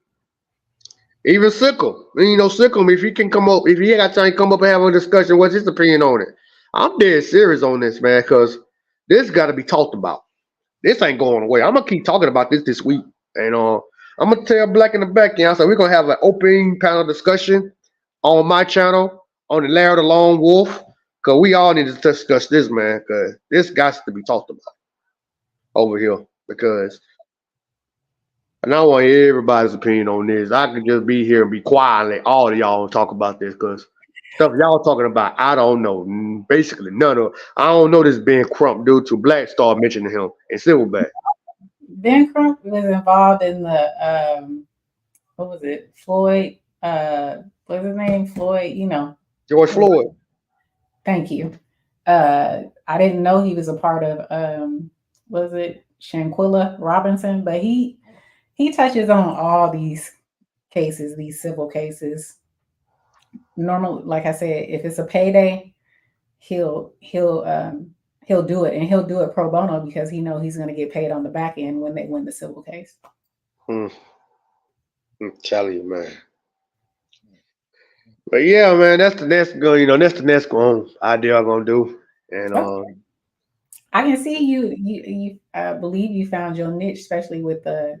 even Sickle, Sickle, if he can come up, if he ain't got time to come up and have a discussion, what's his opinion on it? I'm dead serious on this, man, because this got to be talked about. This ain't going away. I'm gonna keep talking about this week, and I'm gonna tell Black in the back end. So we're gonna have an open panel discussion on my channel on the Lair of the Lone Wolf, because we all need to discuss this, man, because this got to be talked about over here. Because and I want everybody's opinion on this. I could just be here and be quiet and let all of y'all talk about this, because stuff y'all talking about, I don't know. Basically, none of. I don't know this Ben Crump dude to Black Star mentioning him and Silverback. Ben Crump was involved in the what was it? Floyd, what's his name? Floyd, George Floyd. Thank you. I didn't know he was a part of was it Shanquilla Robinson, but he touches on all these cases, these civil cases. Normally, like I said, if it's a payday, he'll do it, and he'll do it pro bono because he knows he's going to get paid on the back end when they win the civil case. I'm telling you, man. But yeah, man, that's the next go. That's the next one idea I'm gonna do. And I can see you believe you found your niche, especially with the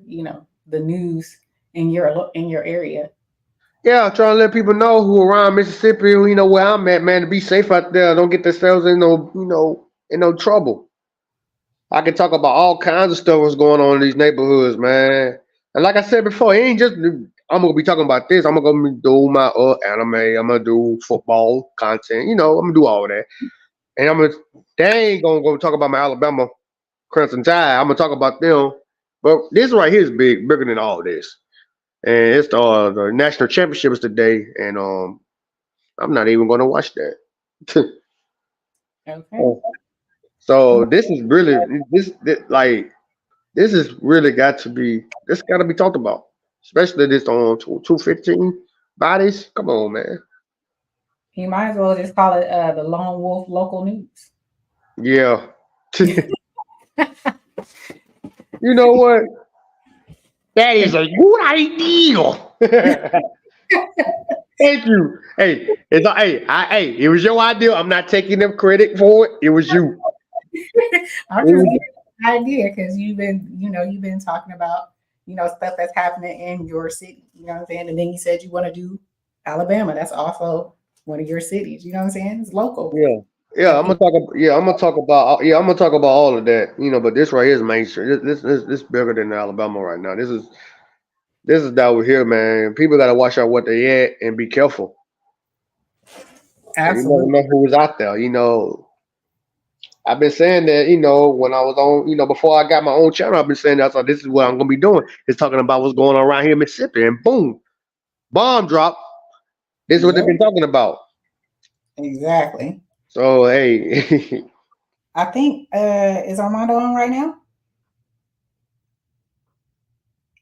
news in your area. yeah, trying to let people know who around Mississippi, who where I'm at, man, to be safe out there. Don't get themselves in no trouble. I can talk about all kinds of stuff what's going on in these neighborhoods, man. And like I said before, it ain't just I'm gonna be talking about this. I'm gonna do my anime. I'm gonna do football content. I'm gonna do all of that. And they ain't gonna go talk about my Alabama Crimson Tide. I'm gonna talk about them. But this right here is bigger than all this. And it's the national championships today, and I'm not even gonna watch that. Okay. So this is really this is really got to be talked about, especially this on 215 bodies. Come on, man. You might as well just call it the Lone Wolf Local News. Yeah. You know what? That is a good idea. Thank you. Hey, it was your idea. I'm not taking them credit for it. It was you. I'm just giving you an idea because you've been talking about stuff that's happening in your city. You know what I'm saying? And then you said you want to do Alabama. That's also one of your cities. You know what I'm saying? It's local. Yeah. I'm gonna talk about all of that. But this right here is mainstream. This bigger than Alabama right now. This is down here, man. People gotta watch out what they at and be careful. Absolutely. You never know who's out there. I've been saying that, when I was on, before I got my own channel, I've been saying that. So this is what I'm gonna be doing. It's talking about what's going on around here in Mississippi, and boom, bomb drop. This is what they've been talking about. Exactly. So hey, I think is Armando on right now?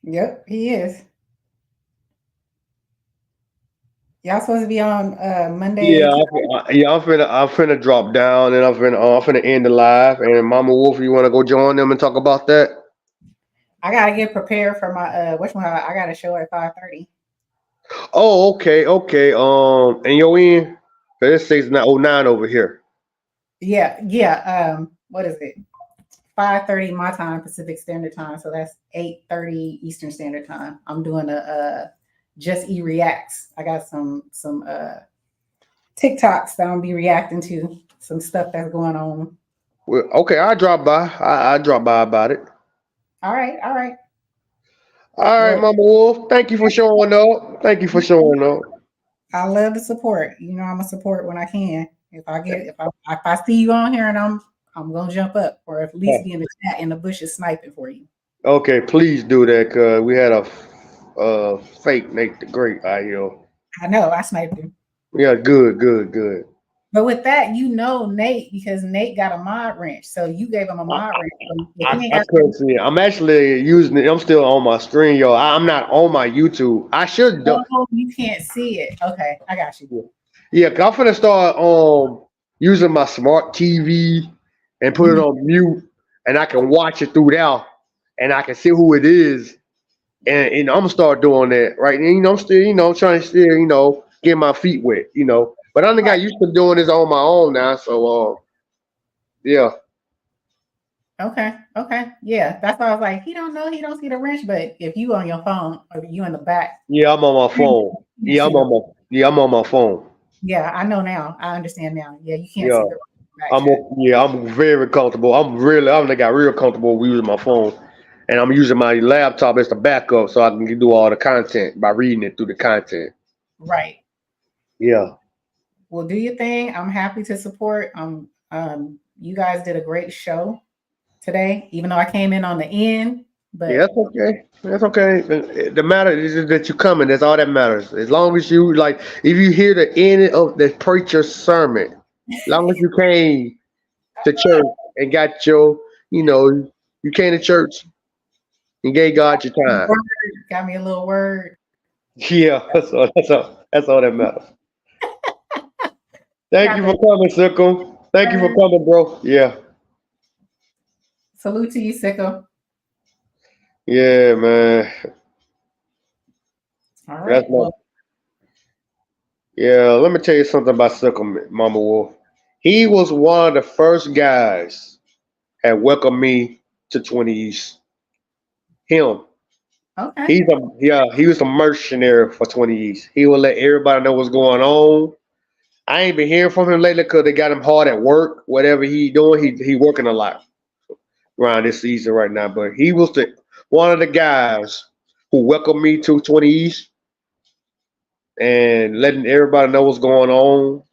Yep, he is. Y'all supposed to be on Monday. yeah, I'm finna drop down, and I'm finna end the live. And Mama Wolf, you want to go join them and talk about that? I gotta get prepared for my I got a show at 5:30. Oh, okay. And you're in? It's 6:09 over here. Yeah. What is it? 5:30 my time, Pacific Standard Time. So that's 8:30 Eastern Standard Time. I'm doing a Just E Reacts. I got some TikToks that I'll be reacting to, some stuff that's going on. Well, okay, I'll drop by. I drop by about it. All right. All right, Mama Wolf. Thank you for showing up. I love the support. I'm gonna support when I can. If I see you on here and I'm gonna jump up, or at least be in the chat in the bushes sniping for you. Okay, please do that, cause we had a fake Nate the Great out here. I know, I sniped him. Yeah, good. But with that, Nate, because Nate got a mod wrench, so you gave him a mod wrench. I couldn't see it. I'm actually using it. I'm still on my screen, yo. I'm not on my YouTube. I should do. Oh, you can't see it. Okay, I got you. Yeah, cause I'm finna start using my smart TV and put it on mute, and I can watch it through there, and I can see who it is, and I'm gonna start doing that, right? And I'm still, trying to still, get my feet wet, But I think I used to doing this on my own now, so yeah. Okay. Yeah, that's why I was like, he don't see the wrench, but if you on your phone or you in the back. Yeah, I'm on my phone. I'm on my phone. Yeah, I know now. I understand now. Yeah, you can't see the back. I'm very comfortable. I got real comfortable using my phone. And I'm using my laptop as the backup so I can do all the content by reading it through the content. Right. Yeah. Well, do your thing. I'm happy to support. You guys did a great show today, even though I came in on the end. But Yeah, that's okay. That's okay. The matter is that you coming. That's all that matters. As long as you like, if you hear the end of the preacher's sermon, as long as you came to church and got your, you came to church and gave God your time. got me a little word. Yeah, that's all that matters. Thank Got you that for coming, Sickle. Thank you for word. coming, bro. Yeah, Salute to you, Sicko. yeah, man. All That's right. my. Well, Yeah, let me tell you something about Sickle, Mama Wolf. He was one of the first guys that welcomed me to 20 East. Him. okay. He was a mercenary for 20 East. He will let everybody know what's going on. I ain't been hearing from him lately because they got him hard at work. Whatever he doing, he working a lot around this season right now. But he was the one of the guys who welcomed me to 20 East and letting everybody know what's going on.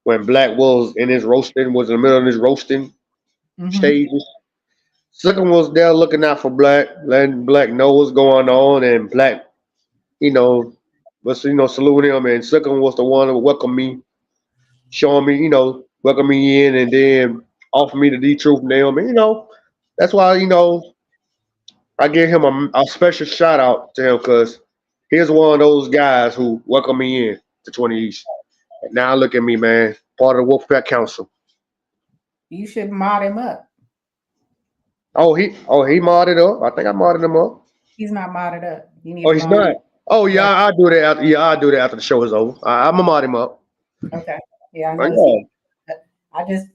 When Black was in the middle of his roasting Mm-hmm. stages. Second was there looking out for Black, letting Black know what's going on, and Black, you know, was saluting him. And second was the one who welcomed me, showing me, welcome me in, and then offer me the D Truth name. And that's why I give him a special shout out to him because he's one of those guys who welcomed me in to 20 East. And now look at me, man, part of the Wolfpack Council. You should mod him up. He modded up. I think I modded him up. He's not modded up. You need Oh, to he's mod him. not. Oh yeah, Yeah. I'll do that. I'll do that after the show is over. I'm gonna mod him up. Okay. Yeah, I Oh noticed. yeah. I just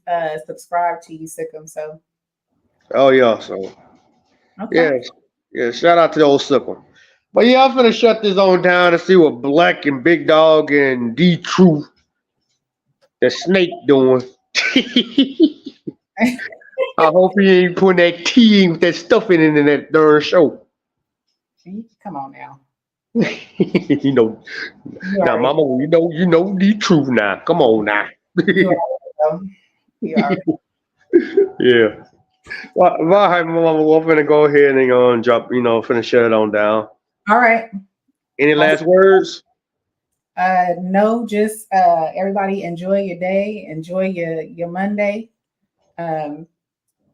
subscribed to you, Sickum. So Oh yeah. So okay. yeah, yeah. Shout out to the old Sickle. But yeah, I'm finna shut this on down and see what Black and Big Dog and D Truth, the Snake, doing. I hope he ain't putting that tea in with that stuff in that darn show. Come on now. you know, You now, already, Mama, you know the truth now. Come on now. you already know. You already. Yeah. Well, hi, Mama. We're gonna go ahead and drop. Finna shut it on down. All right. Any last words? No, just everybody enjoy your day, enjoy your Monday.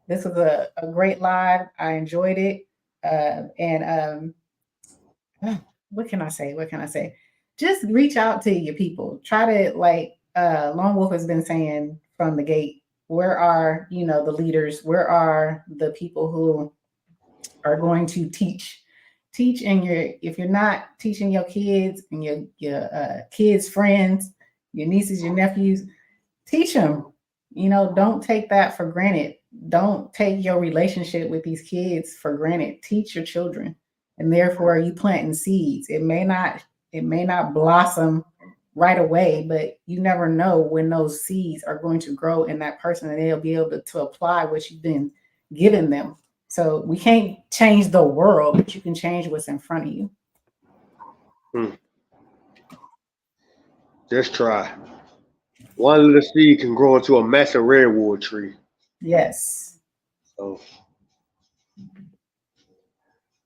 This was a great live. I enjoyed it. And what can I say? What can I say? Just reach out to your people. Try to like Lone Wolf has been saying from the gate. Where are the leaders? Where are the people who are going to teach if you're not teaching your kids and your kids friends, your nieces, your nephews, teach them. Don't take that for granted. Don't take your relationship with these kids for granted. Teach your children, and therefore you planting seeds. It may not blossom right away, but you never know when those seeds are going to grow in that person, and they'll be able to apply what you've been giving them. So we can't change the world, but you can change what's in front of you. Just try. One little seed can grow into a massive redwood tree. Yes. So,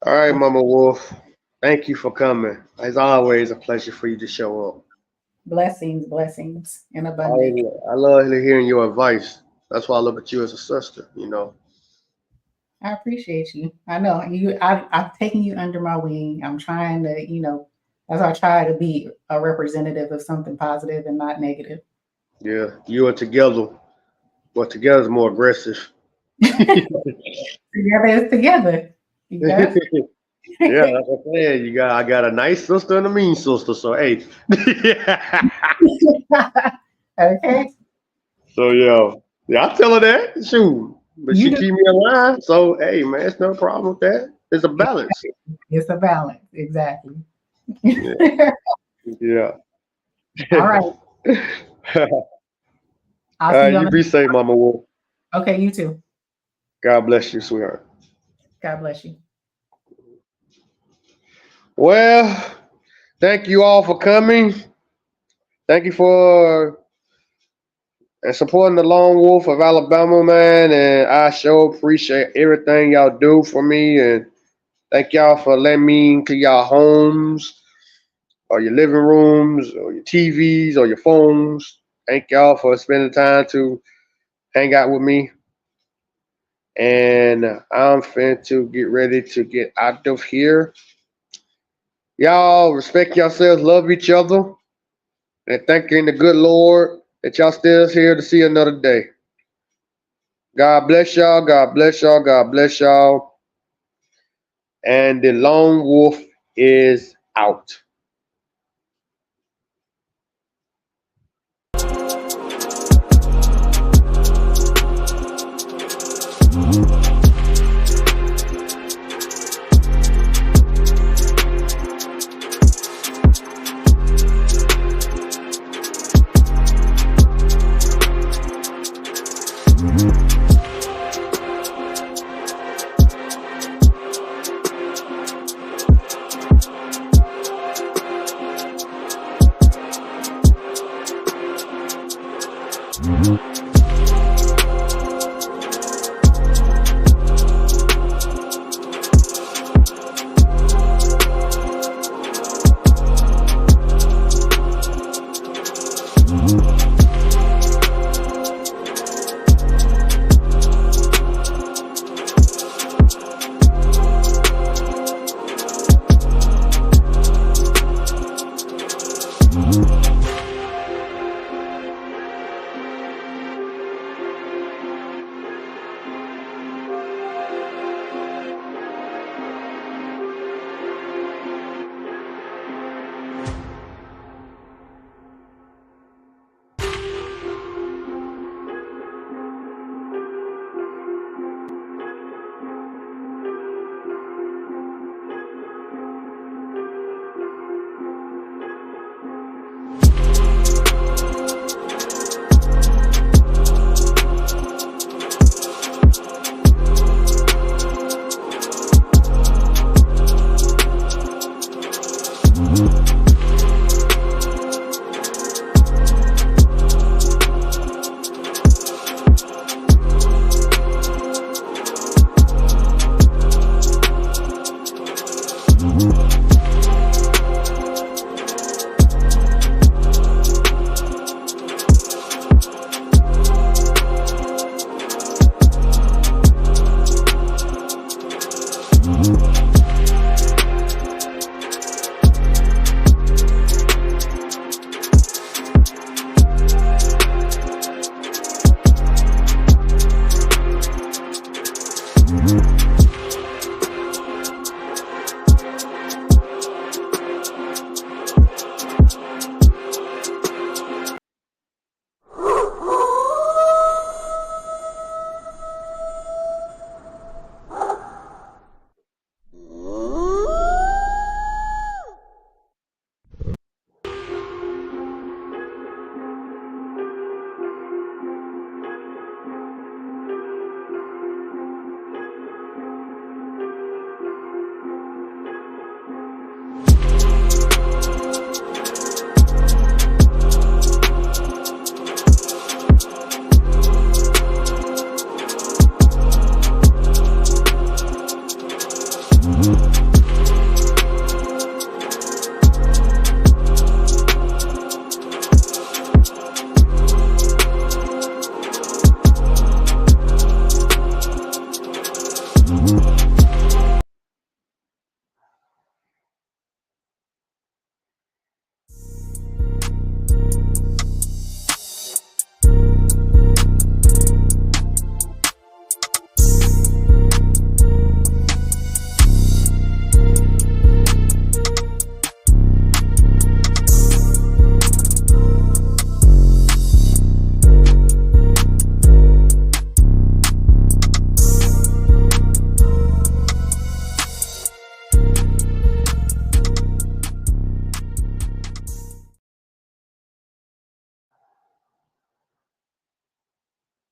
all right, Mama Wolf. Thank you for coming. As always, a pleasure for you to show up. Blessings in abundance. I love hearing your advice. That's why I look at you as a sister. I appreciate you. I know I've taken you under my wing. I'm trying to, as I try to be a representative of something positive and not negative. Yeah, you and together. But together is more aggressive. Together is together. You got Yeah, that's what I'm saying. I got a nice sister and a mean sister. So hey. Okay. So yeah, I tell her that. Shoot. But she keep me alive. So hey man, it's no problem with that. It's a balance. It's a balance, exactly. Yeah. All right. All right, you be safe, Mama Wolf. Okay, you too. God bless you, sweetheart. God bless you. Well, thank you all for coming. Thank you for supporting the Lone Wolf of Alabama, man. And I sure appreciate everything y'all do for me. And Thank y'all for letting me into y'all homes or your living rooms or your TVs or your phones. Thank y'all for spending time to hang out with me. And I'm finna to get ready to get out of here. Y'all respect yourselves, love each other, and thanking the good Lord that y'all still here to see another day. God bless y'all. God bless y'all. God bless y'all. And the lone wolf is out.